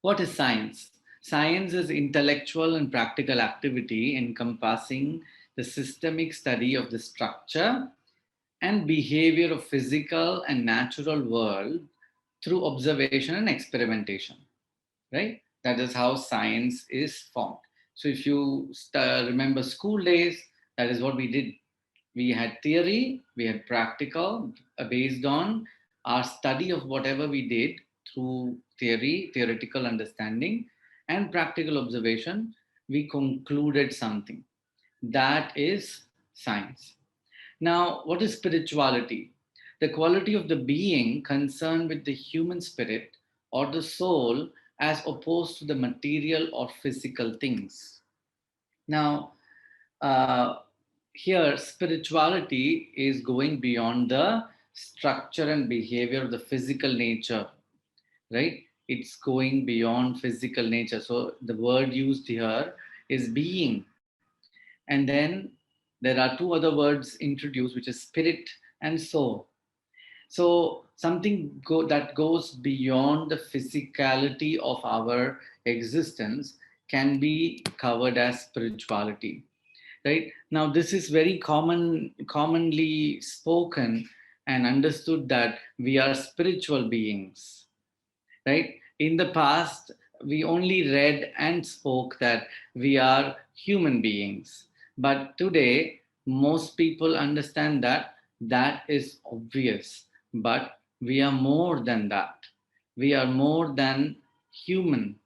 What is science? Science is intellectual and practical activity encompassing the systemic study of the structure and behavior of physical and natural world through observation and experimentation, right? That is how science is formed. So if you remember school days, that is what we did. We had theory, we had practical, based on our study of whatever we did through theory, theoretical understanding, and practical observation, we concluded something. That is science. Now, what is spirituality? The quality of the being concerned with the human spirit or the soul as opposed to the material or physical things. Now, here, spirituality is going beyond the structure and behavior of the physical nature, right? It's going beyond physical nature. So the word used here is being. And then there are two other words introduced, which is spirit and soul. So something that goes beyond the physicality of our existence can be covered as spirituality. Right now, this is very commonly spoken and understood that we are spiritual beings. Right, in the past we only read and spoke that we are human beings, but today most people understand that that is obvious, but we are more than that. We are more than human.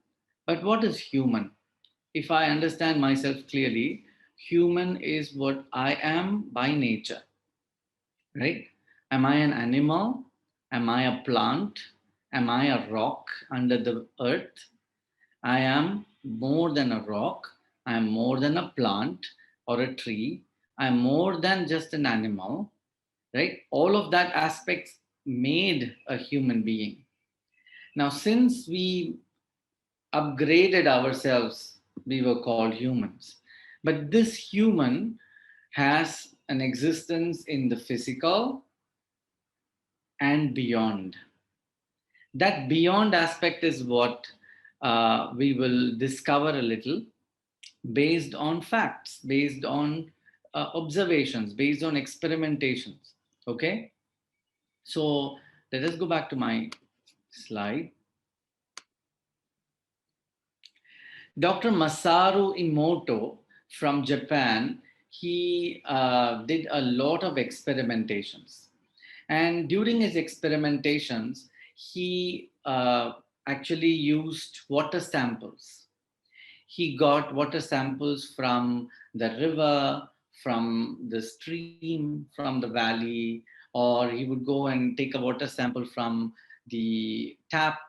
But what is human? If I understand myself clearly, human is what I am by nature. Right? Am I an animal? Am I a plant? Am I a rock under the earth? I am more than a rock. I am more than a plant or a tree. I am more than just an animal, right? All of that aspects made a human being. Now, since we upgraded ourselves, we were called humans. But this human has an existence in the physical and beyond. That beyond aspect is what we will discover a little based on facts, based on observations, based on experimentations. Okay, so let us go back to my slide. Dr. Masaru Emoto from Japan, he did a lot of experimentations. And during his experimentations, he actually used water samples. He got water samples from the river, from the stream, from the valley, or he would go and take a water sample from the tap,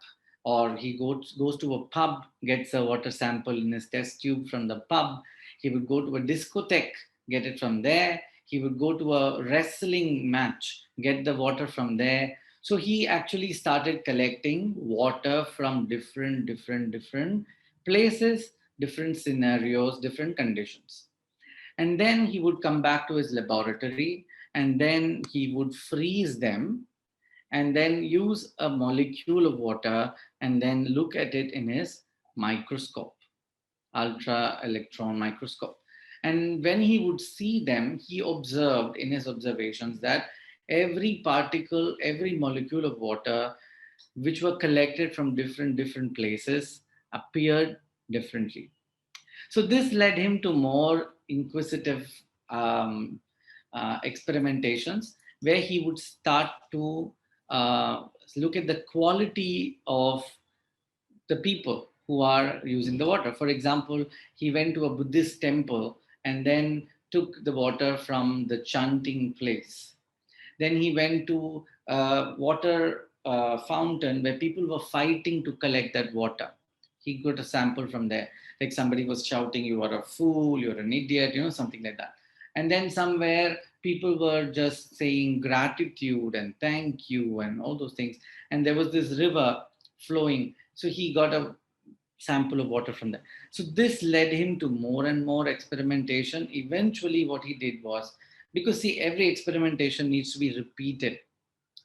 or he goes to a pub, gets a water sample in his test tube from the pub. He would go to a discotheque, get it from there. He would go to a wrestling match, get the water from there. So he actually started collecting water from different places, different scenarios, different conditions. And then he would come back to his laboratory, and then he would freeze them and then use a molecule of water and then look at it in his microscope, ultra electron microscope. And when he would see them, he observed in his observations that every particle, every molecule of water which were collected from different places appeared differently. So this led him to more inquisitive experimentations, where he would start to look at the quality of the people who are using the water. For example, he went to a Buddhist temple and then took the water from the chanting place. Then he went to a water fountain where people were fighting to collect that water. He got a sample from there. Like somebody was shouting, "You are a fool, you're an idiot," something like that. And then somewhere people were just saying gratitude and thank you and all those things. And there was this river flowing. So he got a sample of water from there. So this led him to more and more experimentation. Eventually, what he did was, because see, every experimentation needs to be repeated,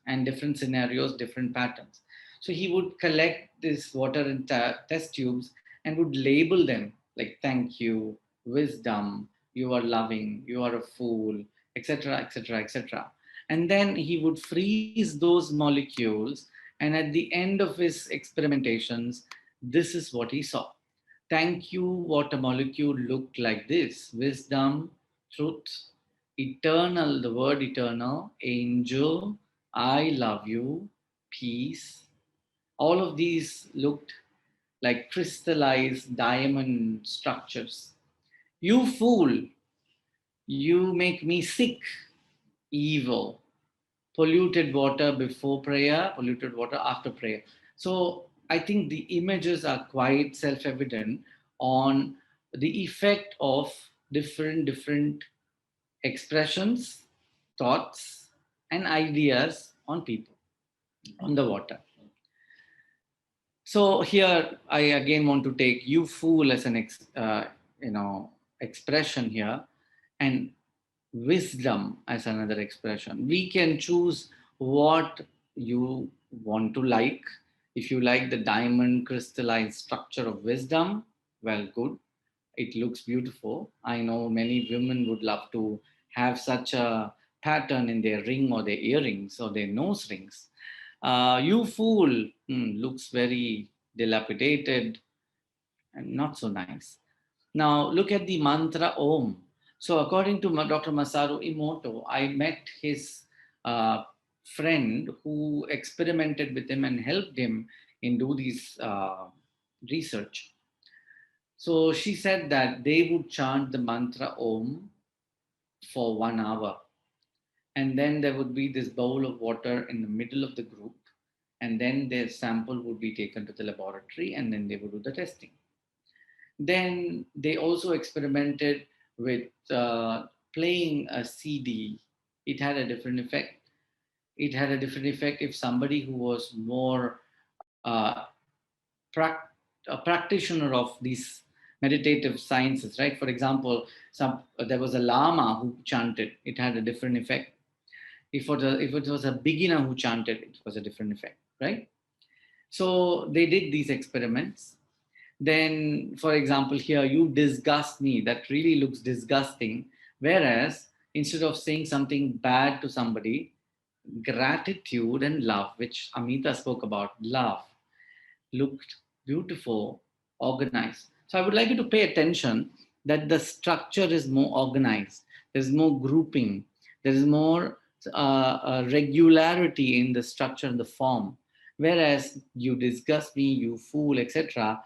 and different scenarios, different patterns. So he would collect this water in test tubes and would label them like thank you, wisdom, you are loving, you are a fool, etc., etc., etc. And then he would freeze those molecules, and at the end of his experimentations, this is what he saw. Thank you water molecule looked like this: wisdom, truth, eternal, the word eternal, angel, I love you, peace. All of these looked like crystallized diamond structures. You fool, you make me sick, evil, polluted water before prayer, polluted water after prayer. So I think the images are quite self-evident on the effect of different expressions, thoughts, and ideas on people, on the water. So here I again want to take "you fool" as an expression here, and wisdom as another expression. We can choose what you want to like. If you like the diamond crystalline structure of wisdom, well, good. It looks beautiful. I know many women would love to have such a pattern in their ring or their earrings or their nose rings. You fool, looks very dilapidated and not so nice. Now look at the mantra Om. So according to Dr. Masaru Emoto, I met his uh, friend who experimented with him and helped him in do these research. So she said that they would chant the mantra Om for 1 hour. And then there would be this bowl of water in the middle of the group. And then their sample would be taken to the laboratory and then they would do the testing. Then they also experimented with playing a CD. It had a different effect. It had a different effect if somebody who was more a practitioner of these meditative sciences, right? For example, there was a lama who chanted. It had a different effect. If it was a beginner who chanted, it was a different effect, right? So they did these experiments. Then, for example, here, you disgust me. That really looks disgusting. Whereas instead of saying something bad to somebody, gratitude and love, which Amita spoke about, love, looked beautiful, organized. So I would like you to pay attention that the structure is more organized. There's more grouping. There is more regularity in the structure and the form. Whereas you disgust me, you fool, etc.,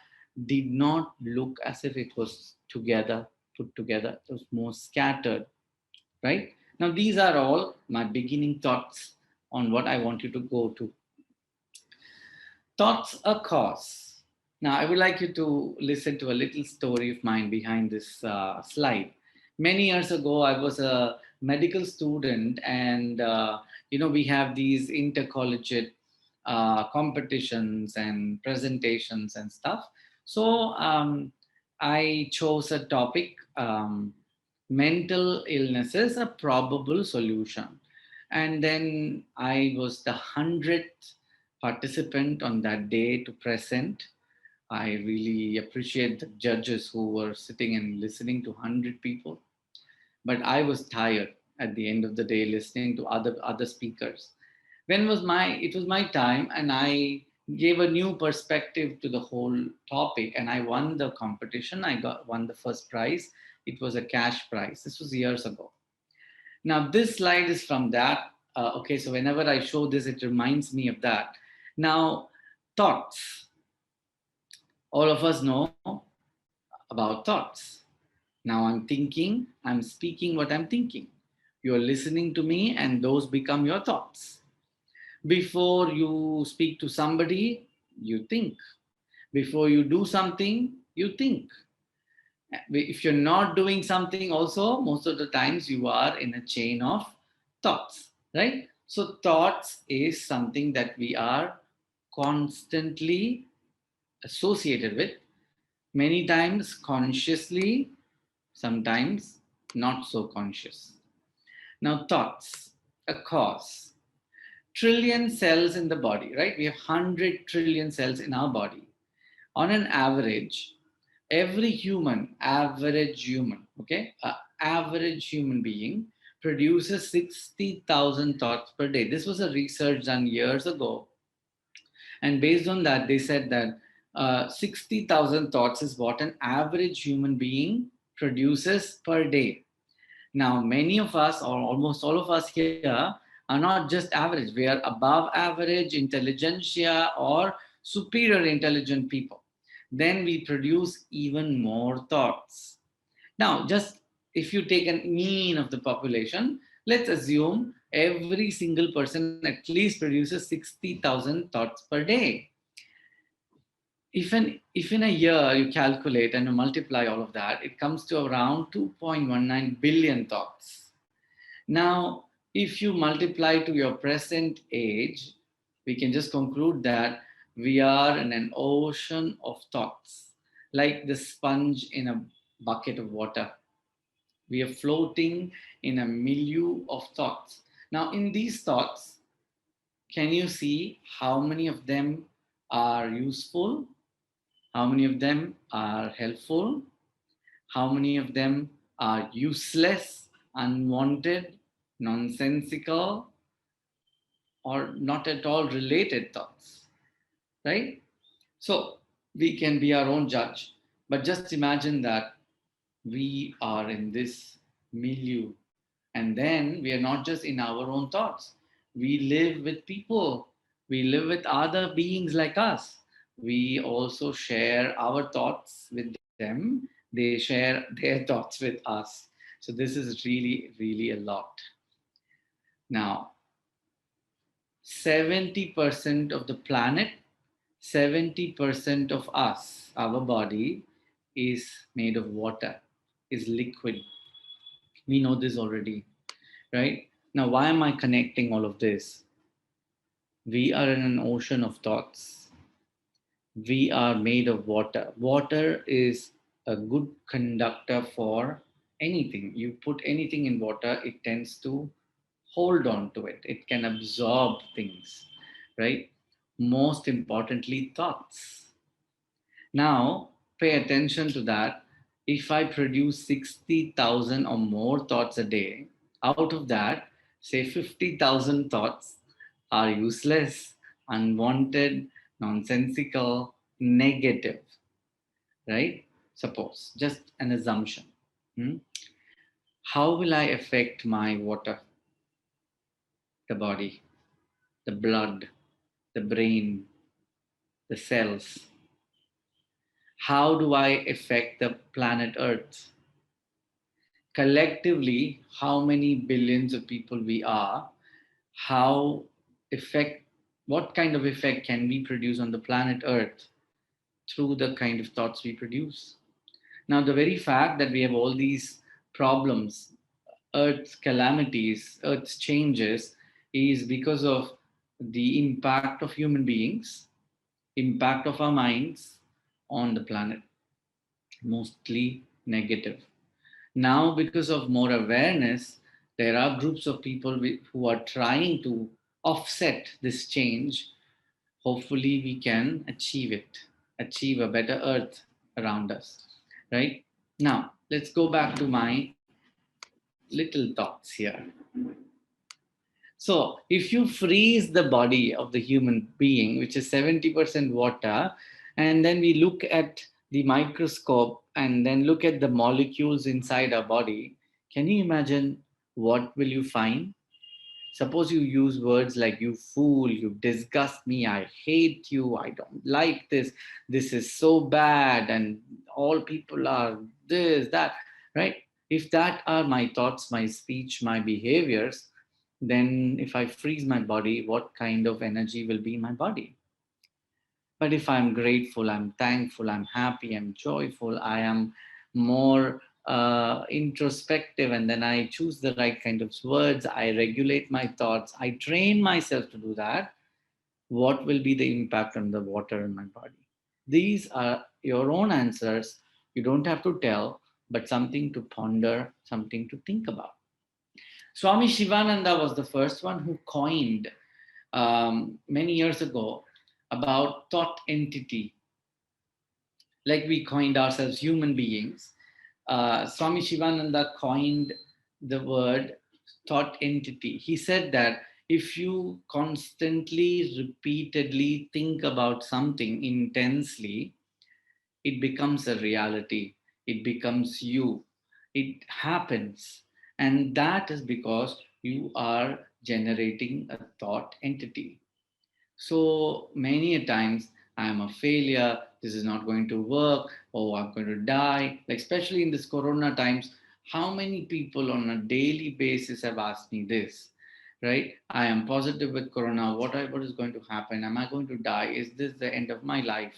did not look as if it was together, put together. It was more scattered, right? Now, these are all my beginning thoughts on what I want you to go to. Thoughts a cause. Now, I would like you to listen to a little story of mine behind this slide. Many years ago, I was a medical student, and we have these intercollegiate competitions and presentations and stuff. So I chose a topic, mental illnesses, a probable solution. And then I was the 100th participant on that day to present. I really appreciate the judges who were sitting and listening to 100 people. But I was tired at the end of the day listening to other speakers. It was my time, and I gave a new perspective to the whole topic, and I won the competition. Won the first prize. It was a cash prize. This was years ago. Now this slide is from that. Okay, so whenever I show this, it reminds me of that. Now, thoughts. All of us know about thoughts. Now I'm thinking, I'm speaking what I'm thinking. You're listening to me, and those become your thoughts. Before you speak to somebody, you think. Before you do something, you think. If you're not doing something also, most of the times you are in a chain of thoughts, right? So thoughts is something that we are constantly associated with, many times consciously, sometimes not so conscious. Now, thoughts, a cause. Trillion cells in the body, right? We have 100 trillion cells in our body. On an average, every average human being produces 60,000 thoughts per day. This was a research done years ago. And based on that, they said that 60,000 thoughts is what an average human being produces per day. Now, many of us, or almost all of us here, are not just average. We are above average, intelligentsia, or superior intelligent people. Then we produce even more thoughts. Now, just if you take a mean of the population, let's assume every single person at least produces 60,000 thoughts per day. If in a year you calculate and you multiply all of that, it comes to around 2.19 billion thoughts. Now, if you multiply to your present age, we can just conclude that We are in an ocean of thoughts, like the sponge in a bucket of water. We are floating in a milieu of thoughts. Now, in these thoughts, can you see how many of them are useful? How many of them are helpful? How many of them are useless, unwanted, nonsensical, or not at all related thoughts, right? So we can be our own judge, but just imagine that we are in this milieu, and then we are not just in our own thoughts. We live with people, we live with other beings like us. We also share our thoughts with them, they share their thoughts with us. So this is really, really a lot. Now, 70% of the planet, 70% of us, our body, is made of water, is liquid. We know this already, right? Now, why am I connecting all of this? We are in an ocean of thoughts. We are made of water. Water is a good conductor for anything. You put anything in water, it tends to hold on to it. It can absorb things, right? Most importantly, thoughts. Now, pay attention to that. If I produce 60,000 or more thoughts a day, out of that, say 50,000 thoughts are useless, unwanted, nonsensical, negative, right? Suppose, just an assumption. Hmm? How will I affect my water, the body, the blood, the brain, the cells? How do I affect the planet Earth? Collectively, how many billions of people we are, how effect, what kind of effect can we produce on the planet Earth through the kind of thoughts we produce? Now, the very fact that we have all these problems, Earth's calamities, Earth's changes, is because of the impact of human beings, impact of our minds on the planet, mostly negative. Now, because of more awareness, there are groups of people who are trying to offset this change. Hopefully, we can achieve it, achieve a better earth around us, right? Now, let's go back to my little thoughts here. So, if you freeze the body of the human being, which is 70% water, and then we look at the microscope and then look at the molecules inside our body, can you imagine what will you find? Suppose you use words like you fool, you disgust me, I hate you, I don't like this is so bad, and all people are this, that, right? If that are my thoughts, my speech, my behaviors, then if I freeze my body, what kind of energy will be in my body? But if I'm grateful, I'm thankful, I'm happy, I'm joyful, I am more introspective, and then I choose the right kind of words, I regulate my thoughts, I train myself to do that, what will be the impact on the water in my body? These are your own answers. You don't have to tell, but something to ponder, something to think about. Swami Shivananda was the first one who coined many years ago about thought entity, like we coined ourselves human beings. Swami Shivananda coined the word thought entity. He said that if you constantly, repeatedly think about something intensely, it becomes a reality. It becomes you. It happens. And that is because you are generating a thought entity. So many a times I am a failure, this is not going to work, oh, I'm going to die. Like, especially in this corona times, how many people on a daily basis have asked me this, right? I am positive with corona. What is going to happen? Am I going to die? Is this the end of my life?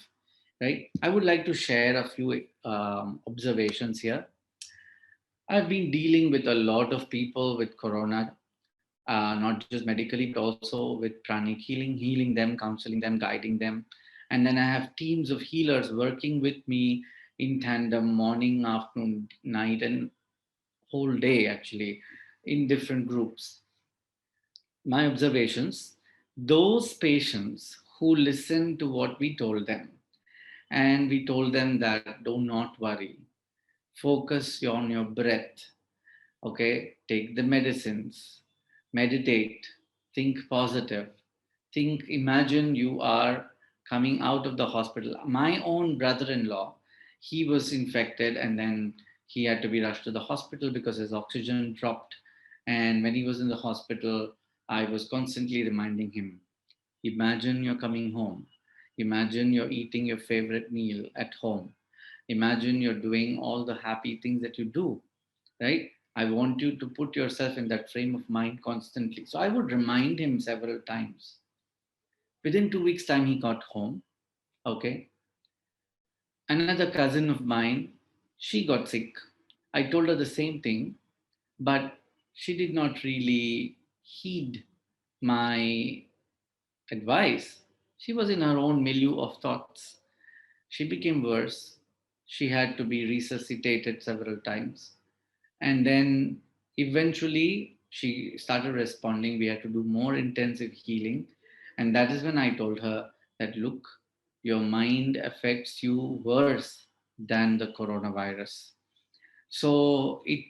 Right? I would like to share a few observations here. I've been dealing with a lot of people with corona, not just medically, but also with pranic healing, healing them, counseling them, guiding them. And then I have teams of healers working with me in tandem, morning, afternoon, night, and whole day actually, in different groups. My observations, those patients who listened to what we told them, and we told them that do not worry, focus on your breath, okay, take the medicines, meditate, think positive, think, imagine you are coming out of the hospital. My own brother-in-law, he was infected and then he had to be rushed to the hospital because his oxygen dropped. And when he was in the hospital, I was constantly reminding him, imagine you're coming home. Imagine you're eating your favorite meal at home. Imagine you're doing all the happy things that you do, right? I want you to put yourself in that frame of mind constantly. So I would remind him several times. Within 2 weeks' time, he got home. Okay. Another cousin of mine, she got sick. I told her the same thing, but she did not really heed my advice. She was in her own milieu of thoughts. She became worse. She had to be resuscitated several times. And then eventually she started responding. We had to do more intensive healing. And that is when I told her that, look, your mind affects you worse than the coronavirus. So it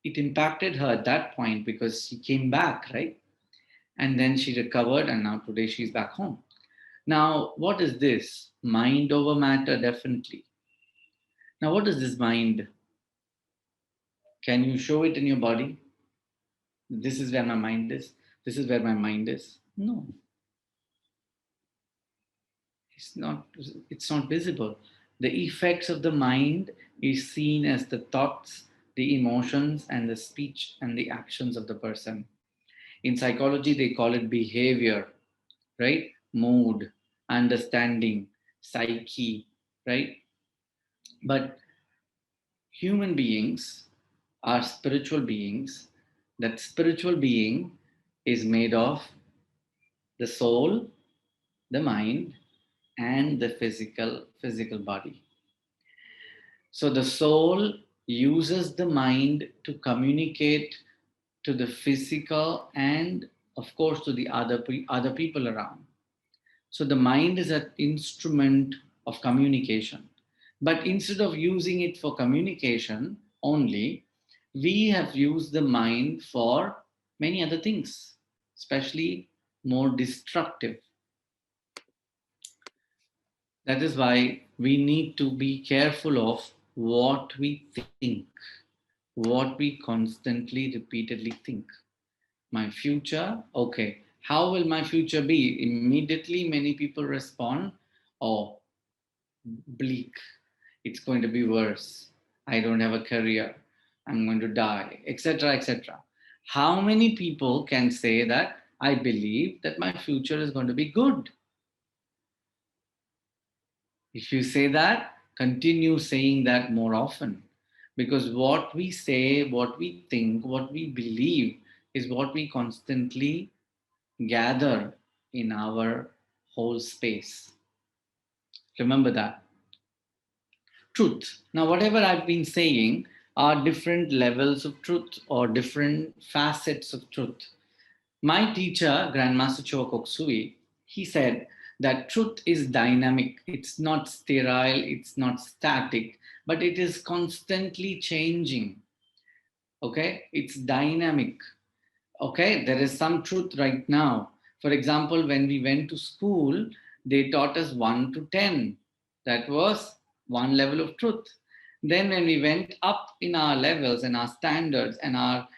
impacted her at that point because she came back, right? And then she recovered, and now today she's back home. Now, what is this? Mind over matter, definitely. Now, what is this mind? Can you show it in your body? This is where my mind is. This is where my mind is. No, it's not visible. The effects of the mind is seen as the thoughts, the emotions, and the speech and the actions of the person. In psychology, they call it behavior, right? Mood, understanding, psyche, right? But human beings are spiritual beings. That spiritual being is made of the soul, the mind, and the physical body. So the soul uses the mind to communicate to the physical and of course to the other people around. So the mind is an instrument of communication. But instead of using it for communication only, we have used the mind for many other things, especially more destructive. That is why we need to be careful of what we think, what we constantly, repeatedly think. My future, okay. How will my future be? Immediately, many people respond, oh, bleak. It's going to be worse. I don't have a career. I'm going to die, etc., etc. How many people can say that I believe that my future is going to be good? If you say that, continue saying that more often. Because what we say, what we think, what we believe is what we constantly gather in our whole space. Remember that. Truth. Now, whatever I've been saying are different levels of truth or different facets of truth. My teacher, Grandmaster Chokoksui, he said that truth is dynamic. It's not sterile, it's not static, but it is constantly changing. Okay? It's dynamic. Okay? There is some truth right now. For example, when we went to school, they taught us 1 to 10. That was one level of truth. Then when we went up in our levels and our standards and our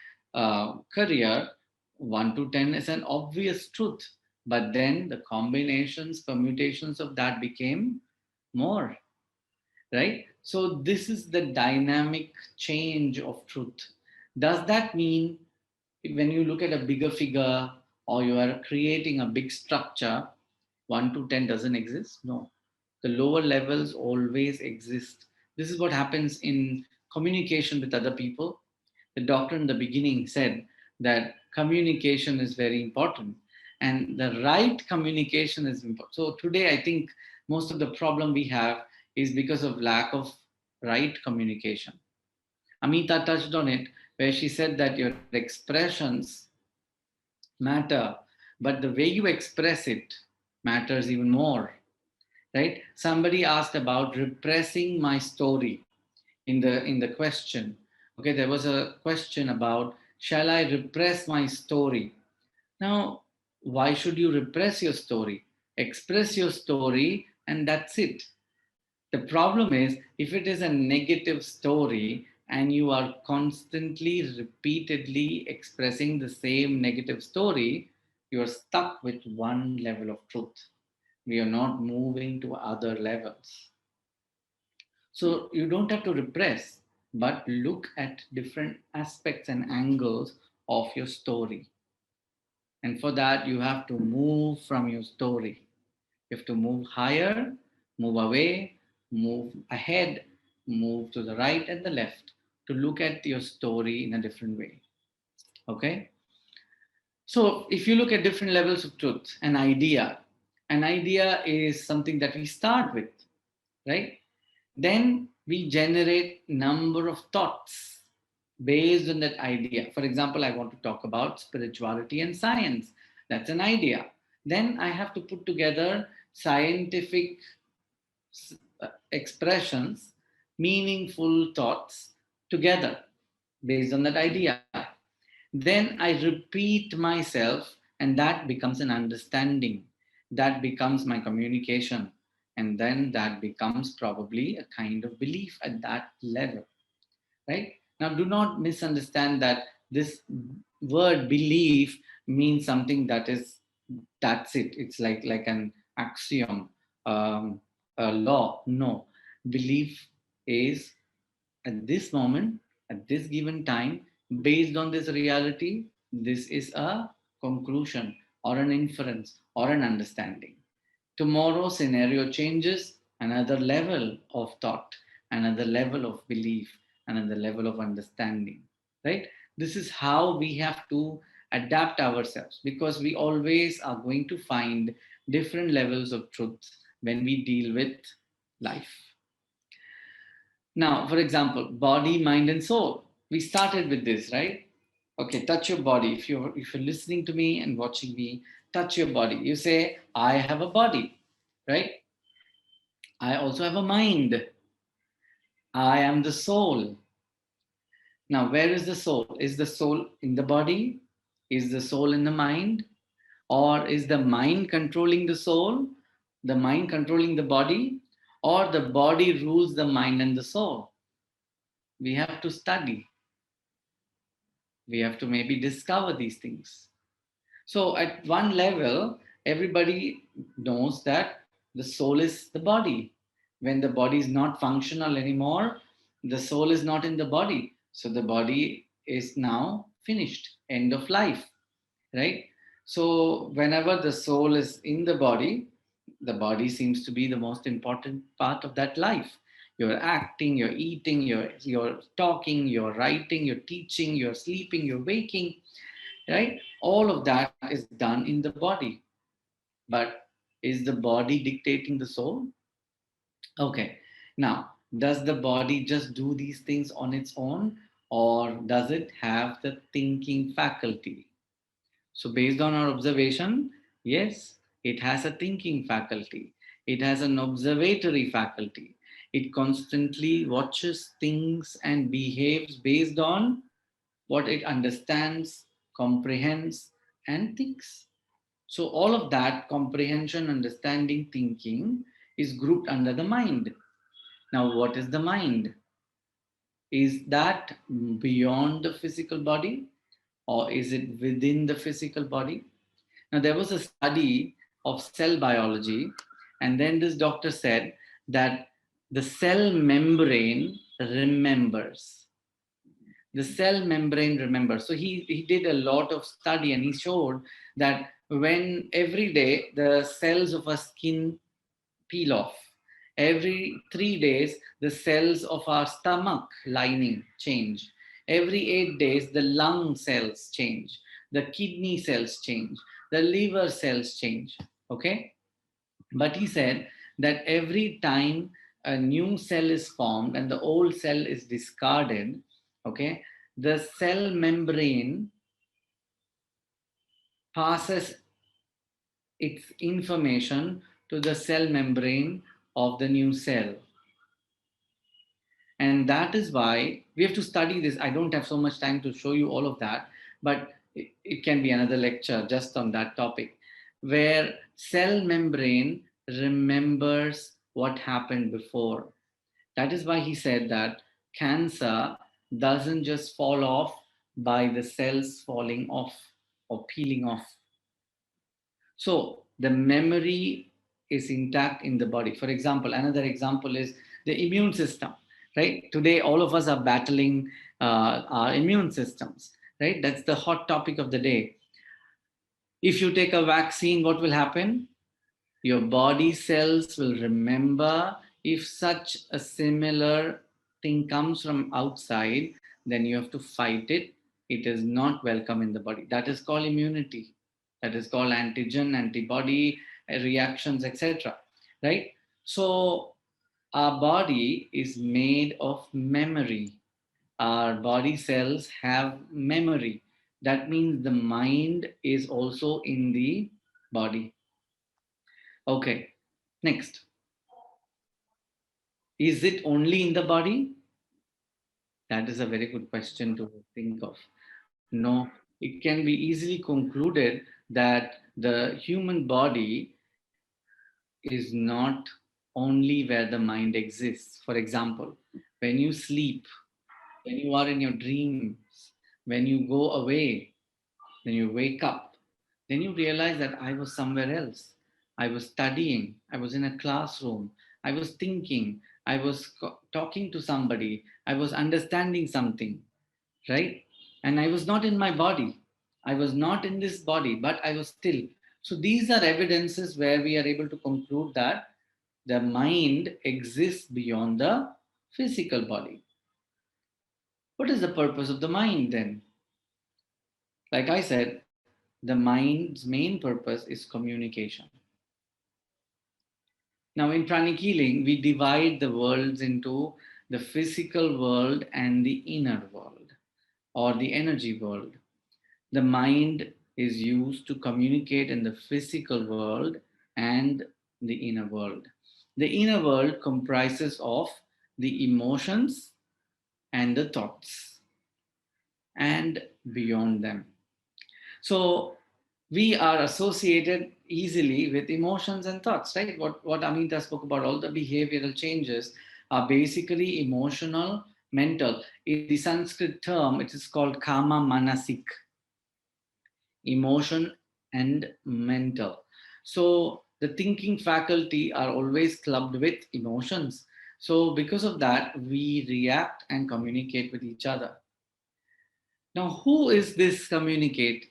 career, 1 to 10 is an obvious truth. But then the combinations, permutations of that became more, right? So this is the dynamic change of truth. Does that mean when you look at a bigger figure or you are creating a big structure, 1 to 10 doesn't exist? No. The lower levels always exist. This is what happens in communication with other people. The doctor in the beginning said that communication is very important and the right communication is important. So today I think most of the problem we have is because of lack of right communication. Amita touched on it, where she said that your expressions matter, but the way you express it matters even more, right? Somebody asked about repressing my story in the question. Okay, there was a question about, shall I repress my story? Now, why should you repress your story? Express your story and that's it. The problem is, if it is a negative story and you are constantly, repeatedly expressing the same negative story, you are stuck with one level of truth. We are not moving to other levels. So you don't have to repress, but look at different aspects and angles of your story. And for that, you have to move from your story. You have to move higher, move away, move ahead, move to the right and the left to look at your story in a different way. Okay? So if you look at different levels of truth, an idea is something that we start with, right? Then we generate number of thoughts based on that idea. For example, I want to talk about spirituality and science. That's an idea. Then I have to put together scientific expressions, meaningful thoughts together based on that idea. Then I repeat myself, and that becomes an understanding. That becomes my communication. And then that becomes probably a kind of belief at that level, right? Now, do not misunderstand that this word belief means something that is, that's it. It's like an axiom, a law. No, belief is at this moment, at this given time, based on this reality, this is a conclusion or an inference or an understanding. Tomorrow, scenario changes, another level of thought, another level of belief, another level of understanding, right? This is how we have to adapt ourselves, because we always are going to find different levels of truth when we deal with life. Now, for example, body, mind, and soul. We started with this, right? Okay, touch your body. If you're listening to me and watching me, touch your body. You say, I have a body, right? I also have a mind. I am the soul. Now, where is the soul? Is the soul in the body? Is the soul in the mind? Or is the mind controlling the soul? The mind controlling the body? Or the body rules the mind and the soul? We have to study. We have to maybe discover these things. So at one level, everybody knows that the soul is the body. When the body is not functional anymore, the soul is not in the body. So the body is now finished, end of life, right? So whenever the soul is in the body seems to be the most important part of that life. You're acting, you're eating, you're talking, you're writing, you're teaching, you're sleeping, you're waking, right? All of that is done in the body. But is the body dictating the soul? Okay. Now, does the body just do these things on its own, or does it have the thinking faculty? So based on our observation, yes, it has a thinking faculty. It has an observatory faculty. It constantly watches things and behaves based on what it understands, comprehends, and thinks. So all of that comprehension, understanding, thinking is grouped under the mind. Now, what is the mind? Is that beyond the physical body, or is it within the physical body? Now, there was a study of cell biology, and then this doctor said that the cell membrane remembers. The cell membrane remembers. So he did a lot of study, and he showed that when every day the cells of our skin peel off, every 3 days the cells of our stomach lining change. Every 8 days the lung cells change, the kidney cells change, the liver cells change. Okay, but he said that every time a new cell is formed and the old cell is discarded, okay, the cell membrane passes its information to the cell membrane of the new cell. And that is why we have to study this. I don't have so much time to show you all of that, but it can be another lecture just on that topic, where cell membrane remembers what happened before. That is why he said that cancer doesn't just fall off by the cells falling off or peeling off. So the memory is intact in the body. For example, another example is the immune system, right? Today, all of us are battling our immune systems, right? That's the hot topic of the day. If you take a vaccine, what will happen? Your body cells will remember. If such a similar thing comes from outside, then you have to fight it. It is not welcome in the body. That is called immunity. That is called antigen, antibody reactions, etc. Right? So our body is made of memory. Our body cells have memory. That means the mind is also in the body. Okay, next. Is it only in the body? That is a very good question to think of. No, it can be easily concluded that the human body is not only where the mind exists. For example, when you sleep, when you are in your dreams, when you go away, then you wake up, then you realize that I was somewhere else. I was studying, I was in a classroom, I was thinking, I was talking to somebody, I was understanding something, right? And I was not in my body. I was not in this body, but I was still. So these are evidences where we are able to conclude that the mind exists beyond the physical body. What is the purpose of the mind then? Like I said, the mind's main purpose is communication. Now, in pranic healing, we divide the worlds into the physical world and the inner world, or the energy world. The mind is used to communicate in the physical world and the inner world. The inner world comprises of the emotions and the thoughts and beyond them. So we are associated easily with emotions and thoughts, right? What Amita spoke about, all the behavioral changes are basically emotional, mental. In the Sanskrit term, it is called kama manasik, emotion and mental. So the thinking faculty are always clubbed with emotions. So because of that, we react and communicate with each other. Now, who is this communicated?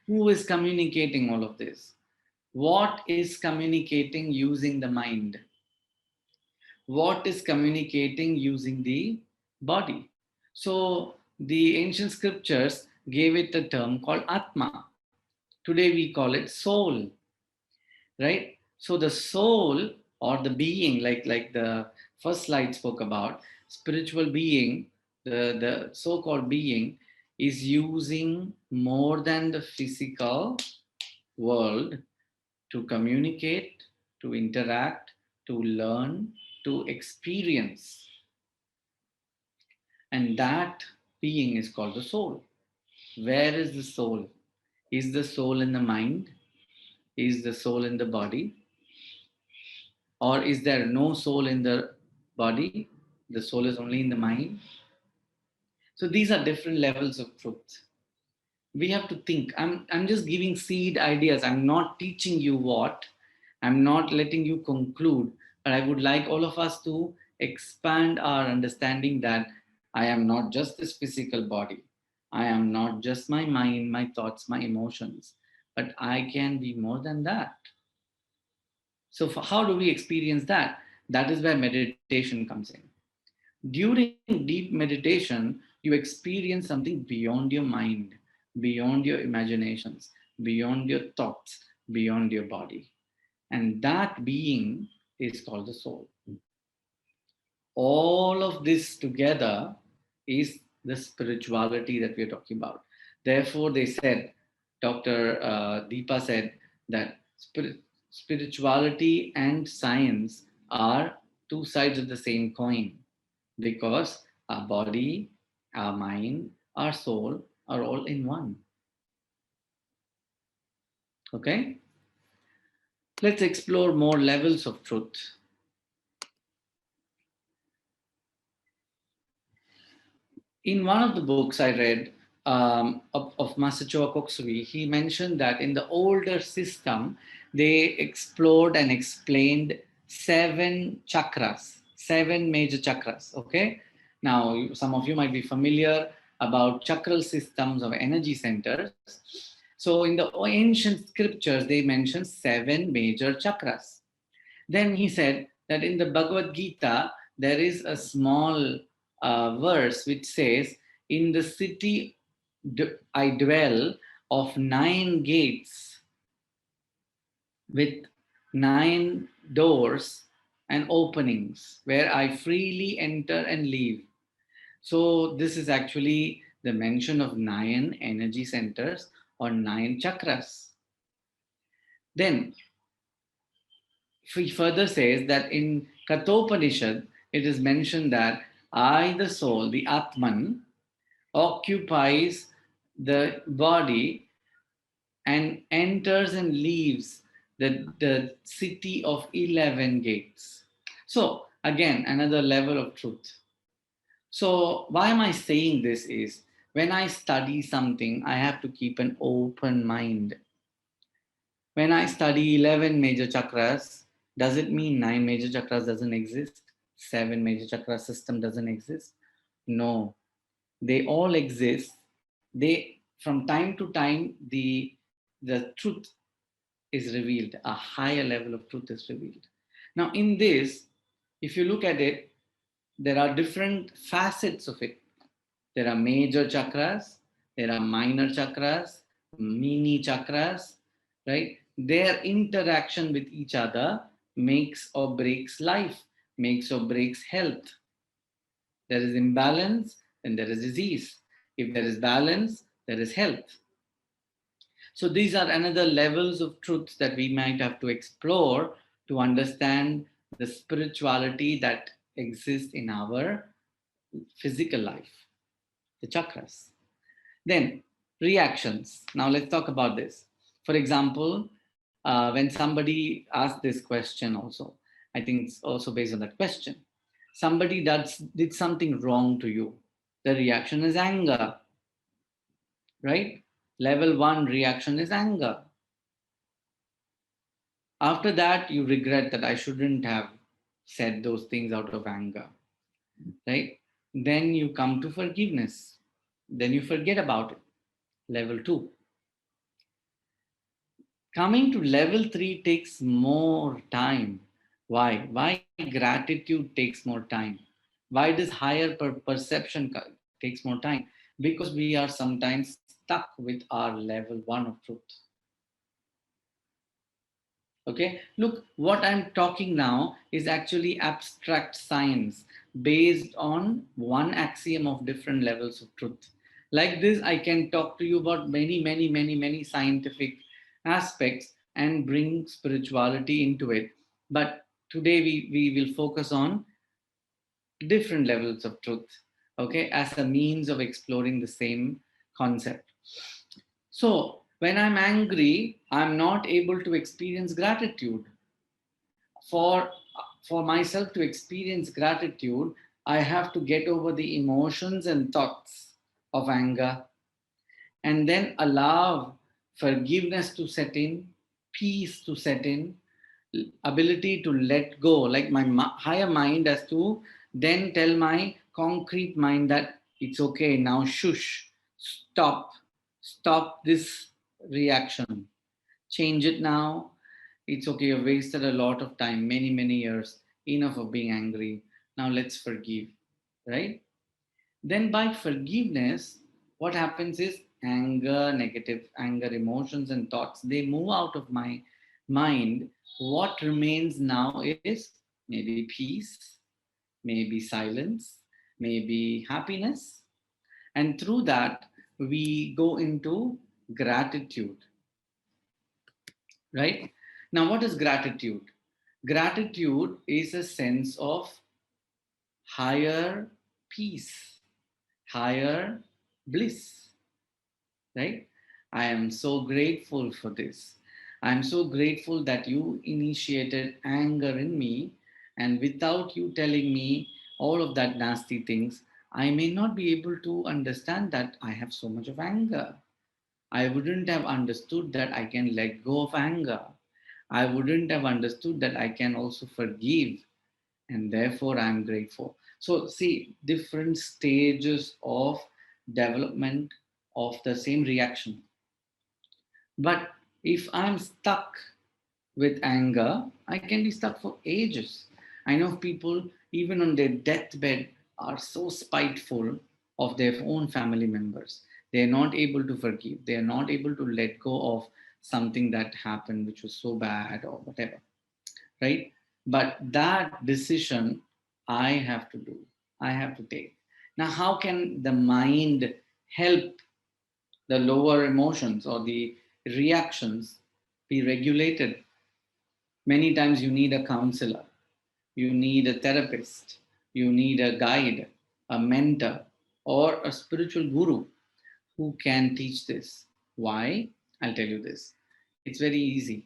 Who is communicating all of this? What is communicating using the mind? What is communicating using the body? So the ancient scriptures gave it a term called Atma. Today we call it soul, right? So the soul or the being, like the first slide spoke about, spiritual being, the so-called being is using more than the physical world to communicate, to interact, to learn, to experience. And that being is called the soul. Where is the soul? Is the soul in the mind? Is the soul in the body? Or is there no soul in the body? The soul is only in the mind. So these are different levels of truth. We have to think. I'm just giving seed ideas. I'm not teaching you what. I'm not letting you conclude. But I would like all of us to expand our understanding that I am not just this physical body. I am not just my mind, my thoughts, my emotions. But I can be more than that. So how do we experience that? That is where meditation comes in. During deep meditation, you experience something beyond your mind, beyond your imaginations, beyond your thoughts, beyond your body. And that being is called the soul. All of this together is the spirituality that we're talking about. Therefore, they said, Dr. Deepa said that spirituality and science are two sides of the same coin, because our body, our mind, our soul are all in one. Okay? Let's explore more levels of truth. In one of the books I read of Masacho Koksui, he mentioned that in the older system, they explored and explained 7 chakras, 7 major chakras. Okay. Now, some of you might be familiar about chakral systems of energy centers. So in the ancient scriptures, they mentioned 7 major chakras. Then he said that in the Bhagavad Gita, there is a small verse which says, in the city I dwell of 9 gates with 9 doors and openings where I freely enter and leave. So this is actually the mention of 9 energy centers or 9 chakras. Then he further says that in Kathopanishad, it is mentioned that I, the soul, the Atman, occupies the body and enters and leaves the city of 11 gates. So again, another level of truth. So why am I saying this is, when I study something, I have to keep an open mind. When I study 11 major chakras, does it mean 9 major chakras doesn't exist? 7 major chakra system doesn't exist? No, they all exist. They, from time to time, the truth is revealed. A higher level of truth is revealed. Now, in this, if you look at it, there are different facets of it. There are major chakras, there are minor chakras, mini chakras, right? Their interaction with each other makes or breaks life, makes or breaks health. There is imbalance, then there is disease. If there is balance, there is health. So these are another levels of truths that we might have to explore to understand the spirituality that exists in our physical life, the chakras. Then reactions. Now let's talk about this. For example, when somebody asks this question also, I think it's also based on that question. Somebody did something wrong to you. The reaction is anger, right? Level 1 reaction is anger. After that, you regret that I shouldn't have said those things out of anger, right? Then you come to forgiveness. Then you forget about it. Level 2. Coming to level 3 takes more time. Why? Why gratitude takes more time? Why does higher perception takes more time? Because we are sometimes stuck with our level 1 of truth. Okay, look, what I'm talking now is actually abstract science based on one axiom of different levels of truth. Like this, I can talk to you about many scientific aspects and bring spirituality into it. But today we will focus on different levels of truth, okay, as a means of exploring the same concept. So when I'm angry, I'm not able to experience gratitude. For myself to experience gratitude, I have to get over the emotions and thoughts of anger and then allow forgiveness to set in, peace to set in, ability to let go, like my higher mind has to then tell my concrete mind that it's okay, now shush, stop this reaction, change it now. It's okay, you've wasted a lot of time, many years, enough of being angry. Now let's forgive, right? Then by forgiveness, what happens is anger, negative anger, emotions and thoughts, they move out of my mind What remains now is maybe peace, maybe silence, maybe happiness. And through that, we go into gratitude, right? Now, what is gratitude? Gratitude is a sense of higher peace, higher bliss, right? I am so grateful for this. I'm so grateful that you initiated anger in me, and without you telling me all of that nasty things, I may not be able to understand that I have so much of anger. I wouldn't have understood that I can let go of anger. I wouldn't have understood that I can also forgive, and therefore I'm grateful. So, see, different stages of development of the same reaction. But if I'm stuck with anger, I can be stuck for ages. I know people, even on their deathbed, are so spiteful of their own family members. They're not able to forgive. They're not able to let go of something that happened, which was so bad or whatever, right? But that decision I have to do, I have to take. Now, how can the mind help the lower emotions or the reactions be regulated? Many times you need a counselor, you need a therapist, you need a guide, a mentor, or a spiritual guru who can teach this. Why? I'll tell you this. It's very easy.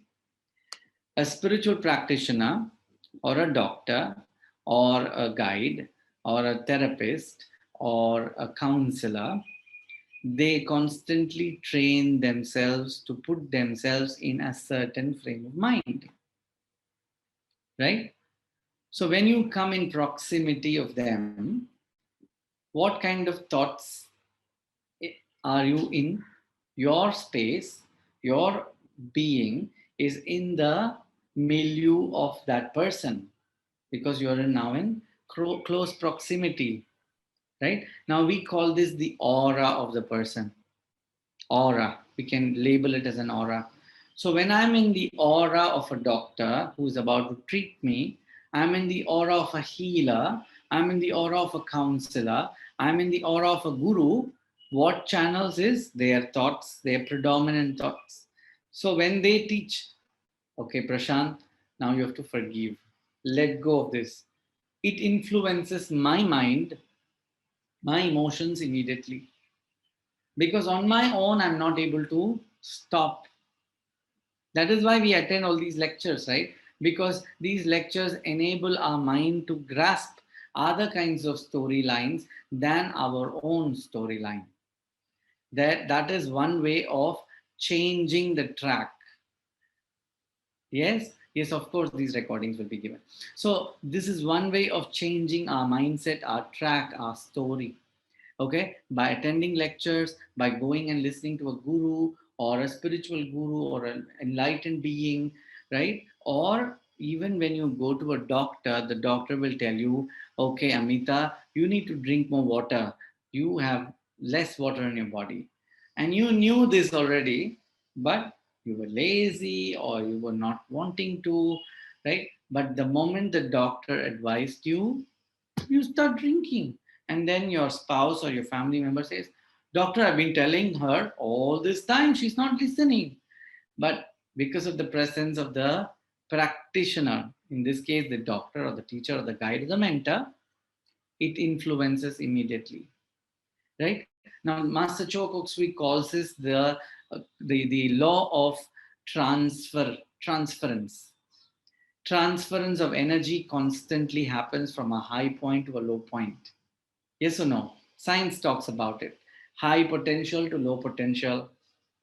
A spiritual practitioner or a doctor or a guide or a therapist or a counselor, they constantly train themselves to put themselves in a certain frame of mind, right? So when you come in proximity of them, what kind of thoughts are you in? Your space, your being is in the milieu of that person, because you're now in close proximity, right? Now we call this the aura of the person. Aura, we can label it as an aura. So when I'm in the aura of a doctor who's about to treat me, I'm in the aura of a healer, I'm in the aura of a counselor, I'm in the aura of a guru. What channels is their thoughts, their predominant thoughts. So when they teach, okay, Prashant, now you have to forgive, let go of this, it influences my mind, my emotions immediately. Because on my own, I'm not able to stop. That is why we attend all these lectures, right? Because these lectures enable our mind to grasp other kinds of storylines than our own storyline. That is one way of changing the track. Yes, of course, these recordings will be given. So, this is one way of changing our mindset, our track, our story. Okay, by attending lectures, by going and listening to a guru or a spiritual guru or an enlightened being, right? Or even when you go to a doctor, the doctor will tell you, okay, Amita, you need to drink more water. You have less water in your body. And you knew this already, but you were lazy or you were not wanting to, right? But the moment the doctor advised you, you start drinking. And then your spouse or your family member says, Doctor, I've been telling her all this time, she's not listening. But because of the presence of the practitioner, in this case, the doctor or the teacher or the guide or the mentor, it influences immediately, right? Now, Master Chokoksui calls this the law of transference. Transference of energy constantly happens from a high point to a low point. Yes or no? Science talks about it. High potential to low potential.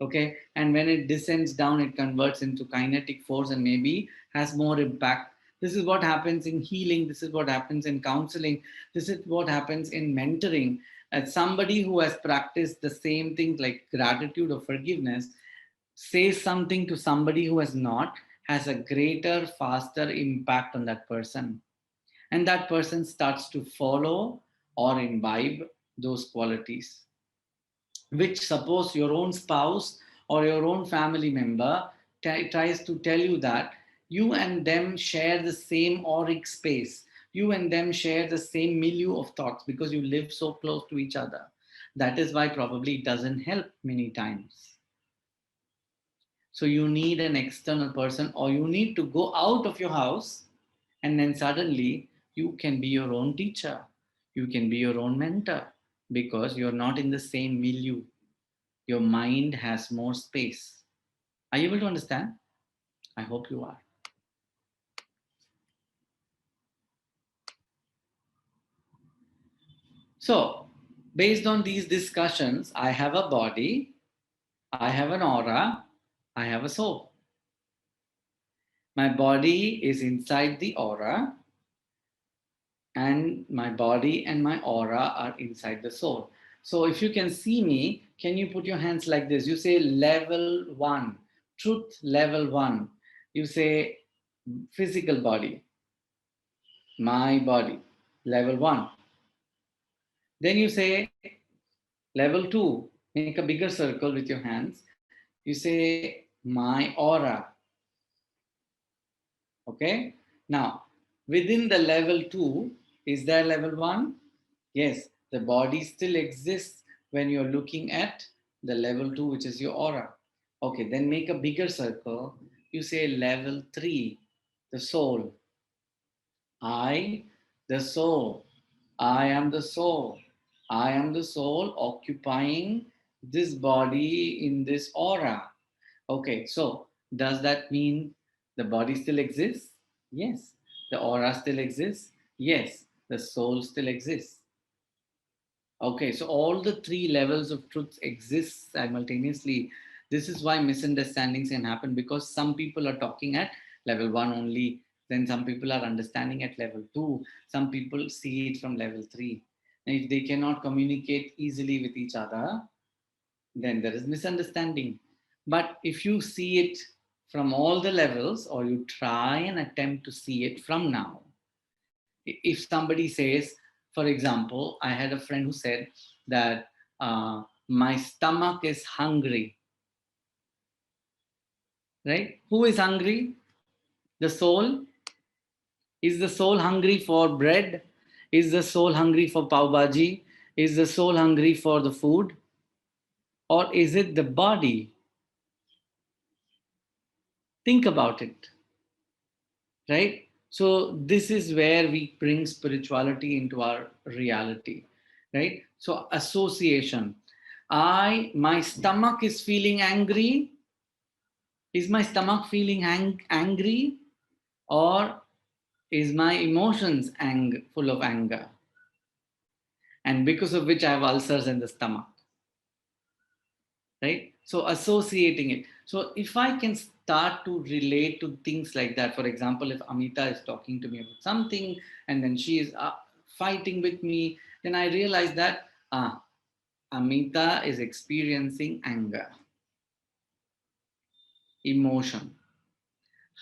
Okay. And when it descends down, it converts into kinetic force and maybe has more impact. This is what happens in healing. This is what happens in counseling. This is what happens in mentoring. As somebody who has practiced the same things like gratitude or forgiveness says something to somebody who has not, has a greater, faster impact on that person. And that person starts to follow or imbibe those qualities, which suppose your own spouse or your own family member tries to tell you that You and them share the same auric space. You and them share the same milieu of thoughts because you live so close to each other. That is why probably it doesn't help many times. So you need an external person, or you need to go out of your house, and then suddenly you can be your own teacher. You can be your own mentor because you're not in the same milieu. Your mind has more space. Are you able to understand? I hope you are. So, based on these discussions, I have a body, I have an aura, I have a soul. My body is inside the aura, and my body and my aura are inside the soul. So, if you can see me, can you put your hands like this? You say level 1, truth level 1. You say physical body, my body, level 1. Then you say level 2, make a bigger circle with your hands. You say my aura. Okay. Now, within the level 2, is there level 1? Yes, the body still exists when you're looking at the level 2, which is your aura. Okay, then make a bigger circle. You say level 3, the soul. I, the soul. I am the soul. I am the soul occupying this body in this aura. Okay, so does that mean the body still exists? Yes. The aura still exists? Yes. The soul still exists. Okay, so all the three levels of truth exist simultaneously. This is why misunderstandings can happen, because some people are talking at level 1 only, then some people are understanding at level 2, some people see it from level 3. And if they cannot communicate easily with each other, then there is misunderstanding. But if you see it from all the levels, or you try and attempt to see it from now, if somebody says, for example, I had a friend who said that my stomach is hungry, right? Who is hungry? The soul. Is the soul hungry for bread? Is the soul hungry for pav bhaji? Is the soul hungry for the food? Or is it the body? Think about it, right? So this is where we bring spirituality into our reality, right? So association. My stomach is feeling angry. Is my stomach feeling angry, or is my emotions full of anger? And because of which I have ulcers in the stomach, right? So associating it. So if I can start to relate to things like that, for example, if Amita is talking to me about something and then she is fighting with me, then I realize that Amita is experiencing anger, emotion.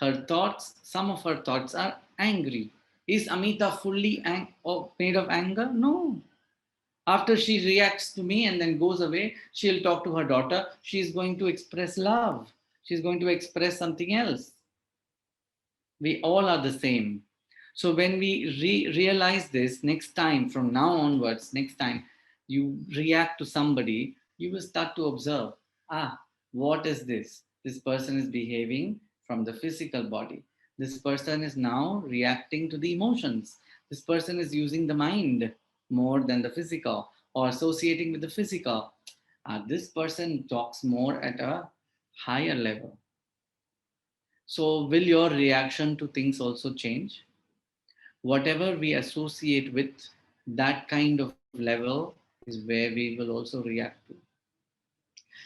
Her thoughts, some of her thoughts are angry. Is Amita fully made of anger? No. After she reacts to me and then goes away, she'll talk to her daughter. She's going to express love. She's going to express something else. We all are the same. So when we realize this, next time, from now onwards, next time you react to somebody, you will start to observe, what is this? This person is behaving from the physical body. This person is now reacting to the emotions. This person is using the mind more than the physical, or associating with the physical. This person talks more at a higher level. So will your reaction to things also change? Whatever we associate with, that kind of level is where we will also react to.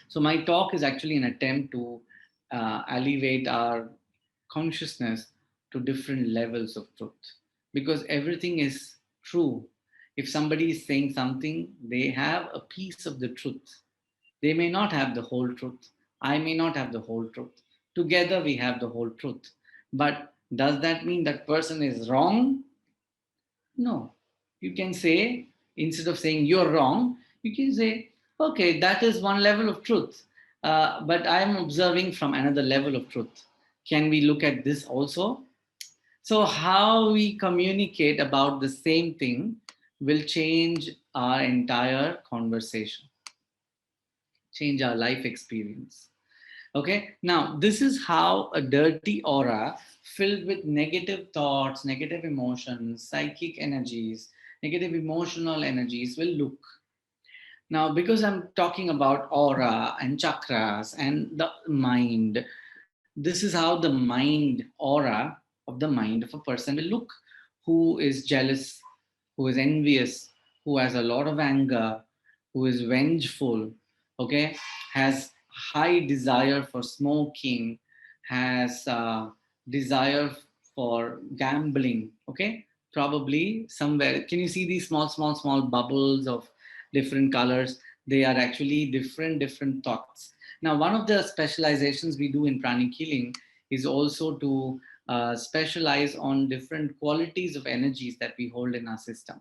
So my talk is actually an attempt to elevate our consciousness to different levels of truth, because everything is true. If somebody is saying something, they have a piece of the truth. They may not have the whole truth. I may not have the whole truth. Together we have the whole truth. But does that mean that person is wrong? No. You can say, instead of saying you're wrong, you can say, okay, that is one level of truth. But I am observing from another level of truth. Can we look at this also? So how we communicate about the same thing will change our entire conversation, change our life experience. Okay, now this is how a dirty aura filled with negative thoughts, negative emotions, psychic energies, negative emotional energies will look. Now, because I'm talking about aura and chakras and the mind, this is how the mind, aura of the mind of a person will look, who is jealous, who is envious, who has a lot of anger, who is vengeful, okay, has high desire for smoking, has desire for gambling, okay, probably somewhere. Can you see these small bubbles of different colors? They are actually different thoughts. Now, one of the specializations we do in pranic healing is also to specialize on different qualities of energies that we hold in our system,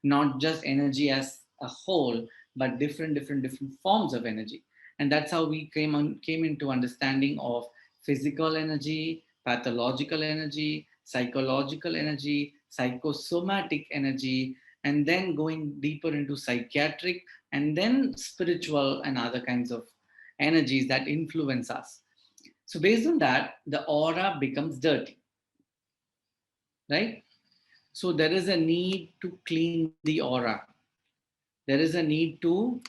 not just energy as a whole, but different forms of energy. And that's how we came into understanding of physical energy, pathological energy, psychological energy, psychosomatic energy, and then going deeper into psychiatric, and then spiritual and other kinds of energies that influence us. So based on that, the aura becomes dirty, right? So there is a need to clean the aura. There is a need to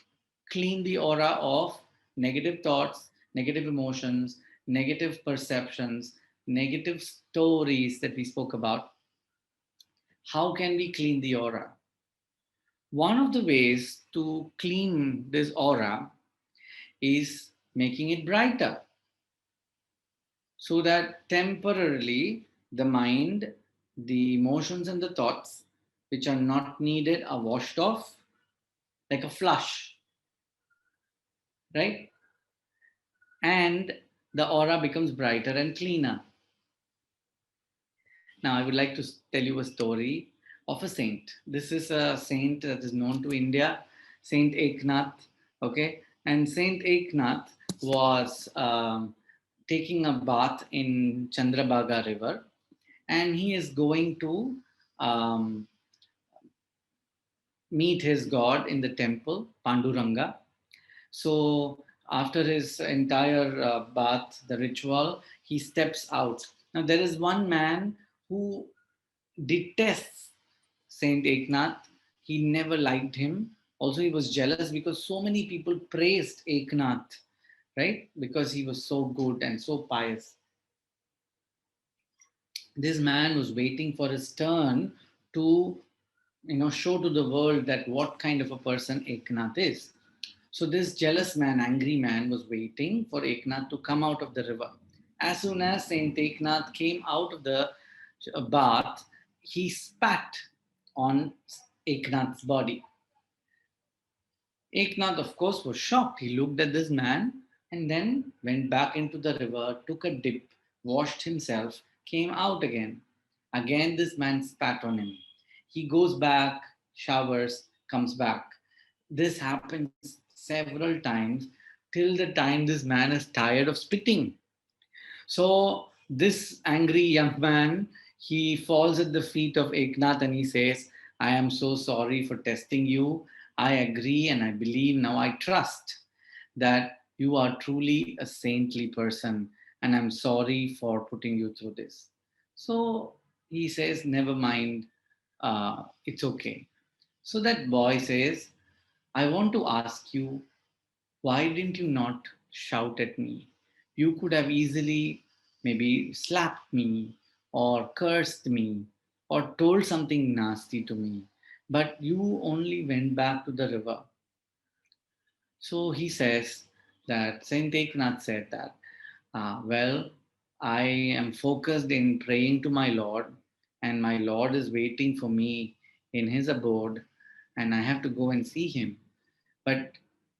clean the aura of negative thoughts, negative emotions, negative perceptions, negative stories that we spoke about. How can we clean the aura? One of the ways to clean this aura is making it brighter, so that temporarily the mind, the emotions, and the thoughts which are not needed are washed off like a flush, right? And the aura becomes brighter and cleaner. Now, I would like to tell you a story of a saint. This is a saint that is known to India, Saint Eknath. Okay, and Saint Eknath was taking a bath in Chandrabhaga River, and he is going to um, meet his god in the temple, Panduranga. So after his entire bath, the ritual, he steps out. Now there is one man who detests Saint Eknath. He never liked him. Also, he was jealous because so many people praised Eknath, right? Because he was so good and so pious. This man was waiting for his turn to, show to the world that what kind of a person Eknath is. So this jealous man, angry man, was waiting for Eknath to come out of the river. As soon as Saint Eknath came out of the bath, he spat on Eknath's body. Eknath, of course, was shocked. He looked at this man and then went back into the river, took a dip, washed himself, came out again. Again, this man spat on him. He goes back, showers, comes back. This happens several times till the time this man is tired of spitting. So this angry young man, he falls at the feet of Eknath and he says, I am so sorry for testing you. I agree and I believe, now I trust that you are truly a saintly person and I'm sorry for putting you through this. So he says, never mind, it's okay. So that boy says, I want to ask you, why didn't you not shout at me? You could have easily maybe slapped me or cursed me or told something nasty to me, but you only went back to the river. So he says that Saint Eknath said that, well, I am focused in praying to my Lord, and my Lord is waiting for me in his abode, and I have to go and see him. But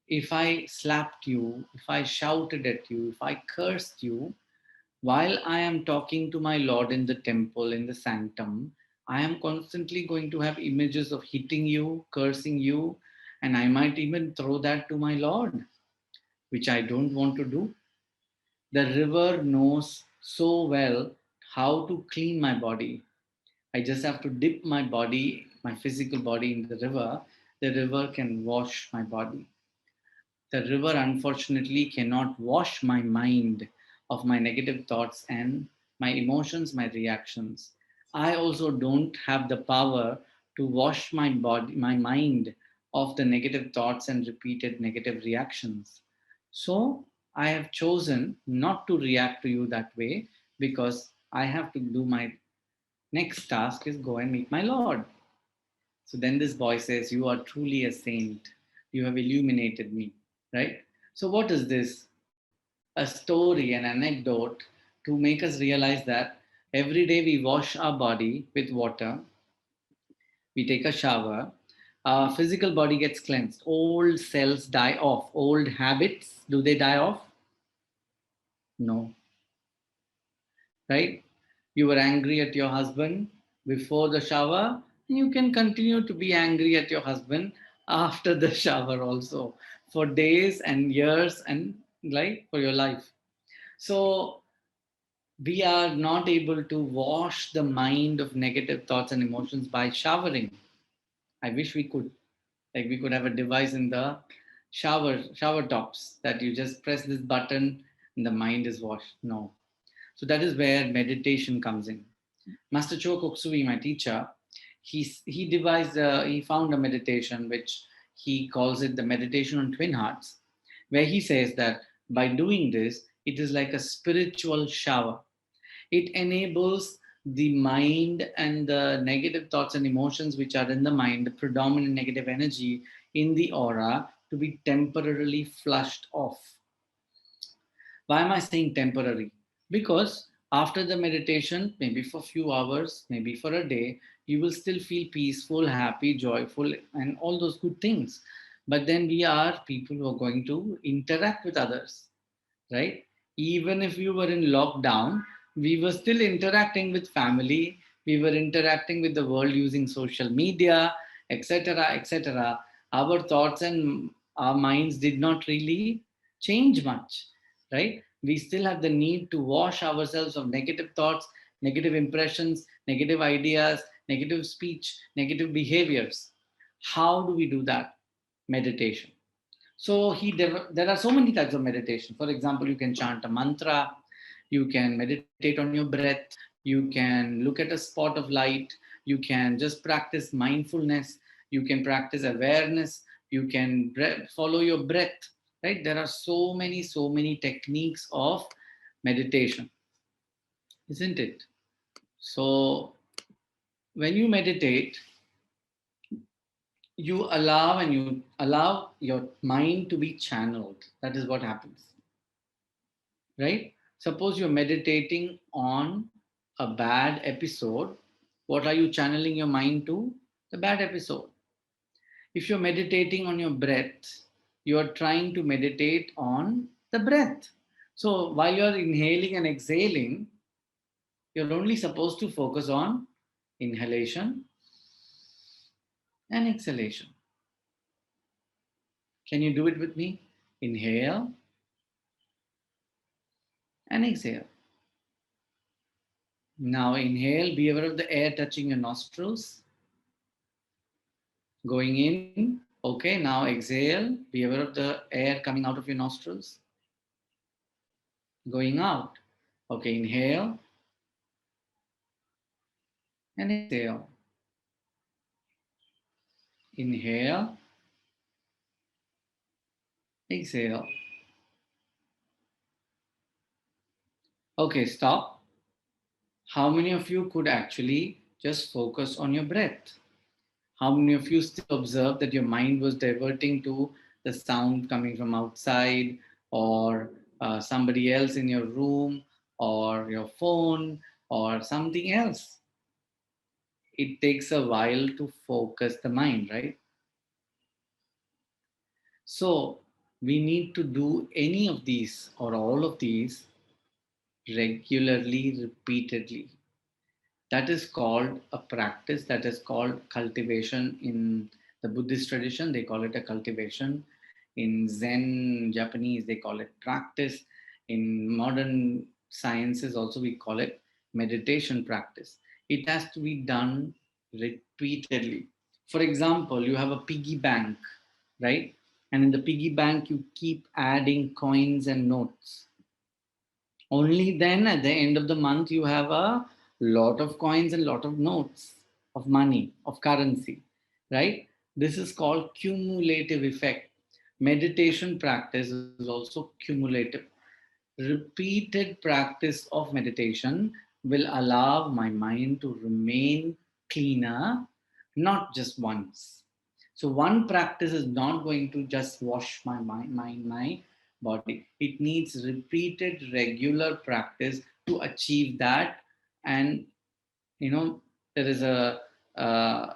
if I slapped you, if I shouted at you, if I cursed you, while I am talking to my Lord in the temple, in the sanctum, I am constantly going to have images of hitting you, cursing you, and I might even throw that to my Lord, which I don't want to do. The river knows so well how to clean my body. I just have to dip my body, my physical body, in the river. The river can wash my body. The river, unfortunately, cannot wash my mind of my negative thoughts and my emotions, my reactions. I also don't have the power to wash my body, my mind of the negative thoughts and repeated negative reactions. So I have chosen not to react to you that way because I have to do my next task is go and meet my Lord. So then this boy says, "You are truly a saint. You have illuminated me," right? So, what is this? A story, an anecdote to make us realize that every day we wash our body with water, we take a shower, our physical body gets cleansed. Old cells die off. Old habits, do they die off? No, right? You were angry at your husband before the shower, and you can continue to be angry at your husband after the shower also for days and years and like for your life. So we are not able to wash the mind of negative thoughts and emotions by showering. I wish we could. Like we could have a device in the shower tops that you just press this button and the mind is washed. No. So that is where meditation comes in. Master Cho Koksui, my teacher, he found a meditation which he calls it the meditation on twin hearts, where he says that by doing this, it is like a spiritual shower. It enables the mind and the negative thoughts and emotions which are in the mind, the predominant negative energy in the aura, to be temporarily flushed off. Why am I saying temporary? Because after the meditation, maybe for a few hours, maybe for a day, you will still feel peaceful, happy, joyful, and all those good things. But then we are people who are going to interact with others, right? Even if you were in lockdown, we were still interacting with family, we were interacting with the world using social media, etc., etc. Our thoughts and our minds did not really change much, right? We still have the need to wash ourselves of negative thoughts, negative impressions, negative ideas, negative speech, negative behaviors. How do we do that? Meditation. So there are so many types of meditation. For example, you can chant a mantra, you can meditate on your breath, you can look at a spot of light, you can just practice mindfulness, you can practice awareness, you can follow your breath, right? There are so many techniques of meditation, isn't it? So when you meditate, you allow your mind to be channeled. That is what happens, right? Suppose you're meditating on a bad episode. What are you channeling your mind to? The bad episode. If you're meditating on your breath, you're trying to meditate on the breath. So while you're inhaling and exhaling, you're only supposed to focus on inhalation and exhalation. Can you do it with me? Inhale and exhale. Now inhale, be aware of the air touching your nostrils. Going in, okay, now exhale, be aware of the air coming out of your nostrils. Going out, okay, inhale and exhale. Inhale, exhale. Okay, stop. How many of you could actually just focus on your breath? How many of you still observe that your mind was diverting to the sound coming from outside, or somebody else in your room, or your phone, or something else? It takes a while to focus the mind, right? So we need to do any of these or all of these regularly, repeatedly. That is called a practice, that is called cultivation. In the Buddhist tradition, they call it a cultivation. In Zen Japanese, they call it practice. In modern sciences also we call it meditation practice. It has to be done repeatedly. For example, you have a piggy bank, right? And in the piggy bank, you keep adding coins and notes. Only then at the end of the month, you have a lot of coins and lot of notes of money, of currency, right? This is called cumulative effect. Meditation practice is also cumulative. Repeated practice of meditation will allow my mind to remain cleaner, not just once. So one practice is not going to just wash my mind, my body. It needs repeated, regular practice to achieve that. And there is a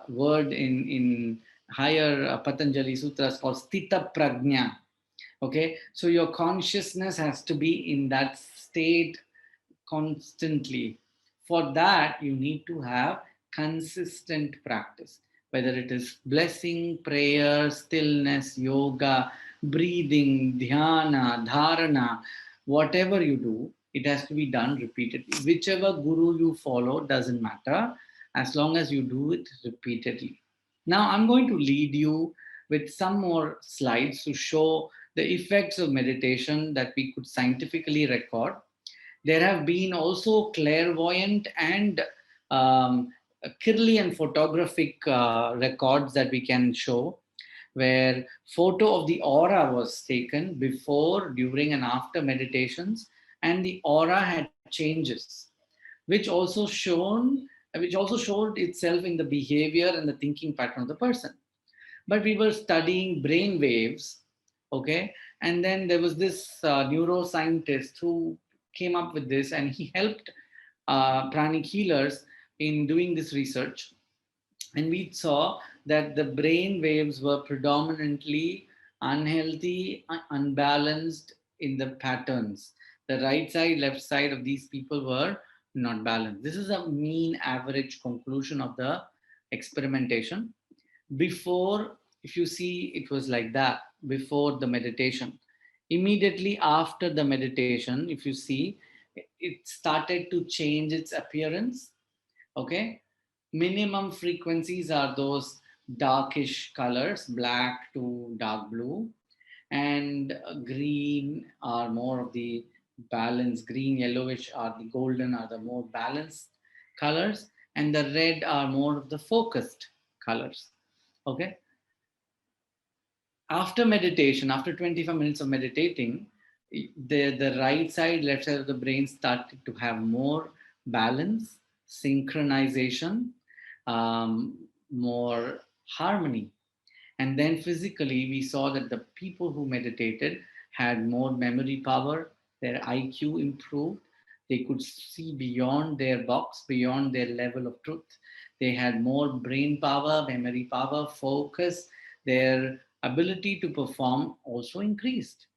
word in higher Patanjali sutras called Sthita Prajna. Okay, so your consciousness has to be in that state constantly. For that, you need to have consistent practice, whether it is blessing, prayer, stillness, yoga, breathing, dhyana, dharana, whatever you do, it has to be done repeatedly. Whichever guru you follow doesn't matter as long as you do it repeatedly. Now, I'm going to lead you with some more slides to show the effects of meditation that we could scientifically record. There have been also clairvoyant and Kirlian photographic records that we can show, where photo of the aura was taken before, during, and after meditations, and the aura had changes, which also showed itself in the behavior and the thinking pattern of the person. But we were studying brain waves, okay? And then there was this neuroscientist who came up with this, and he helped pranic healers in doing this research. And we saw that the brain waves were predominantly unhealthy, unbalanced in the patterns. The right side, left side of these people were not balanced. This is a mean average conclusion of the experimentation. Before, if you see, it was like that before the meditation. Immediately after the meditation, if you see, it started to change its appearance. Okay, minimum frequencies are those darkish colors, black to dark blue, and green are more of the balanced. Green, yellowish are the golden, are the more balanced colors, and the red are more of the focused colors. Okay, after meditation, after 25 minutes of meditating, the right side, left side of the brain started to have more balance, synchronization, more harmony. And then physically, we saw that the people who meditated had more memory power, their IQ improved, they could see beyond their box, beyond their level of truth. They had more brain power, memory power, focus, their ability to perform also increased.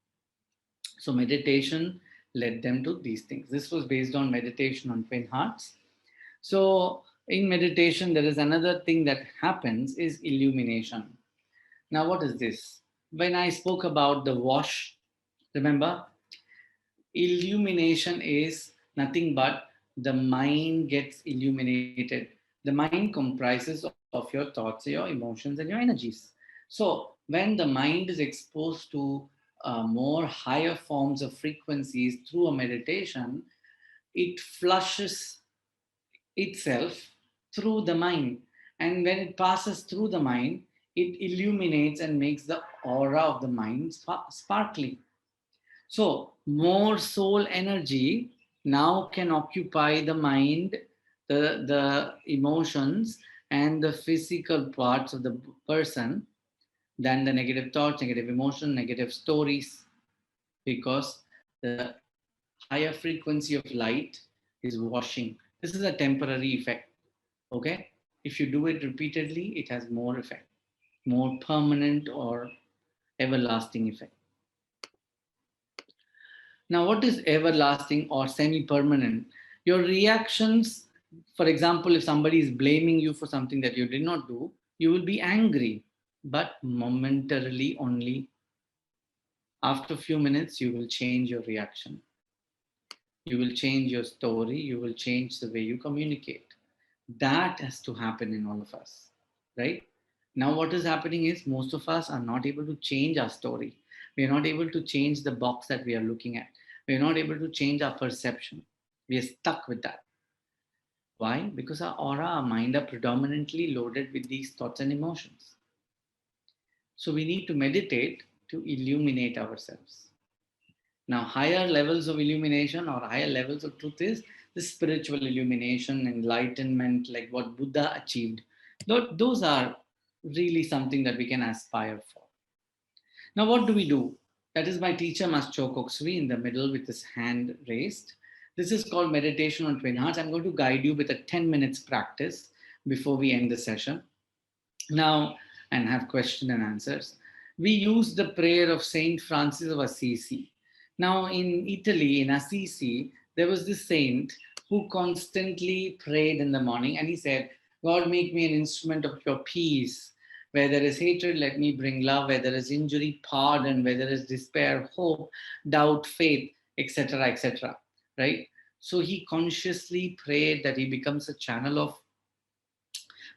So meditation led them to these things. This was based on meditation on twin hearts. So in meditation, there is another thing that happens is illumination. Now, what is this? When I spoke about the wash, remember, illumination is nothing but the mind gets illuminated. The mind comprises of your thoughts, your emotions, and your energies. So when the mind is exposed to more higher forms of frequencies through a meditation, it flushes itself through the mind. And when it passes through the mind, it illuminates and makes the aura of the mind sparkly. So more soul energy now can occupy the mind, the emotions, and the physical parts of the person than the negative thoughts, negative emotion, negative stories, because the higher frequency of light is washing. This is a temporary effect. Okay, if you do it repeatedly, it has more effect, more permanent or everlasting effect. Now, what is everlasting or semi-permanent? Your reactions, for example, if somebody is blaming you for something that you did not do, you will be angry, but momentarily only. After a few minutes, you will change your reaction. You will change your story. You will change the way you communicate. That has to happen in all of us, right? Now, what is happening is most of us are not able to change our story. We are not able to change the box that we are looking at. We are not able to change our perception. We are stuck with that. Why? Because our aura, our mind are predominantly loaded with these thoughts and emotions. So we need to meditate to illuminate ourselves. Now, higher levels of illumination or higher levels of truth is the spiritual illumination, enlightenment, like what Buddha achieved. Those are really something that we can aspire for. Now, what do we do? That is my teacher, Master Chokoksui, in the middle with his hand raised. This is called meditation on twin hearts. I'm going to guide you with a 10 minutes practice before we end the session. Now, and have question and answers. We use the prayer of Saint Francis of Assisi. Now, in Italy, in Assisi, there was this saint who constantly prayed in the morning and he said, God, make me an instrument of your peace. Where there is hatred, let me bring love. Where there is injury, pardon. Where there is despair, hope, doubt, faith, etc., etc. Right? So he consciously prayed that he becomes a channel of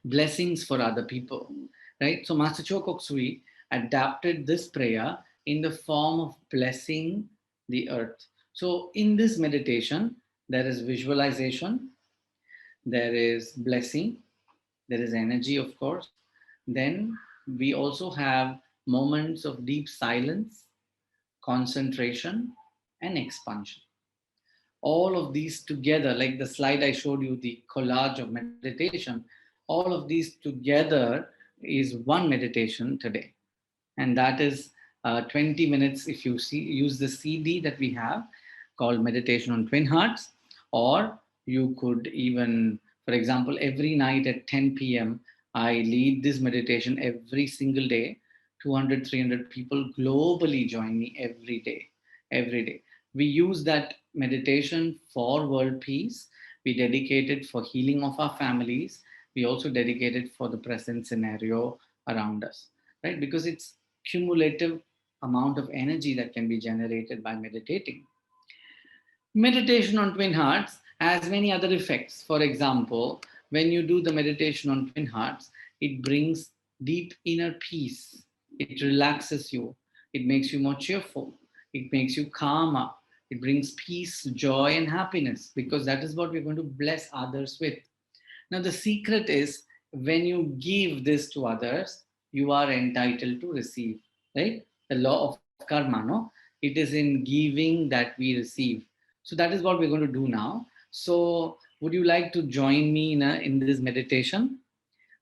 blessings for other people, right? So Master Chokoksui adapted this prayer in the form of blessing the earth. So in this meditation, there is visualization, there is blessing, there is energy, of course. Then we also have moments of deep silence, concentration, and expansion. All of these together, like the slide I showed you, the collage of meditation, all of these together is one meditation today. And that is 20 minutes if you use the CD that we have called Meditation on Twin Hearts. Or you could even, for example, every night at 10 p.m., I lead this meditation every single day. 200, 300 people globally join me every day. Every day. We use that meditation for world peace. We dedicate it for healing of our families. We also dedicate it for the present scenario around us, right? Because it's cumulative amount of energy that can be generated by meditating. Meditation on twin hearts has many other effects. For example, when you do the meditation on twin hearts, it brings deep inner peace. It relaxes you. It makes you more cheerful. It makes you calmer. It brings peace, joy, and happiness, because that is what we're going to bless others with. Now, the secret is when you give this to others, you are entitled to receive, right? The law of karma, no? It is in giving that we receive. So that is what we're going to do now. So would you like to join me in this meditation?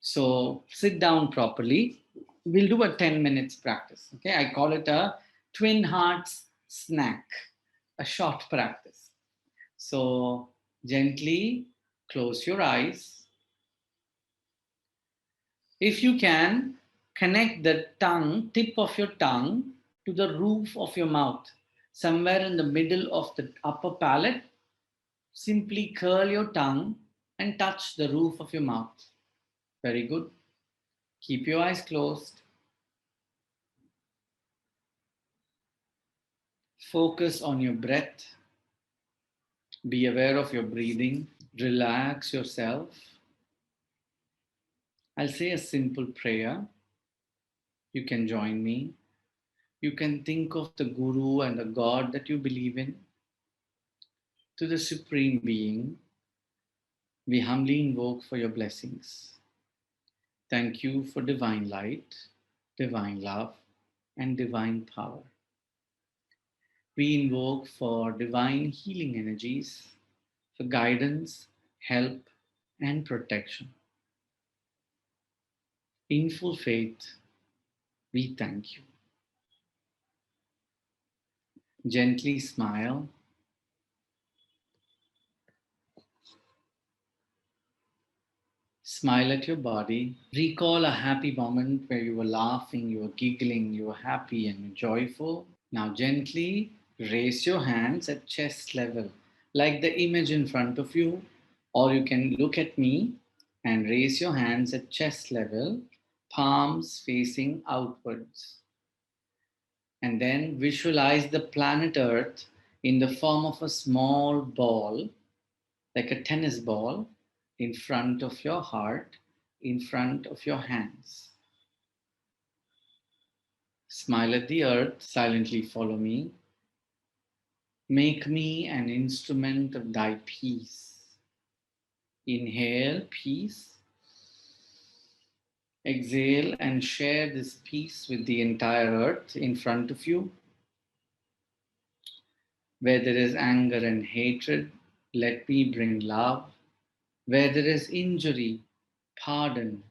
So sit down properly. We'll do a 10 minutes practice. Okay, I call it a twin hearts snack, a short practice. So gently close your eyes. If you can, connect the tongue, tip of your tongue to the roof of your mouth, somewhere in the middle of the upper palate. Simply curl your tongue and touch the roof of your mouth. Very good. Keep your eyes closed. Focus on your breath. Be aware of your breathing. Relax yourself. I'll say a simple prayer. You can join me. You can think of the Guru and the God that you believe in. To the Supreme Being, we humbly invoke for your blessings. Thank you for divine light, divine love, and divine power. We invoke for divine healing energies, for guidance, help, and protection. In full faith, we thank you. Gently smile. Smile at your body. Recall a happy moment where you were laughing, you were giggling, you were happy and joyful. Now gently raise your hands at chest level, like the image in front of you, or you can look at me and raise your hands at chest level, palms facing outwards. And then visualize the planet Earth in the form of a small ball, like a tennis ball, in front of your heart, in front of your hands. Smile at the earth, silently follow me. Make me an instrument of thy peace. Inhale, peace. Exhale and share this peace with the entire earth in front of you. Where there is anger and hatred, let me bring love. Where there is injury, pardon.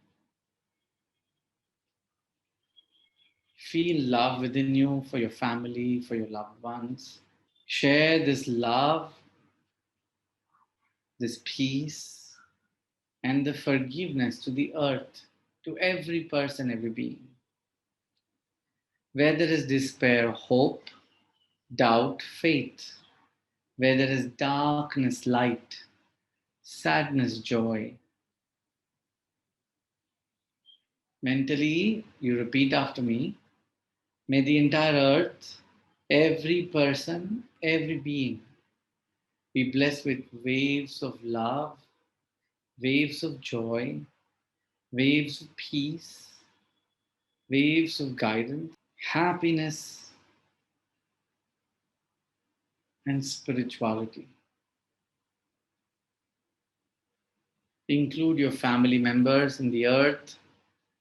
Feel love within you for your family, for your loved ones. Share this love, this peace, and the forgiveness to the earth, to every person, every being. Where there is despair, hope, doubt, faith. Where there is darkness, light, sadness, joy. Mentally, you repeat after me. May the entire earth, every person, every being be blessed with waves of love, waves of joy, waves of peace, waves of guidance, happiness, and spirituality. Include your family members in the earth,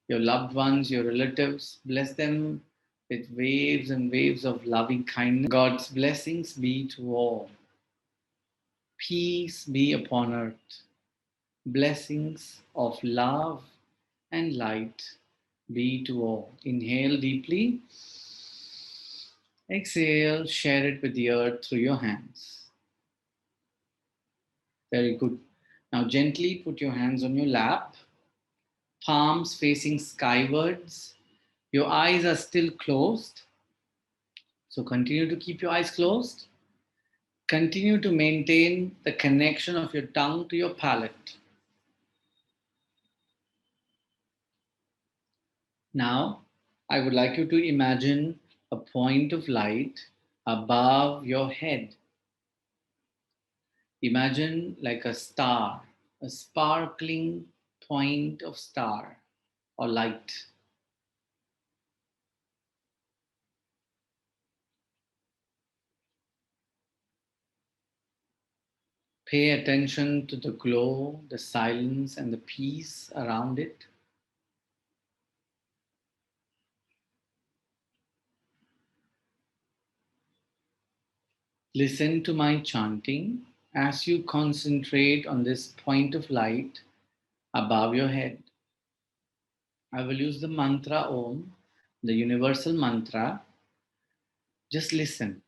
your loved ones, your relatives. Bless them with waves and waves of loving kindness. God's blessings be to all. Peace be upon earth. Blessings of love and light be to all. Inhale deeply. Exhale, share it with the earth through your hands. Very good. Now gently put your hands on your lap, palms facing skywards. Your eyes are still closed, so continue to keep your eyes closed. Continue to maintain the connection of your tongue to your palate. Now, I would like you to imagine a point of light above your head. Imagine like a star, a sparkling point of star or light. Pay attention to the glow, the silence, and the peace around it. Listen to my chanting as you concentrate on this point of light above your head. I will use the mantra Om, the universal mantra. Just listen.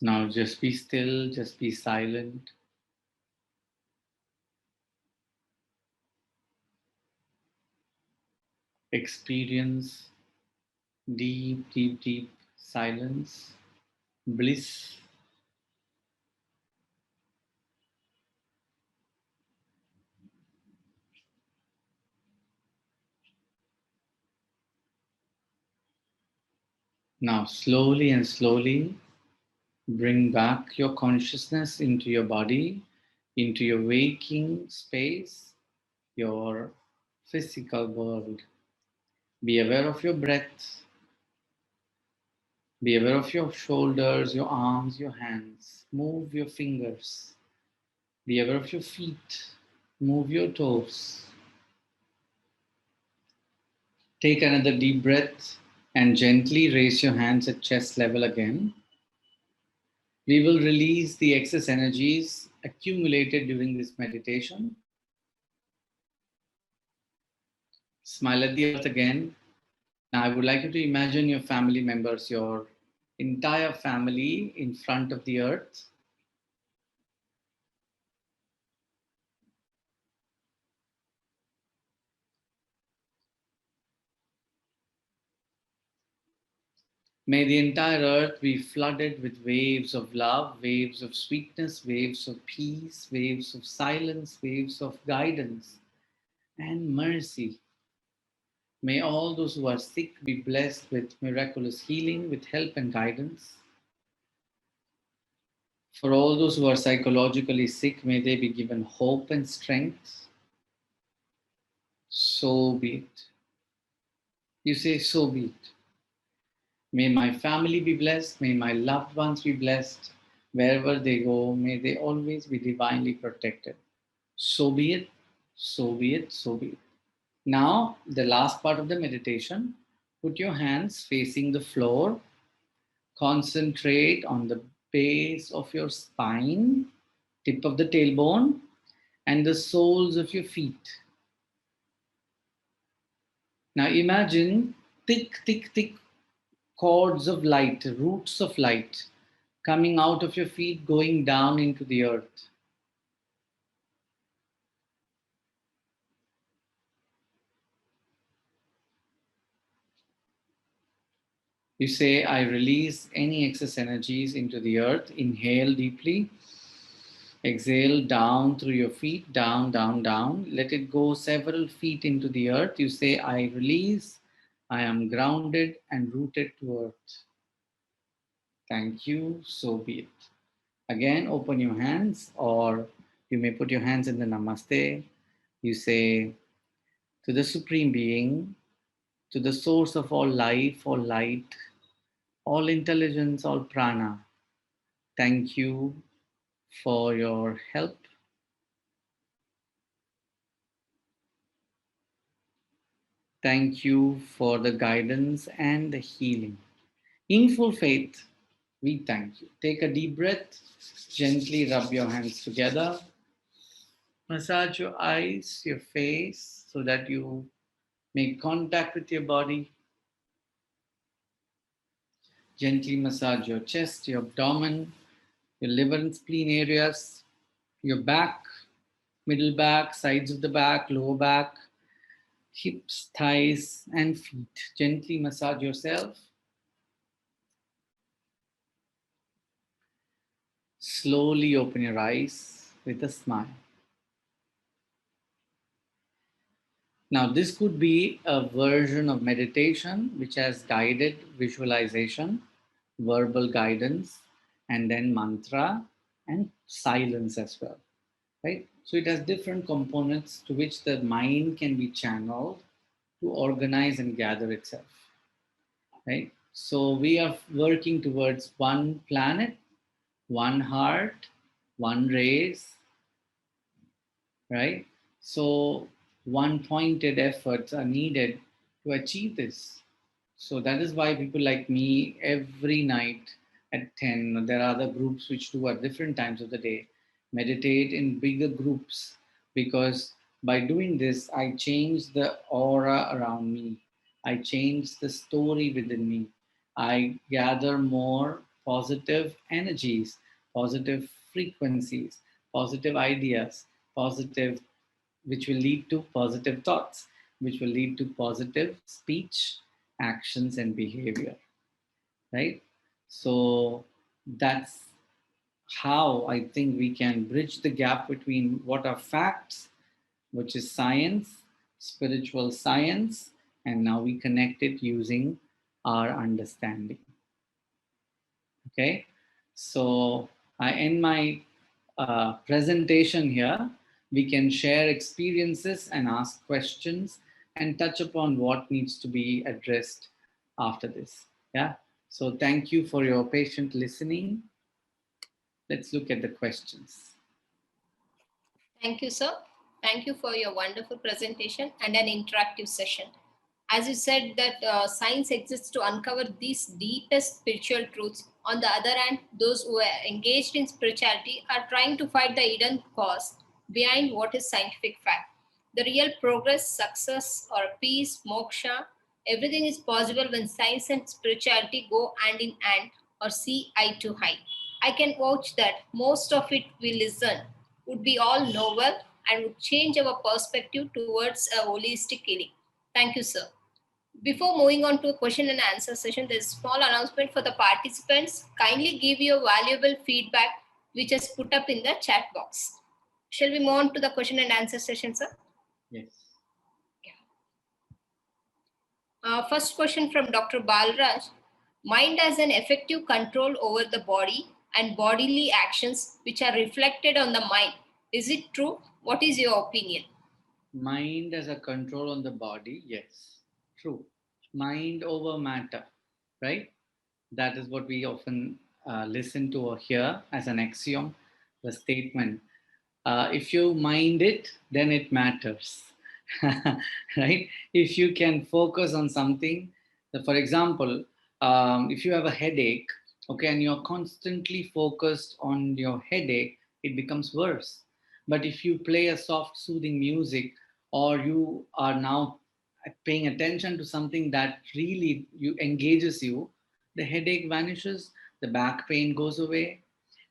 Now just be still, just be silent. Experience deep, deep, deep silence, bliss. Now slowly and slowly bring back your consciousness into your body, into your waking space, your physical world. Be aware of your breath. Be aware of your shoulders, your arms, your hands. Move your fingers. Be aware of your feet. Move your toes. Take another deep breath and gently raise your hands at chest level again. We will release the excess energies accumulated during this meditation. Smile at the earth again. Now, I would like you to imagine your family members, your entire family in front of the earth. May the entire earth be flooded with waves of love, waves of sweetness, waves of peace, waves of silence, waves of guidance and mercy. May all those who are sick be blessed with miraculous healing, with help and guidance. For all those who are psychologically sick, may they be given hope and strength. So be it. You say, so be it. May my family be blessed. May my loved ones be blessed. Wherever they go, may they always be divinely protected. So be it. So be it. So be it. Now, the last part of the meditation, put your hands facing the floor. Concentrate on the base of your spine, tip of the tailbone, and the soles of your feet. Now imagine thick, thick, thick cords of light, roots of light coming out of your feet, going down into the earth. You say, I release any excess energies into the earth. Inhale deeply. Exhale down through your feet, down, down, down. Let it go several feet into the earth. You say, I release. I am grounded and rooted to earth. Thank you. So be it. Again, open your hands, or you may put your hands in the Namaste. You say, to the Supreme Being, to the source of all life, all light, all intelligence, all prana, thank you for your help. Thank you for the guidance and the healing. In full faith, we thank you. Take a deep breath, gently rub your hands together, massage your eyes, your face, so that you make contact with your body. Gently massage your chest, your abdomen, your liver and spleen areas, your back, middle back, sides of the back, lower back, hips, thighs, and feet. Gently massage yourself. Slowly open your eyes with a smile. Now, this could be a version of meditation which has guided visualization, verbal guidance, and then mantra and silence as well, right? So it has different components to which the mind can be channeled to organize and gather itself, right? So we are working towards one planet, one heart, one race, right? So one pointed efforts are needed to achieve this. So that is why people like me every night at 10, there are other groups which do at different times of the day, meditate in bigger groups, because by doing this, I change the aura around me. I change the story within me. I gather more positive energies, positive frequencies, positive ideas, positive, which will lead to positive thoughts, which will lead to positive speech, actions, and behavior, right? So that's how I think we can bridge the gap between what are facts, which is science, spiritual science, and now we connect it using our understanding. Okay, so I end my presentation here. We can share experiences and ask questions and touch upon what needs to be addressed after this. Yeah, so thank you for your patient listening. Let's look at the questions. Thank you, sir. Thank you for your wonderful presentation and an interactive session. As you said that science exists to uncover these deepest spiritual truths. On the other hand, those who are engaged in spirituality are trying to find the hidden cause behind what is scientific fact. The real progress, success, or peace, moksha, everything is possible when science and spirituality go hand in hand or see eye to eye. I can vouch that most of it we listen would be all novel and would change our perspective towards a holistic healing. Thank you, sir. Before moving on to a question and answer session, there's a small announcement for the participants. Kindly give your valuable feedback, which is put up in the chat box. Shall we move on to the question and answer session, sir? Yes. First question from Dr. Balraj. Mind has an effective control over the body and bodily actions which are reflected on the mind. Is it true? What is your opinion? Mind as a control on the body, yes, true. Mind over matter, right? That is what we often listen to or hear as an axiom, the statement. If you mind it, then it matters, right? If you can focus on something, for example, if you have a headache, okay, and you're constantly focused on your headache, it becomes worse. But if you play a soft, soothing music, or you are now paying attention to something that really engages you, the headache vanishes, the back pain goes away,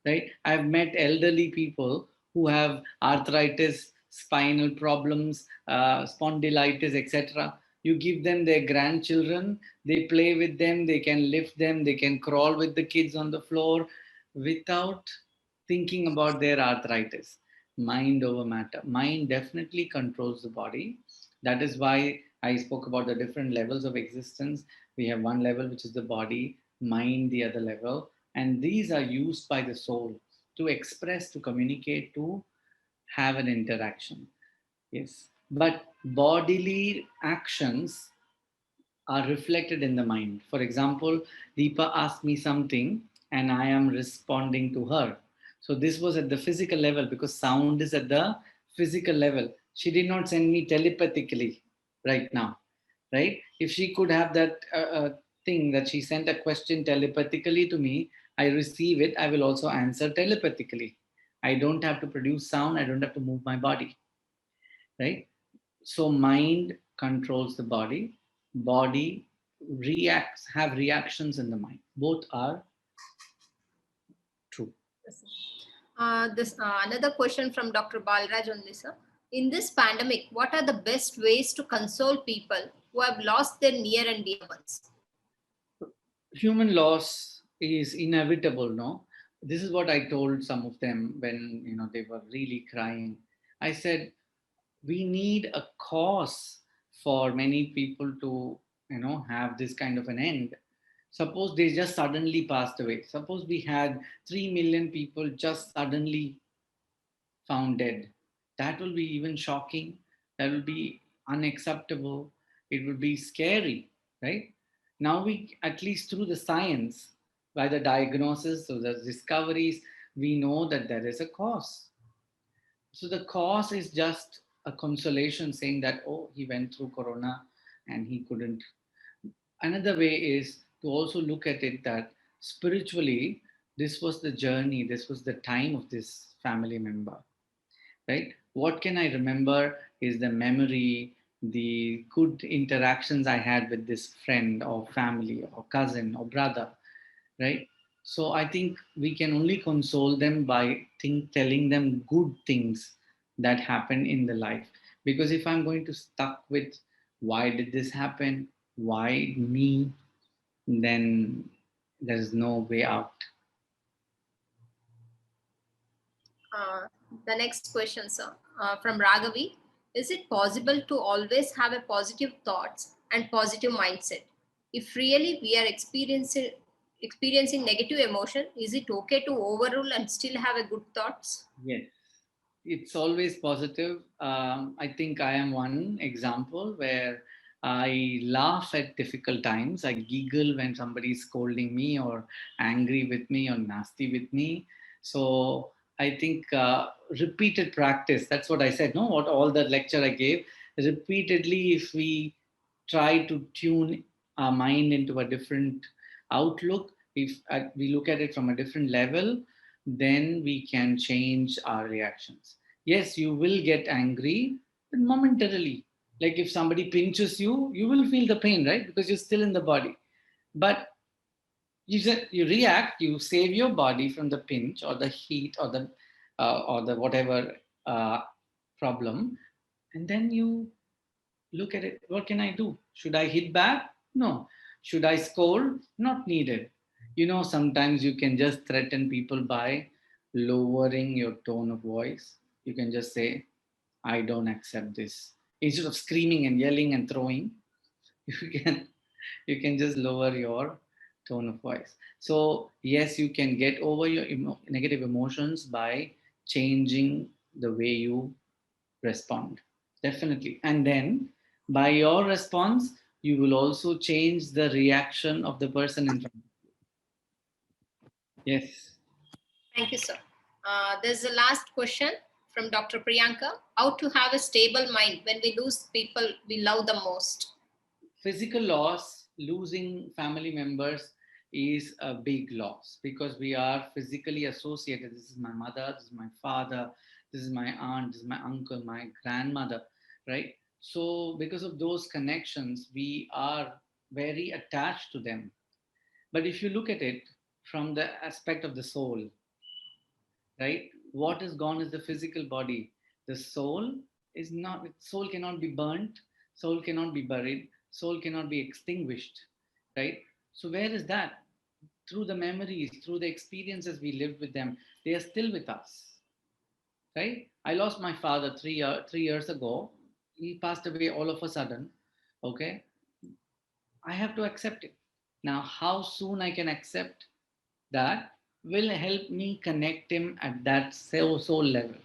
right? I've met elderly people who have arthritis, spinal problems, spondylitis, etc. You give them their grandchildren, they play with them, they can lift them, they can crawl with the kids on the floor without thinking about their arthritis. Mind over matter. Mind definitely controls the body. That is why I spoke about the different levels of existence. We have one level, which is the body, mind, the other level. And these are used by the soul to express, to communicate, to have an interaction. Yes. But bodily actions are reflected in the mind. For example, Deepa asked me something and I am responding to her. So this was at the physical level because sound is at the physical level. She did not send me telepathically right now, right? If she could have that thing that she sent a question telepathically to me, I receive it, I will also answer telepathically. I don't have to produce sound, I don't have to move my body, right? So mind controls the body, body reacts, have reactions in the mind. Both are true. Another question from Dr. Balraj on this. Sir. In this pandemic, what are the best ways to console people who have lost their near and dear ones? Human loss is inevitable, no? This is what I told some of them when they were really crying. I said, we need a cause for many people to have this kind of an end. Suppose they just suddenly passed away. Suppose we had 3 million people just suddenly found dead. That will be even shocking. That will be unacceptable. It would be scary, right? Now we, at least through the science, by the diagnosis, so the discoveries, we know that there is a cause. So the cause is just a consolation saying that, oh, he went through Corona and he couldn't. Another way is to also look at it that spiritually, this was the journey, this was the time of this family member, right? What can I remember is the memory, the good interactions I had with this friend or family or cousin or brother, right? So I think we can only console them by telling them good things that happen in the life. Because if I'm going to stuck with why did this happen, why me, then there's no way out. The next question, sir, from Raghavi. Is it possible to always have a positive thoughts and positive mindset? If really we are experiencing negative emotion, is it okay to overrule and still have a good thoughts? Yes, it's always positive. I think I am one example where I laugh at difficult times. I giggle when somebody is scolding me or angry with me or nasty with me. So I think repeated practice, that's what I said, no? What all the lecture I gave, repeatedly, if we try to tune our mind into a different outlook, if we look at it from a different level, then we can change our reactions. Yes, you will get angry, but momentarily. Like if somebody pinches you, you will feel the pain, right? Because you're still in the body. But you react, you save your body from the pinch or the heat or the whatever problem, and then you look at it. What can I do? Should I hit back? No. Should I scold? Not needed. Sometimes you can just threaten people by lowering your tone of voice. You can just say, I don't accept this. Instead of screaming and yelling and throwing, you can just lower your tone of voice. So yes, you can get over your negative emotions by changing the way you respond. Definitely. And then by your response, you will also change the reaction of the person in front of you. Yes. Thank you, sir. There's the last question from Dr. Priyanka. How to have a stable mind when we lose people we love the most? Physical loss, losing family members is a big loss because we are physically associated. This is my mother, this is my father, this is my aunt, this is my uncle, my grandmother, right? So because of those connections, we are very attached to them. But if you look at it from the aspect of the soul, right? What is gone is the physical body. The soul is not, soul cannot be burnt, soul cannot be buried, soul cannot be extinguished, right? So where is that? Through the memories, through the experiences we lived with them, they are still with us, right? I lost my father 3 years ago. He passed away all of a sudden, okay? I have to accept it. Now, how soon I can accept that will help me connect him at that soul level.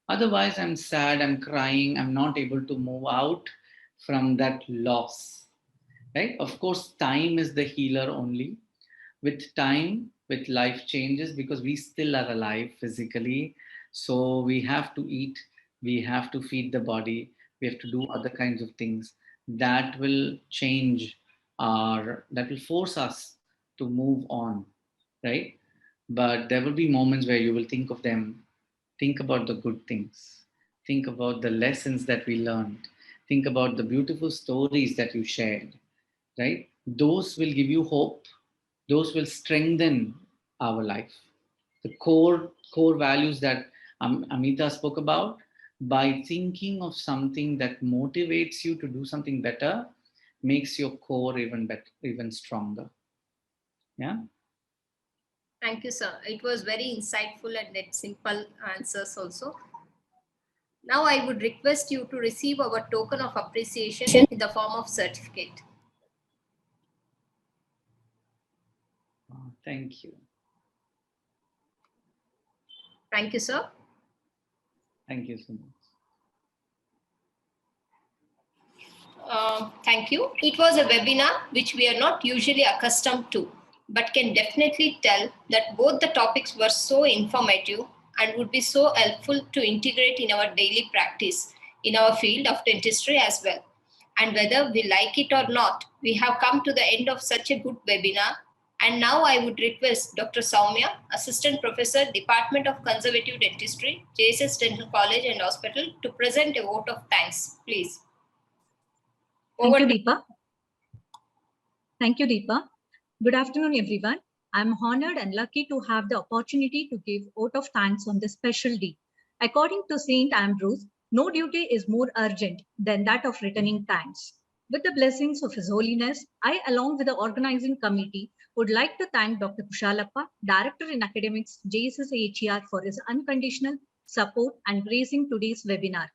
Otherwise, I'm sad, I'm crying, I'm not able to move out from that loss, right? Of course, time is the healer only. With time, with life changes, because we still are alive physically. So we have to eat, we have to feed the body, we have to do other kinds of things that will change that will force us to move on, right? But there will be moments where you will think of them, think about the good things, think about the lessons that we learned, think about the beautiful stories that you shared, right? Those will give you hope, those will strengthen our life. The core values that Amita spoke about, by thinking of something that motivates you to do something better, makes your core even better, even stronger. Yeah. Thank you, sir. It was very insightful and yet simple answers also. Now I would request you to receive our token of appreciation in the form of certificate. Thank you. Thank you, sir. Thank you so much. Thank you. It was a webinar which we are not usually accustomed to, but can definitely tell that both the topics were so informative and would be so helpful to integrate in our daily practice in our field of dentistry as well. And whether we like it or not, we have come to the end of such a good webinar. And now I would request Dr. Soumya, Assistant Professor, Department of Conservative Dentistry, JSS Dental College and Hospital, to present a vote of thanks, please. Thank you, Deepa. Thank you, Deepa. Good afternoon, everyone. I'm honored and lucky to have the opportunity to give vote of thanks on this special day. According to Saint Ambrose, no duty is more urgent than that of returning thanks. With the blessings of His Holiness, I, along with the organizing committee, would like to thank Dr. Kushalappa, Director in Academics, JSS HER, for his unconditional support and gracing today's webinar.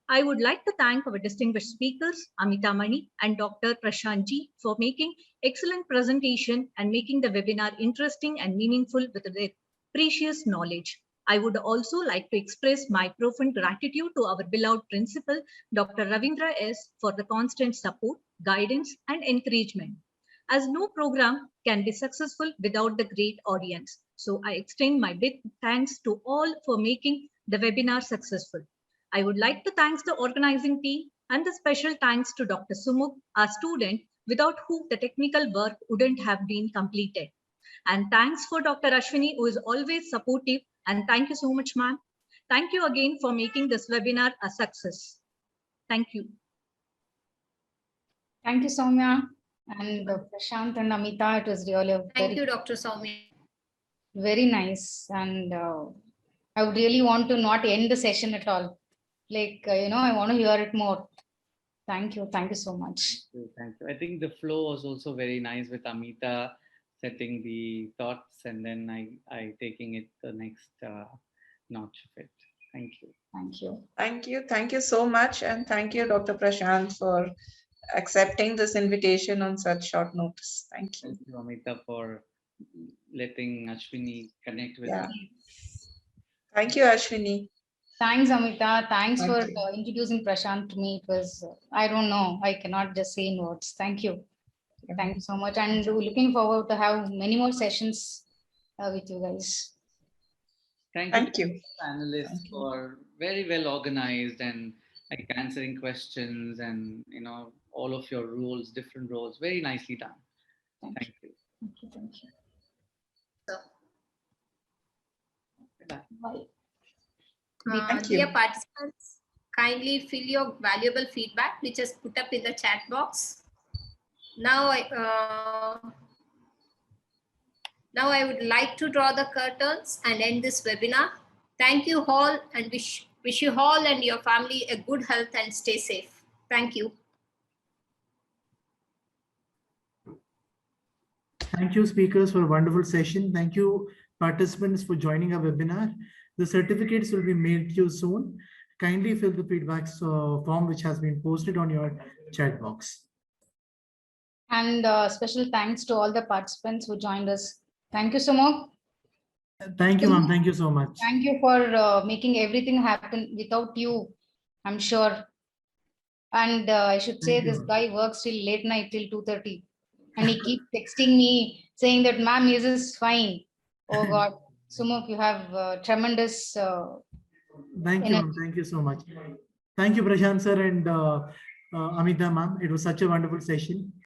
I would like to thank our distinguished speakers, Amita Mani and Dr. Prashant Ji, for making excellent presentation and making the webinar interesting and meaningful with their precious knowledge. I would also like to express my profound gratitude to our beloved principal, Dr. Ravindra S., for the constant support, guidance, and encouragement. As no program can be successful without the great audience. So I extend my big thanks to all for making the webinar successful. I would like to thank the organizing team and the special thanks to Dr. Sumukh, our student, without whom the technical work wouldn't have been completed. And thanks for Dr. Ashwini, who is always supportive. And thank you so much, ma'am. Thank you again for making this webinar a success. Thank you. Thank you, Soumya. And Prashant and Amita, it was really a Thank you, Dr. Soumya. Very nice. And I would really want to not end the session at all. Like, I want to hear it more. Thank you. Thank you so much. Thank you. I think the flow was also very nice with Amita setting the thoughts and then I taking it the next notch of it. Thank you. Thank you. Thank you. Thank you so much. And thank you, Dr. Prashant, for accepting this invitation on such short notice. Thank you. Thank you, Amita, for letting Ashwini connect with Yeah. us. Thank you, Ashwini. Thanks, Amita. Thanks Thank for you. introducing Prashant to me. It was, I don't know, I cannot just say in words. Thank you. Thank you so much. And looking forward to have many more sessions with you guys. Thank you, Thank panelists, Thank you. for very well organized and like answering questions and all of your roles, different roles, very nicely done. Thank you. Thank you. Thank you. So, Bye. Bye. Thank you. dear participants, kindly fill your valuable feedback, which is put up in the chat box. Now I would like to draw the curtains and end this webinar. Thank you all and wish you all and your family a good health and stay safe. Thank you. Thank you, speakers, for a wonderful session. Thank you, participants, for joining our webinar. The certificates will be mailed to you soon. Kindly fill the feedback form which has been posted on your chat box. And special thanks to all the participants who joined us. Thank you so much. Thank you, ma'am. Thank you so much. Thank you for making everything happen. Without you, I'm sure. And I should say, Thank you, this ma'am. guy works till late night, till 2:30. And he keeps texting me saying that, ma'am, is this fine? Oh God, Sumuk, you have tremendous Thank you, ma'am. energy. Thank you so much. Thank you, Prashant sir and Amita ma'am. It was such a wonderful session.